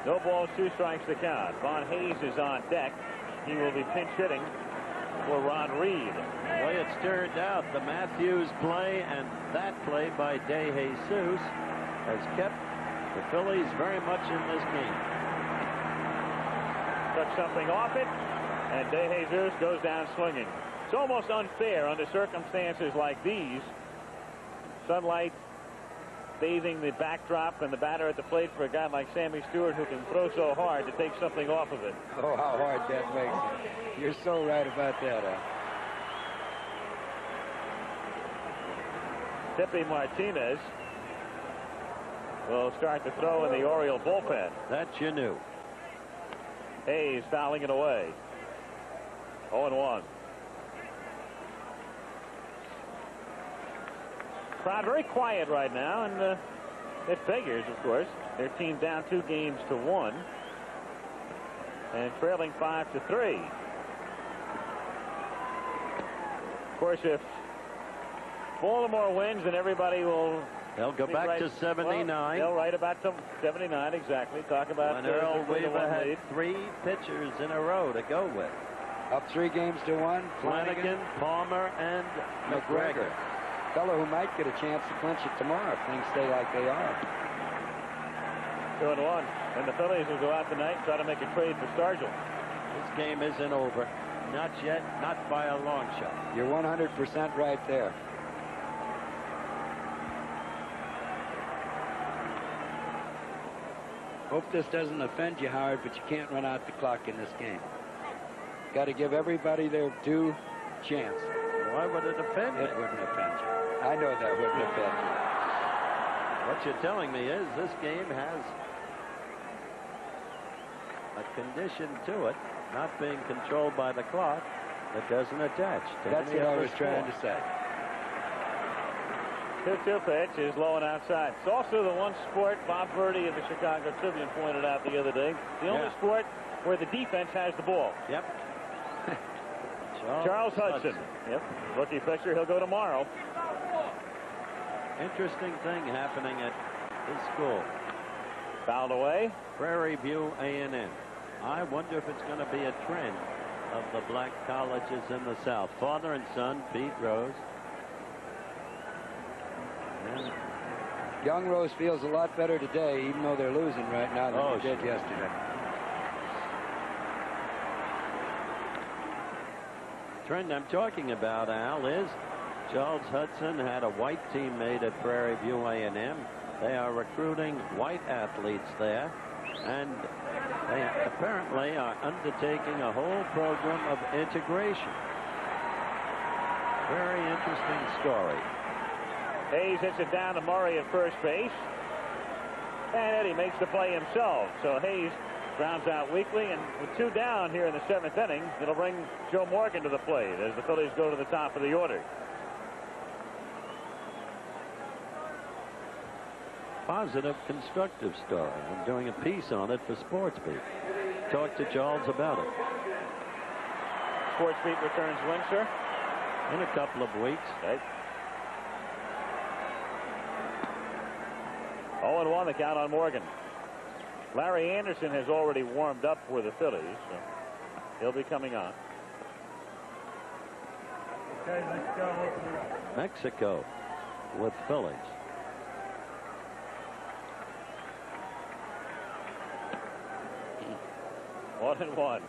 No balls, 2 strikes to count. Von Hayes is on deck. He will be pinch hitting for Ron Reed. The way it's turned out, the Matthews play and that play by De Jesus has kept the Phillies very much in this game. Took something off it, and De Jesus goes down swinging. It's almost unfair under circumstances like these. Sunlight bathing the backdrop and the batter at the plate for a guy like Sammy Stewart who can throw so hard to take something off of it. Oh, how hard that makes it. You're so right about that, Tippy Martinez will start to throw in the Oriole bullpen. That you knew. Hayes fouling it away. 0-1. Crowd very quiet right now, and it figures, of course. Their team down 2 games to 1 and trailing 5-3. Of course, if Baltimore wins, then everybody will. They'll go back to 79. Well, they'll write about 79 exactly. Talk about when Earl Weaver had 3 pitchers in a row to go with. Up 3 games to 1. Flanagan, Palmer, and McGregor. Fellow who might get a chance to clinch it tomorrow if things stay like they are. 2-1. And the Phillies will go out tonight and try to make a trade for Stargell. This game isn't over. Not yet. Not by a long shot. You're 100% right there. Hope this doesn't offend you, Howard, but you can't run out the clock in this game. Got to give everybody their due chance. Why would it offend me? It wouldn't offend you. I know that wouldn't offend you. What you're telling me is this game has a condition to it, not being controlled by the clock, that doesn't attach to That's any what I other was trying to say. 2-2 pitch is low and outside. It's also the one sport Bob Verdi of the Chicago Tribune pointed out the other day. The only sport where the defense has the ball. Yep. Charles Hudson. Yep. Rookie pitcher. He'll go tomorrow. Interesting thing happening at his school. Fouled away. Prairie View A&M. I wonder if it's going to be a trend of the black colleges in the South. Father and son, Pete Rose. And Young Rose feels a lot better today, even though they're losing right now than they did yesterday. Trend I'm talking about, Al, is Charles Hudson had a white teammate at Prairie View A&M. They are recruiting white athletes there, and they apparently are undertaking a whole program of integration. Very interesting story. Hayes hits it down to Murray at first base, and Eddie makes the play himself. So Hayes grounds out weakly, and with 2 down here in the 7th inning, it'll bring Joe Morgan to the plate as the Phillies go to the top of the order. positive, constructive story. I'm doing a piece on it for SportsBeat. Talk to Charles about it. SportsBeat returns Windsor in a couple of weeks. Okay. 0-1 the count on Morgan. Larry Anderson has already warmed up for the Phillies, so he'll be coming on. Okay, let's go. Mexico with Phillies. One and one.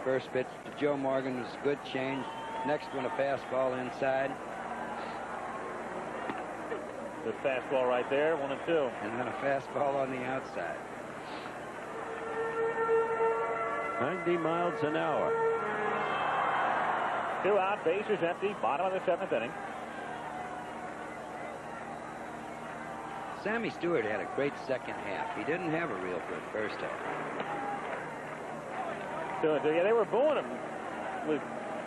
First pitch to Joe Morgan was a good change. Next one, a fastball inside. Good fastball right there, 1 and 2. And then a fastball on the outside. 90 miles an hour. 2 out, bases empty, bottom of the 7th inning. Sammy Stewart had a great second half. He didn't have a real good first half. So, yeah, they were booing him with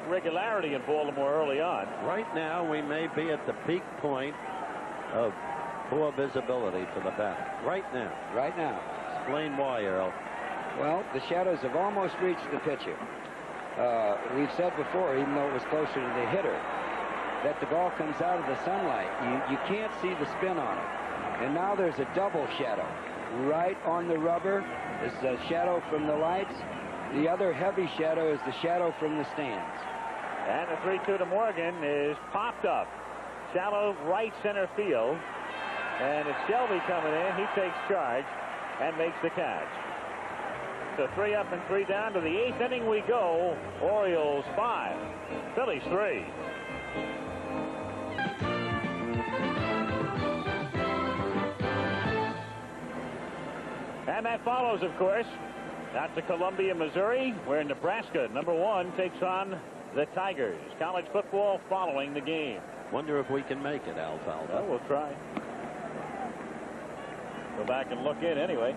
regularity in Baltimore early on. Right now, we may be at the peak point of poor visibility for the bat. Right now. Right now. Explain why, Earl. Well, the shadows have almost reached the pitcher. We've said before, even though it was closer to the hitter, that the ball comes out of the sunlight. You can't see the spin on it. And now there's a double shadow. Right on the rubber is the shadow from the lights. The other heavy shadow is the shadow from the stands. And the 3-2 to Morgan is popped up. Shallow right center field. And it's Shelby coming in. He takes charge and makes the catch. So 3 up and 3 down. To the 8th inning we go. Orioles 5, Phillies 3. And that follows, of course, out to Columbia, Missouri, where Nebraska, #1, takes on the Tigers. College football following the game. Wonder if we can make it, Alfalfa. Well, we'll try. Go back and look in anyway.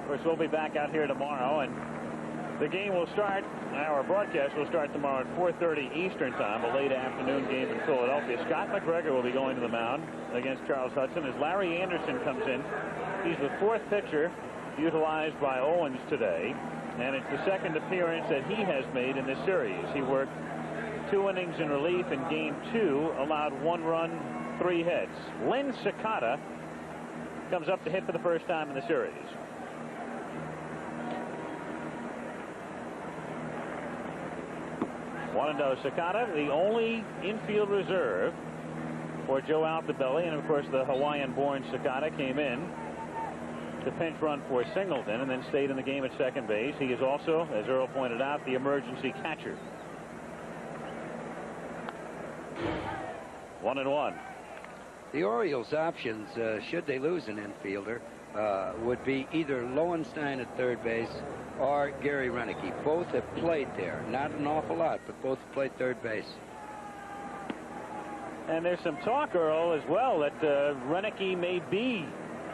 Of course, we'll be back out here tomorrow, and the game will start, our broadcast will start tomorrow at 4:30 Eastern time, a late afternoon game in Philadelphia. Scott McGregor will be going to the mound against Charles Hudson as Larry Anderson comes in. He's the 4th pitcher utilized by Owens today, and it's the 2nd appearance that he has made in this series. He worked 2 innings in relief in game 2, allowed 1 run, 3 hits. Lynn Sakata comes up to hit for the first time in the series. One and oh Sakata, the only infield reserve for Joe Altobelli, and of course the Hawaiian-born Sakata came in to pinch run for Singleton and then stayed in the game at second base. He is also, as Earl pointed out, the emergency catcher. 1 and 1. The Orioles' options, should they lose an infielder, would be either Lowenstein at third base or Gary Renicky. Both have played there. Not an awful lot, but both have played third base. And there's some talk, Earl, as well, that Renicky may be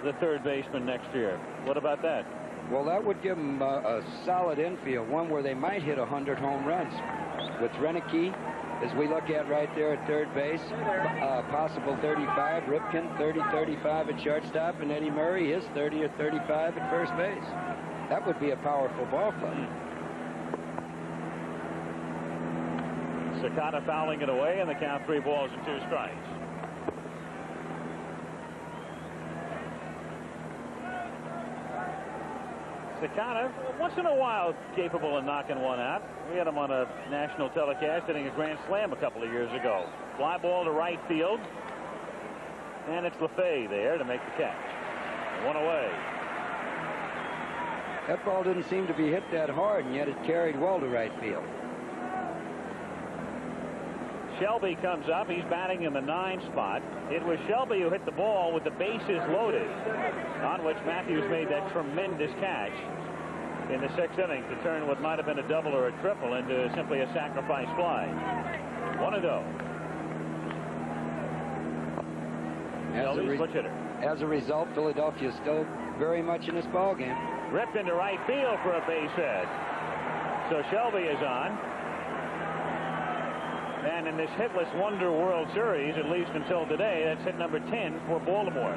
the third baseman next year. What about that? Well, that would give them a solid infield, one where they might hit 100 home runs. With Renicky, as we look at right there at third base, possible 35, Ripken 30-35 at shortstop, and Eddie Murray his 30 or 35 at first base. That would be a powerful ball club. Sakata fouling it away, and the count 3 balls and 2 strikes. Sakata, once in a while, capable of knocking one out. We had him on a national telecast hitting a grand slam a couple of years ago. Fly ball to right field. And it's LaFay there to make the catch. 1 away. That ball didn't seem to be hit that hard, and yet it carried well to right field. Shelby comes up. He's batting in the 9 spot. It was Shelby who hit the ball with the bases loaded, on which Matthews made that tremendous catch in the 6th inning to turn what might have been a double or a triple into simply a sacrifice fly. 1-0. As a result, Philadelphia is still very much in this ball game. Ripped into right field for a base hit. So Shelby is on. And And in this hitless wonder World Series, at least until today, that's hit number 10 for Baltimore.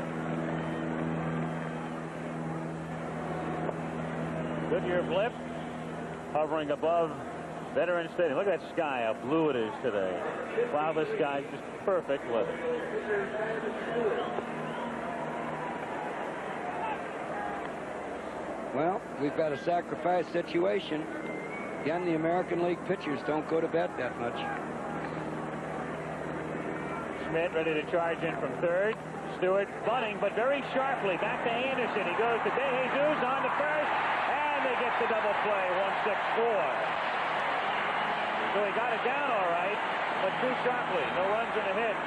Goodyear blip hovering above Veterans Stadium. Look at that sky, how blue it is today. Cloudless sky, just perfect weather. Well, we've got a sacrifice situation. Again, the American League pitchers don't go to bed that much. Schmidt ready to charge in from third. Stewart bunting, but very sharply. Back to Anderson. He goes to De Jesus on to first, and they get the double play. 1-6-4. So he got it down all right, but too sharply. No runs and a hit.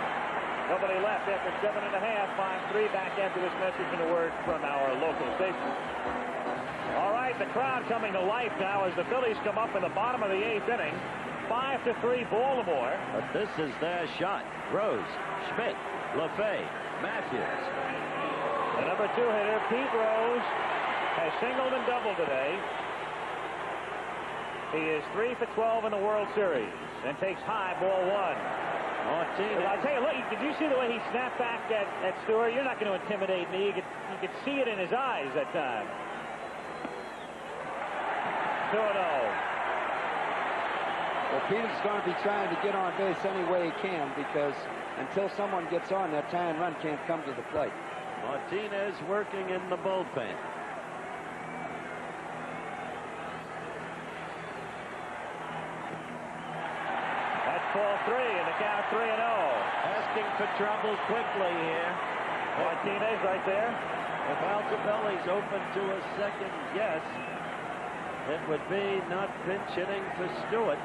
Nobody left after 7.5. 5-3 back after this message and a word from our local station. All right, the crowd coming to life now as the Phillies come up in the bottom of the 8th inning. 5-3 Baltimore. But this is their shot. Rose, Schmidt, LaFay, Matthews. The number 2 hitter, Pete Rose, has singled and doubled today. He is 3 for 12 in the World Series and takes high, ball 1. Martinez. I'll tell you, look, did you see the way he snapped back at Stewart? You're not going to intimidate me. You could see it in his eyes that time. 2-0. Well, Peter's going to be trying to get on base any way he can, because until someone gets on, that tying run can't come to the plate. Martinez working in the bullpen. Ball 3 and the count 3-0. Asking for trouble quickly here. Martinez right there. If Altobelli's open to a second guess, it would be not pinch hitting for Stewart.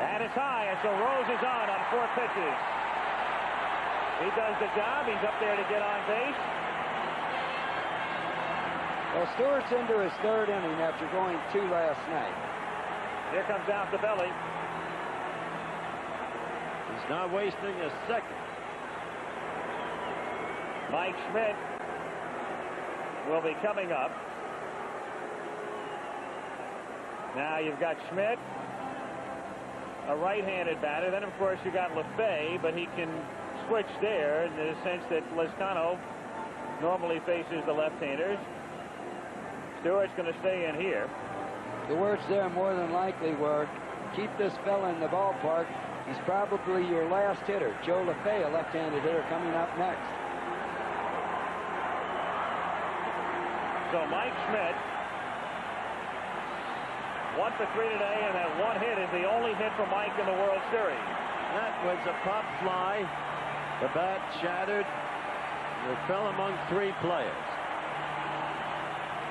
And it's high, and so Rose is on 4 pitches. He does the job. He's up there to get on base. Well, Stewart's into his 3rd inning after going 2 last night. Here comes Altobelli. He's not wasting a second. Mike Schmidt will be coming up. Now you've got Schmidt, a right-handed batter. Then, of course, you got LaFay, but he can switch there in the sense that Lezcano normally faces the left-handers. Stewart's going to stay in here. The words there more than likely were, keep this fella in the ballpark. He's probably your last hitter. Joe LaFay, a left-handed hitter, coming up next. So Mike Schmidt, 1 for 3 today, and that 1 hit is the only hit for Mike in the World Series. That was a pop fly. The bat shattered. It fell among 3 players.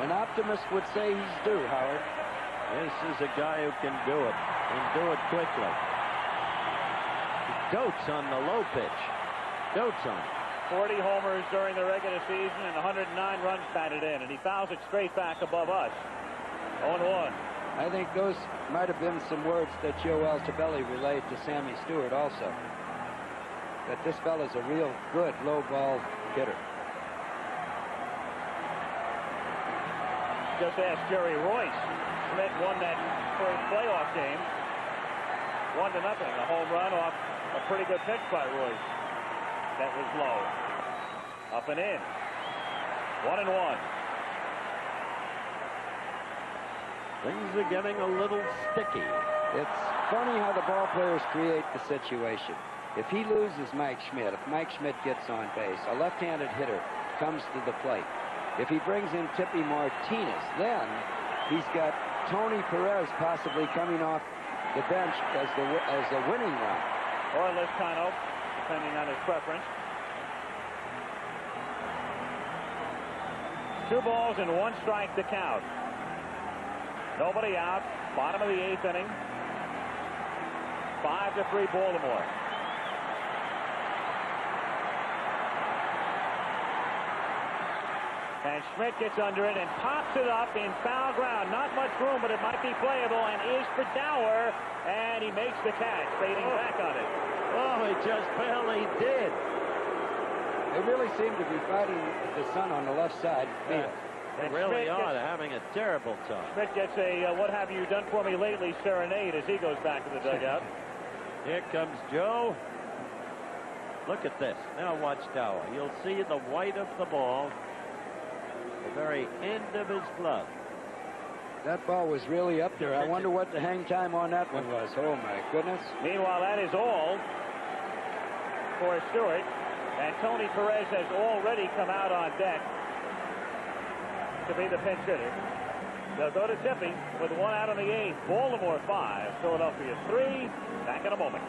An optimist would say he's due, Howard. This is a guy who can do it, and do it quickly. He dotes on the low pitch. Dotes on it. 40 homers during the regular season and 109 runs batted in, and he fouls it straight back above us. 0-1. I think those might have been some words that Joe Altobelli relayed to Sammy Stewart also. That this fella's a real good low ball hitter. Just ask Jerry Royce. Schmidt won that first playoff game. 1-0. A home run off a pretty good pitch by Royce. That was low. Up and in. 1-1. Things are getting a little sticky. It's funny how the ball players create the situation. If he loses Mike Schmidt, if Mike Schmidt gets on base, a left-handed hitter comes to the plate. If he brings in Tippy Martinez, then he's got Tony Perez possibly coming off the bench as the winning run. Or Lezcano, depending on his preference. 2 balls and 1 strike to count. Nobody out. Bottom of the 8th inning. 5-3 Baltimore. And Schmidt gets under it and pops it up in foul ground. Not much room, but it might be playable, and is for Dower, and he makes the catch, fading back on it. Oh, he just barely did. They really seem to be fighting the sun on the left side field. They really are. They're having a terrible time. Schmidt gets a what have you done for me lately serenade as he goes back to the dugout. Here comes Joe. Look at this. Now watch Dower. You'll see the white of the ball, the very end of his glove. That ball was really up there. I wonder what the hang time on that one was. Oh, my goodness. Meanwhile, that is all for Stewart. And Tony Perez has already come out on deck to be the pinch hitter. They'll go to Tippy with 1 out in the 8th. Baltimore 5, Philadelphia 3. Back in a moment.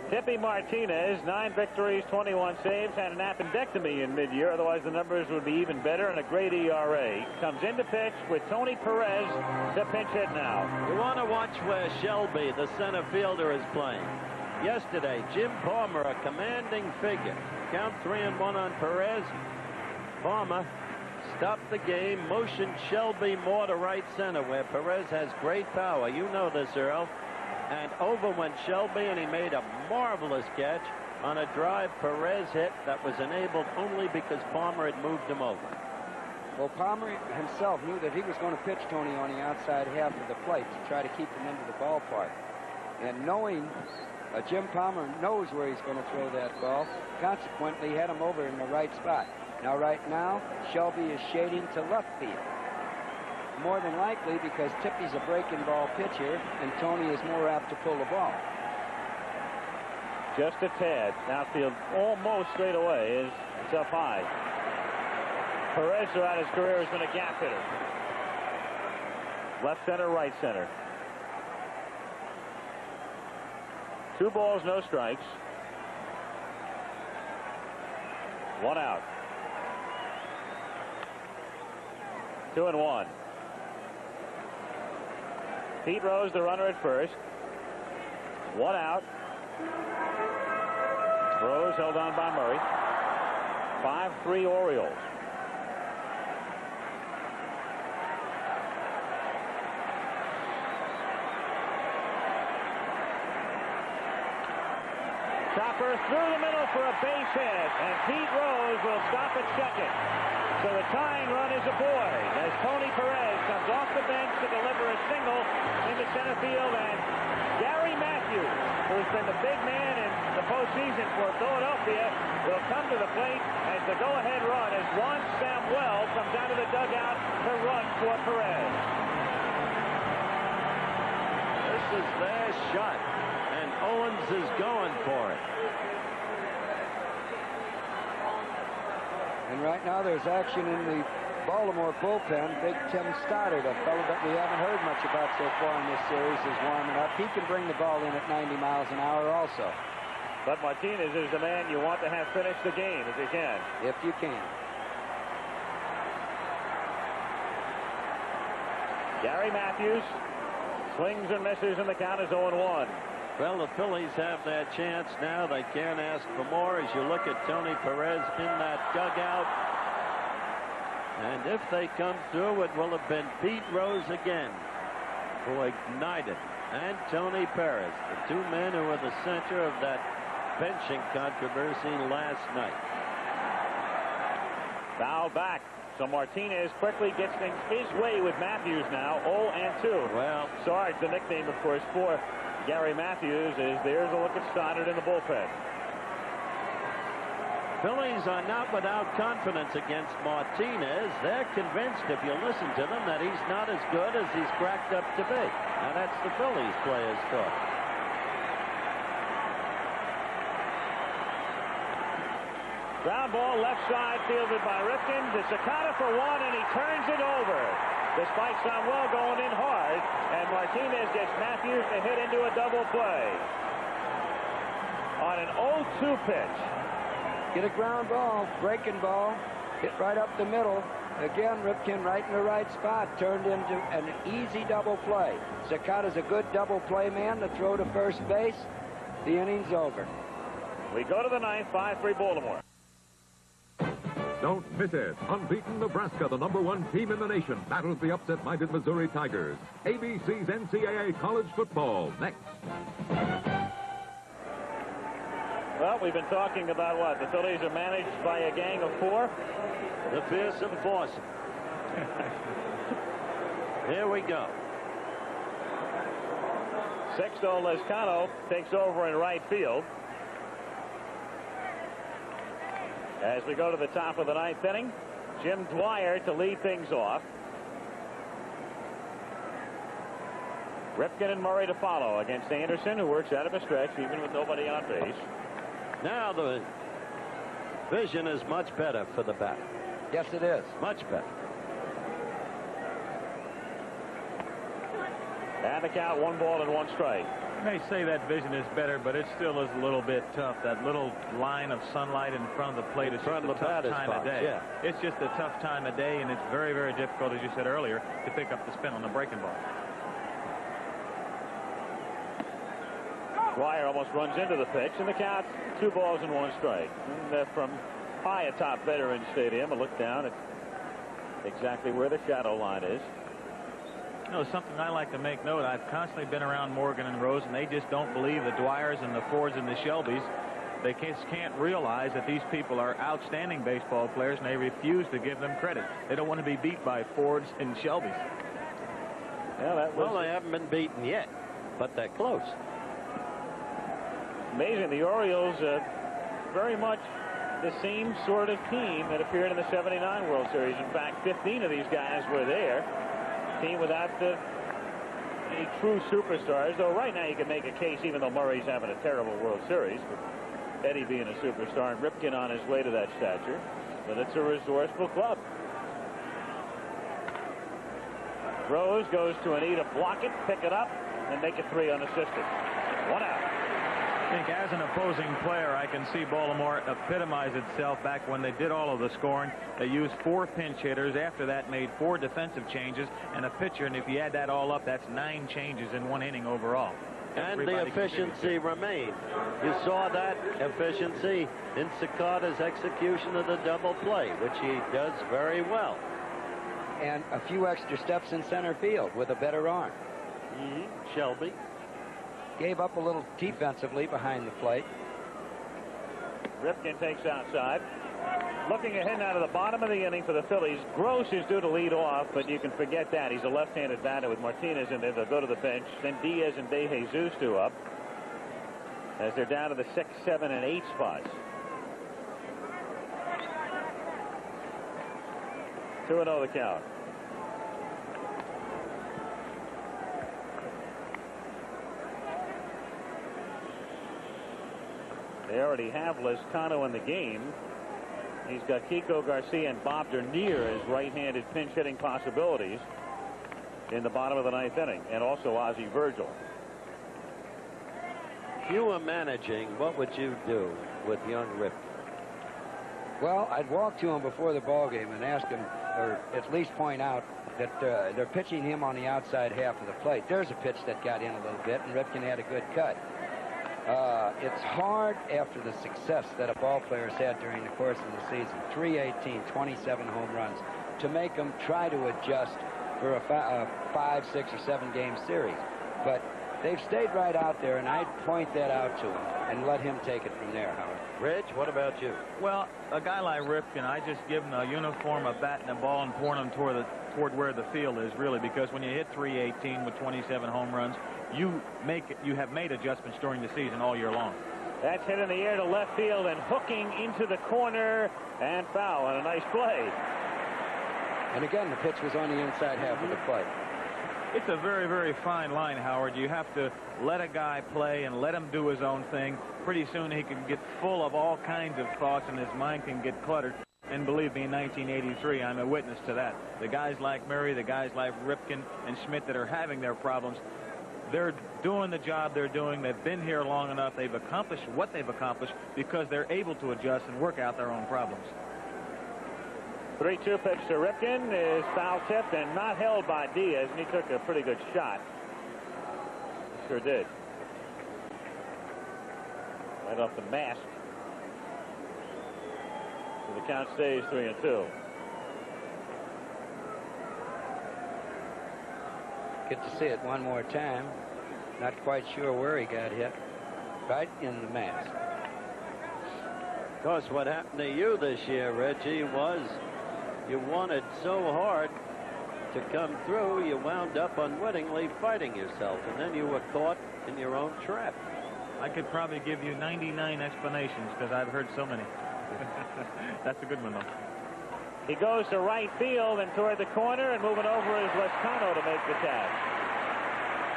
Tippy Martinez, 9 victories, 21 saves, had an appendectomy in mid-year. Otherwise, the numbers would be even better, and a great ERA. Comes in to pitch with Tony Perez to pinch hit now. We want to watch where Shelby, the center fielder, is playing. Yesterday, Jim Palmer, a commanding figure. Count 3-1 on Perez. Palmer stopped the game, motioned Shelby more to right center, where Perez has great power. You know this, Earl. And over went Shelby, and he made a marvelous catch on a drive Perez hit that was enabled only because Palmer had moved him over. Well, Palmer himself knew that he was going to pitch Tony on the outside half of the plate to try to keep him into the ballpark. And knowing Jim Palmer knows where he's going to throw that ball, consequently had him over in the right spot. Now, right now, Shelby is shading to left field. More than likely because Tippy's a breaking ball pitcher and Tony is more apt to pull the ball. Just a tad. Outfield almost straight away. It's up high. Perez throughout his career has been a gap hitter. Left center, right center. 2 balls, no strikes. 1 out. 2-1. Pete Rose, the runner at first. 1 out. Rose held on by Murray. 5-3 Orioles. Chopper through the middle for a base hit, and Pete Rose will stop at second. So the tying run is aboard as Tony Perez comes off the bench to deliver a single into center field, and Gary Matthews, who's been the big man in the postseason for Philadelphia, will come to the plate as the go-ahead run as Juan Samuel comes out of the dugout to run for Perez. This is their shot, and Owens is going for it. And right now there's action in the Baltimore bullpen. Big Tim Stoddard, a fellow that we haven't heard much about so far in this series, is warming up. He can bring the ball in at 90 miles an hour also. But Martinez is the man you want to have finish the game if you can. If you can. Gary Matthews swings and misses, and the count is 0-1. Well, the Phillies have their chance now. They can't ask for more as you look at Tony Perez in that dugout. And if they come through, it will have been Pete Rose again who ignited, and Tony Perez, the 2 men who were the center of that benching controversy last night. Foul back. So Martinez quickly gets things his way with Matthews now, 0-2. Well, Sarge, the nickname, of course, for Gary Matthews, is there's a look at Stoddard in the bullpen. Phillies are not without confidence against Martinez. They're convinced, if you listen to them, that he's not as good as he's cracked up to be. Now that's the Phillies players talk. Ground ball left side fielded by Ripken to Sakata for 1, and he turns it over. Despite Samuel going in hard, and Martinez gets Matthews to hit into a double play. On an 0-2 pitch. Get a ground ball, breaking ball, hit right up the middle. Again, Ripken right in the right spot, turned into an easy double play. Sakata's a good double play man to throw to first base. The inning's over. We go to the 9th, 5-3 Baltimore. Don't miss it. Unbeaten Nebraska, the #1 team in the nation, battles the upset-minded Missouri Tigers. ABC's NCAA college football next. Well, we've been talking about what? The Phillies are managed by a gang of 4? The fearsome foursome. Here we go. Sixto Lezcano takes over in right field. As we go to the top of the ninth inning, Jim Dwyer to lead things off. Ripken and Murray to follow against Anderson, who works out of a stretch even with nobody on base. Now the vision is much better for the bat. Yes, it is. Much better. And the count, 1 ball and 1 strike. You may say that vision is better, but it still is a little bit tough. That little line of sunlight in front of the plate is just a tough time of day. Yeah. It's just a tough time of day, and it's very, very difficult, as you said earlier, to pick up the spin on the breaking ball. Dwyer almost runs into the pitch, and the count, 2 balls and 1 strike. And from high atop Veterans Stadium, a look down at exactly where the shadow line is. You know, something I like to make note, I've constantly been around Morgan and Rose, and they just don't believe the Dwyers and the Fords and the Shelbys. They just can't realize that these people are outstanding baseball players, and they refuse to give them credit. They don't want to be beat by Fords and Shelbys. Yeah, well, they haven't been beaten yet, but they're close. Amazing. The Orioles very much the same sort of team that appeared in the '79 World Series. In fact, 15 of these guys were there. Team without any true superstars, though right now you can make a case, even though Murray's having a terrible World Series, for Eddie being a superstar and Ripken on his way to that stature. But it's a resourceful club. Rose goes to a knee to block it, pick it up, and make it 3 unassisted. 1 out. I think as an opposing player, I can see Baltimore epitomize itself back when they did all of the scoring. They used 4 pinch hitters. After that, made 4 defensive changes and a pitcher. And if you add that all up, that's 9 changes in 1 inning overall. And the efficiency remained. You saw that efficiency in Sakata's execution of the double play, which he does very well. And a few extra steps in center field with a better arm. Shelby gave up a little defensively behind the plate. Ripken takes outside. Looking ahead now to the bottom of the inning for the Phillies. Gross is due to lead off, but you can forget that. He's a left-handed batter with Martinez in there. They'll go to the bench. Then Diaz and De Jesus due up as they're down to the 6, 7, and 8 spots. 2-0 the count. They already have Lezcano in the game. He's got Kiko Garcia and Bob Dernier as right-handed pinch hitting possibilities in the bottom of the 9th inning, and also Ozzie Virgil. If you were managing, what would you do with young Ripken? Well, I'd walk to him before the ball game and ask him, or at least point out that they're pitching him on the outside half of the plate. There's a pitch that got in a little bit, and Ripken had a good cut. It's hard after the success that a ball player's had during the course of the season, 318, 27 home runs, to make them try to adjust for a 5, 6, or 7 game series. But they've stayed right out there, and I'd point that out to him and let him take it from there, Howard. Rich, what about you? Well, a guy like Ripken, I just give him a uniform, a bat and a ball, and point him toward where the field is, really, because when you hit 318 with 27 home runs, you have made adjustments during the season all year long. That's hit in the air to left field and hooking into the corner and foul on a nice play. And again, the pitch was on the inside half of the plate. It's a very, very fine line, Howard. You have to let a guy play and let him do his own thing. Pretty soon he can get full of all kinds of thoughts and his mind can get cluttered. And believe me, in 1983, I'm a witness to that. The guys like Murray, the guys like Ripken and Schmidt that are having their problems, they're doing the job they're doing. They've been here long enough. They've accomplished what they've accomplished because they're able to adjust and work out their own problems. 3-2 pitch to Ripken is foul tipped and not held by Diaz, and he took a pretty good shot. Sure did. Right off the mask. So the count stays 3-2. Get to see it one more time. Not quite sure where he got hit. Right in the mask. Of course, what happened to you this year, Reggie, was you wanted so hard to come through, you wound up unwittingly fighting yourself, and then you were caught in your own trap. I could probably give you 99 explanations because I've heard so many. That's a good one, though. He goes to right field and toward the corner, and moving over is Lescano to make the catch.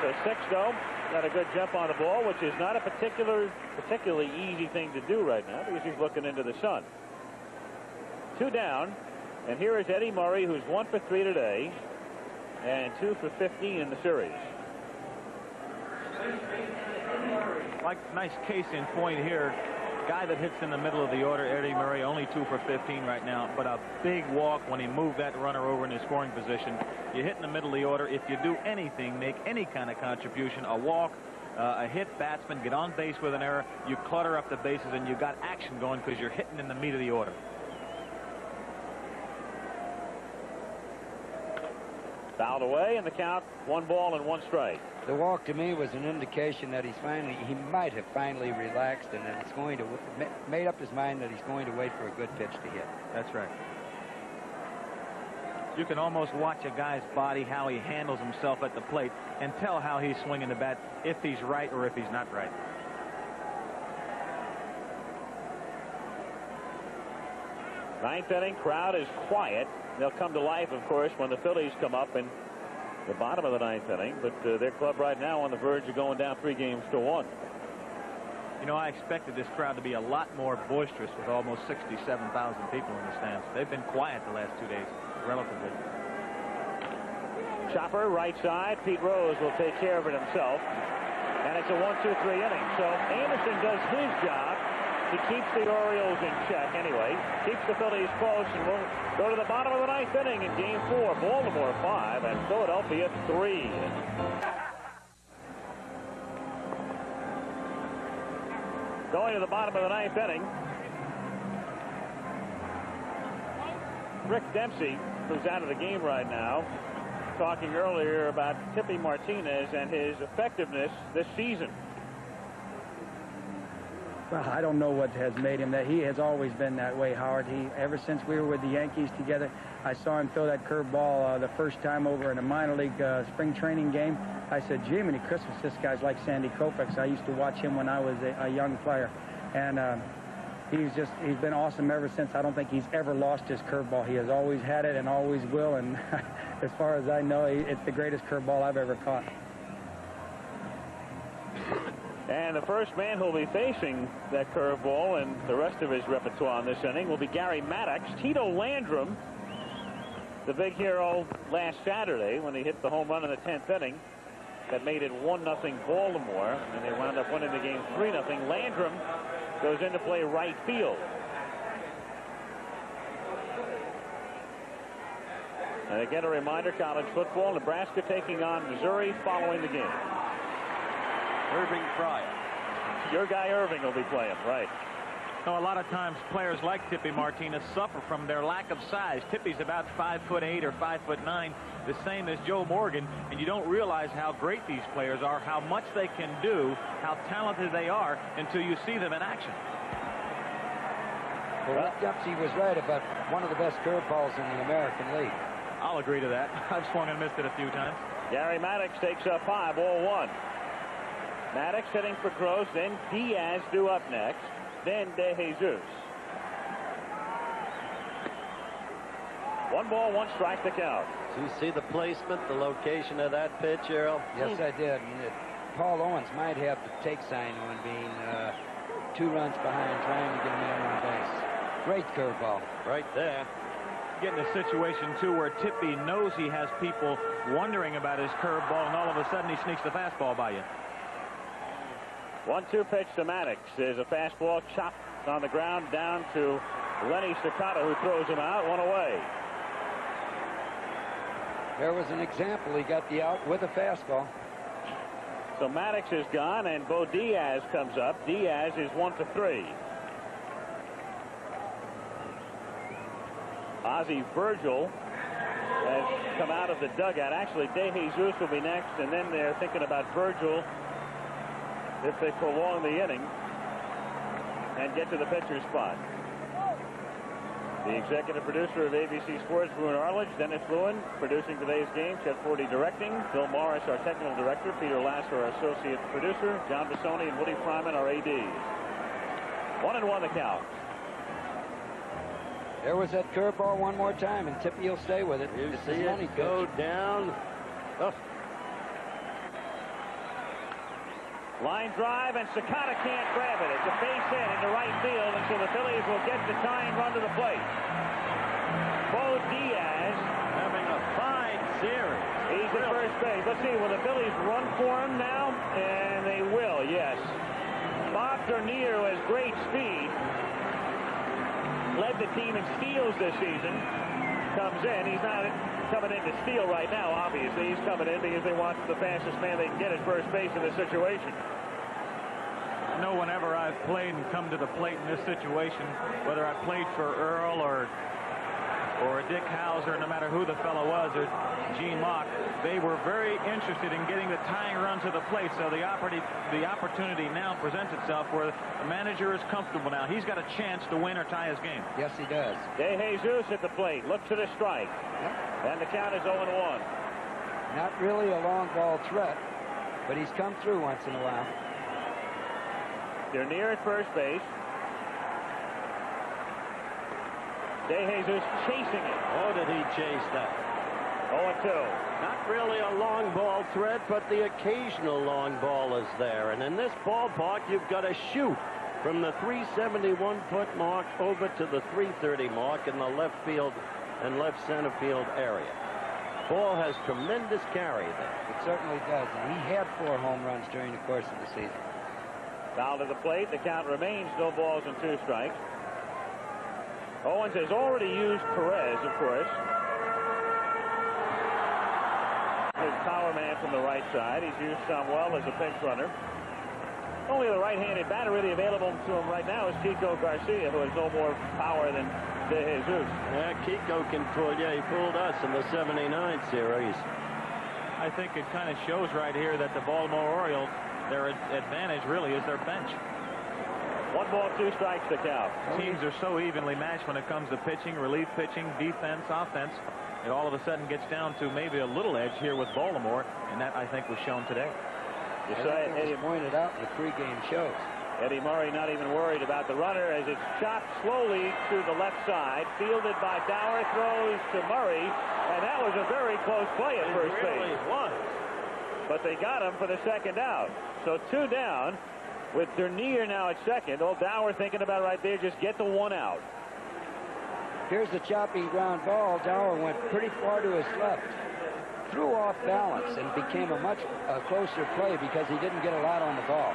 So Sixto got a good jump on the ball, which is not a particularly easy thing to do right now because he's looking into the sun. 2 down, and here is Eddie Murray, who's 1 for 3 today and 2 for 15 in the series. Like, nice case in point here. Guy that hits in the middle of the order, Eddie Murray, only 2 for 15 right now, but a big walk when he moved that runner over in his scoring position. You hit in the middle of the order. If you do anything, make any kind of contribution, a walk, a hit batsman, get on base with an error, you clutter up the bases and you got action going because you're hitting in the meat of the order. Fouled away, and the count 1 ball and 1 strike. The walk to me was an indication that he might have finally relaxed and that it's going to made up his mind that he's going to wait for a good pitch to hit. That's right. You can almost watch a guy's body, how he handles himself at the plate, and tell how he's swinging the bat, if he's right or if he's not right. Ninth inning, crowd is quiet. They'll come to life, of course, when the Phillies come up in the bottom of the 9th inning, but their club right now on the verge of going down 3-1. You know, I expected this crowd to be a lot more boisterous with almost 67,000 people in the stands. They've been quiet the last 2 days, relatively. Chopper, right side. Pete Rose will take care of it himself. And it's a 1-2-3 inning. So Anderson does his job. He keeps the Orioles in check anyway. Keeps the Phillies close, and we'll go to the bottom of the 9th inning in Game 4. Baltimore 5 and Philadelphia 3. Going to the bottom of the 9th inning, Rick Dempsey, who's out of the game right now, talking earlier about Tippy Martinez and his effectiveness this season. Well, I don't know what has made him that. He has always been that way, Howard. Ever since we were with the Yankees together, I saw him throw that curveball the first time over in a minor league spring training game. I said, Jiminy Christmas, this guy's like Sandy Koufax. I used to watch him when I was a young player. And he's been awesome ever since. I don't think he's ever lost his curveball. He has always had it and always will. And as far as I know, it's the greatest curveball I've ever caught. And the first man who'll be facing that curveball and the rest of his repertoire in this inning will be Gary Maddox. Tito Landrum, the big hero last Saturday when he hit the home run in the 10th inning that made it 1-0 Baltimore, and they wound up winning the game 3-0. Landrum goes into play right field. And again, a reminder, college football, Nebraska taking on Missouri following the game. Irving Fryer. Your guy Irving will be playing, right? No, a lot of times players like Tippy Martinez suffer from their lack of size. Tippy's about 5'8" or 5'9", the same as Joe Morgan, and you don't realize how great these players are, how much they can do, how talented they are until you see them in action. Well, Rick Dempsey was right about one of the best curveballs in the American League. I'll agree to that. I've swung and missed it a few times. Gary Maddox takes up 5, ball 1. Maddox hitting for Gross, then Diaz due up next, then De Jesus. 1 ball, 1 strike to count. Did you see the placement, the location of that pitch, Earl? Yes, I did. And Paul Owens might have the take sign on being 2 runs behind, trying to get a man on base. Great curveball. Right there. Get in a situation, too, where Tippy knows he has people wondering about his curveball, and all of a sudden he sneaks the fastball by you. 1-2 pitch to Maddox. There's a fastball chopped on the ground down to Lenny Staccato, who throws him out. 1 away. There was an example. He got the out with a fastball. So Maddox is gone, and Bo Diaz comes up. Diaz is 1 for 3. Ozzie Virgil has come out of the dugout. Actually, De Jesus will be next, and then they're thinking about Virgil if they prolong the inning and get to the pitcher's spot. The executive producer of ABC Sports, Bruin Arledge, Dennis Lewin, producing today's game, Chet Forty directing, Bill Morris, our technical director, Peter Lasser, our associate producer, John Bissoni and Woody Fryman, our ADs. 1-1 the count. There was that curveball one more time, and Tippy will stay with it. You see it go down. Oh. Line drive, and Sakata can't grab it. It's a base hit into right field, and so the Phillies will get the tying run to the plate. Bo Diaz having a fine series. He's at first base. Let's see, will the Phillies run for him now? And they will, yes. Bob Dernier, who has great speed, led the team in steals this season, comes in. He's not coming in to steal right now, obviously. He's coming in because they want the fastest man they can get at first base in this situation. I know whenever I've played and come to the plate in this situation, whether I played for Earl or Dick Hauser, no matter who the fellow was, or Gene Mock, they were very interested in getting the tying run to the plate. So the opportunity now presents itself where the manager is comfortable now. He's got a chance to win or tie his game. Yes, he does. De Jesus at the plate, looks at a strike. Yep. And the count is 0-1. Not really a long ball threat, but he's come through once in a while. They're near at first base. De Jesus chasing it. Oh, did he chase that? 0-2. Not really a long ball threat, but the occasional long ball is there. And in this ballpark, you've got to shoot from the 371-foot mark over to the 330 mark in the left field and left center field area. Ball has tremendous carry there. It certainly does. And he had 4 home runs during the course of the season. Foul to the plate. The count remains no balls and 2 strikes. Owens has already used Perez, of course. His power man from the right side. He's used Samuel as a pinch runner. Only the right-handed batter really available to him right now is Kiko Garcia, who has no more power than De Jesus. Yeah, Kiko can pull. Yeah, he pulled us in the '79 series. I think it kind of shows right here that the Baltimore Orioles, their advantage really is their bench. 1 ball, 2 strikes to count. Teams are so evenly matched when it comes to pitching, relief pitching, defense, offense. It all of a sudden gets down to maybe a little edge here with Baltimore, and that, I think, was shown today. Eddie pointed out in the pregame shows. Eddie Murray not even worried about the runner as it's chopped slowly to the left side. Fielded by Dower, throws to Murray, and that was a very close play at first base. It really was. But they got him for the second out. So 2 down. With Dernier now at second. Old Dower thinking about right there, just get the 1 out. Here's the chopping ground ball. Dower went pretty far to his left. Threw off balance and became a much closer play because he didn't get a lot on the ball.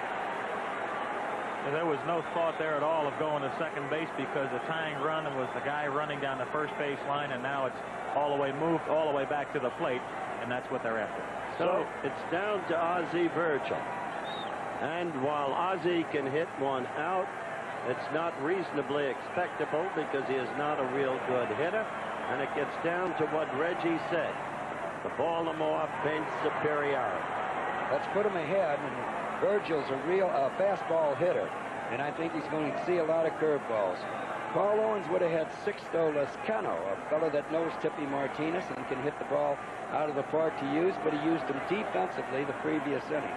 And there was no thought there at all of going to second base because the tying run was the guy running down the first base line, and now it's moved all the way back to the plate, and that's what they're after. So it's down to Ozzie Virgil. And while Ozzie can hit 1 out, it's not reasonably expectable because he is not a real good hitter. And it gets down to what Reggie said, the Baltimore bench superiority. Let's put him ahead, and Virgil's a real fastball hitter, and I think he's going to see a lot of curveballs. Paul Owens would have had Sixto Lezcano, a fellow that knows Tippy Martinez and can hit the ball out of the park to use, but he used him defensively the previous inning.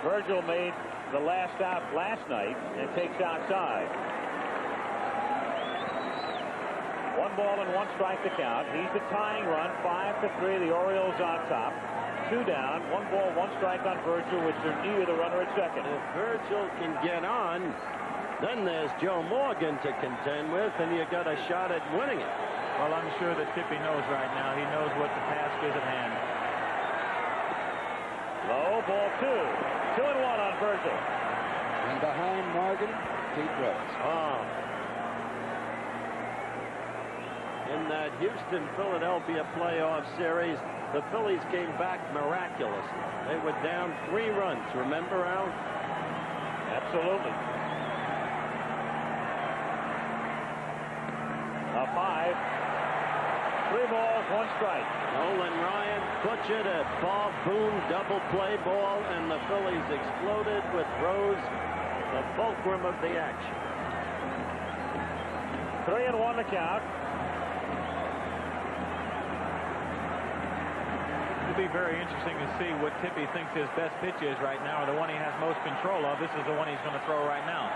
Virgil made the last out last night and takes outside. 1 ball and 1 strike to count. He's the tying run, 5-3. The Orioles on top. 2 down, 1 ball, 1 strike on Virgil with Dernier, the runner at second. If Virgil can get on, then there's Joe Morgan to contend with, and you got a shot at winning it. Well, I'm sure that Tippy knows right now. He knows what the task is at hand. Low, ball 2. 2-1 on Virgil. And behind Morgan, Pete Rose. In that Houston-Philadelphia playoff series, the Phillies came back miraculously. They were down 3 runs. Remember, Al? Absolutely. A 5. 3 balls, 1 strike. Nolan Ryan puts it at Bob Boone, double play ball, and the Phillies exploded with Rose, the fulcrum of the action. 3-1 the count. It'll be very interesting to see what Tippy thinks his best pitch is right now, or the one he has most control of. This is the one he's going to throw right now.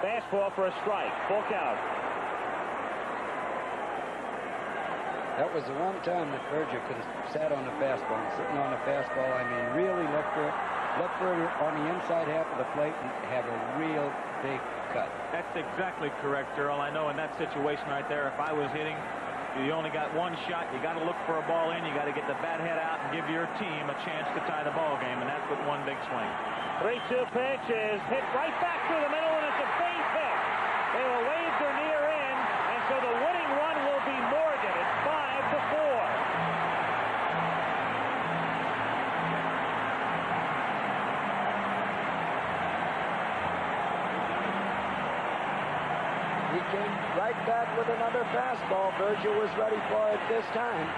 Fastball for a strike. Full count. That was the one time that Berger could have sat on the fastball. And sitting on the fastball, I mean, really look for it on the inside half of the plate and have a real big cut. That's exactly correct, Earl. I know in that situation right there, if I was hitting, you only got one shot. You got to look for a ball in. You got to get the bat head out and give your team a chance to tie the ball game, and that's with one big swing. 3-2 pitch is hit right back through the middle, and it's a base hit. They will wave their near in, and so the winning run will be Morgan. It's 5-4. He came right back with another fastball. Berger was ready for it this time.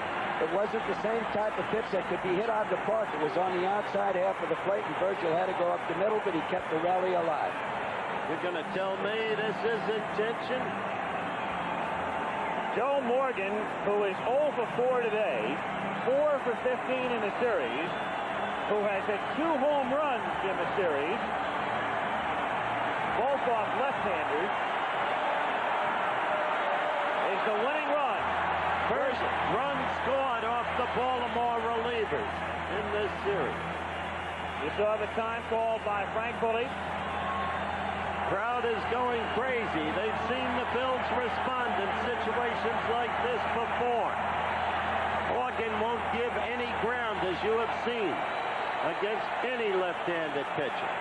It wasn't the same type of pitch that could be hit out of the park. It was on the outside half of the plate, and Berger had to go up the middle, but he kept the rally alive. You're going to tell me this is intention? Joe Morgan, who is 0 for 4 today, 4 for 15 in the series, who has hit 2 home runs in the series, both off left-handers, is the winning run. First run scored off the Baltimore relievers in this series. You saw the time called by Frank Bully. Crowd is going crazy. They've seen the Bills respond in situations like this before. Morgan won't give any ground, as you have seen, against any left-handed pitcher.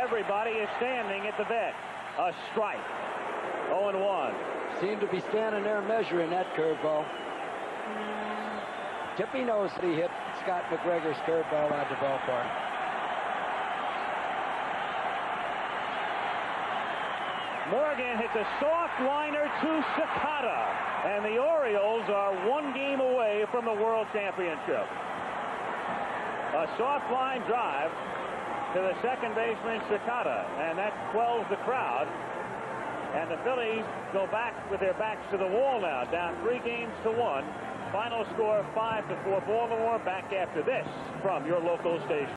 Everybody is standing at the vet. A strike. 0-1. Seemed to be standing there measuring that curveball. Tippy knows that he hit Scott McGregor's curveball out the ballpark. Morgan hits a soft liner to Sakata, and the Orioles are 1 game away from the World Championship. A soft line drive to the second baseman Sakata, and that quells the crowd. And the Phillies go back with their backs to the wall now, down 3-1. Final score 5-4. Baltimore back after this from your local station.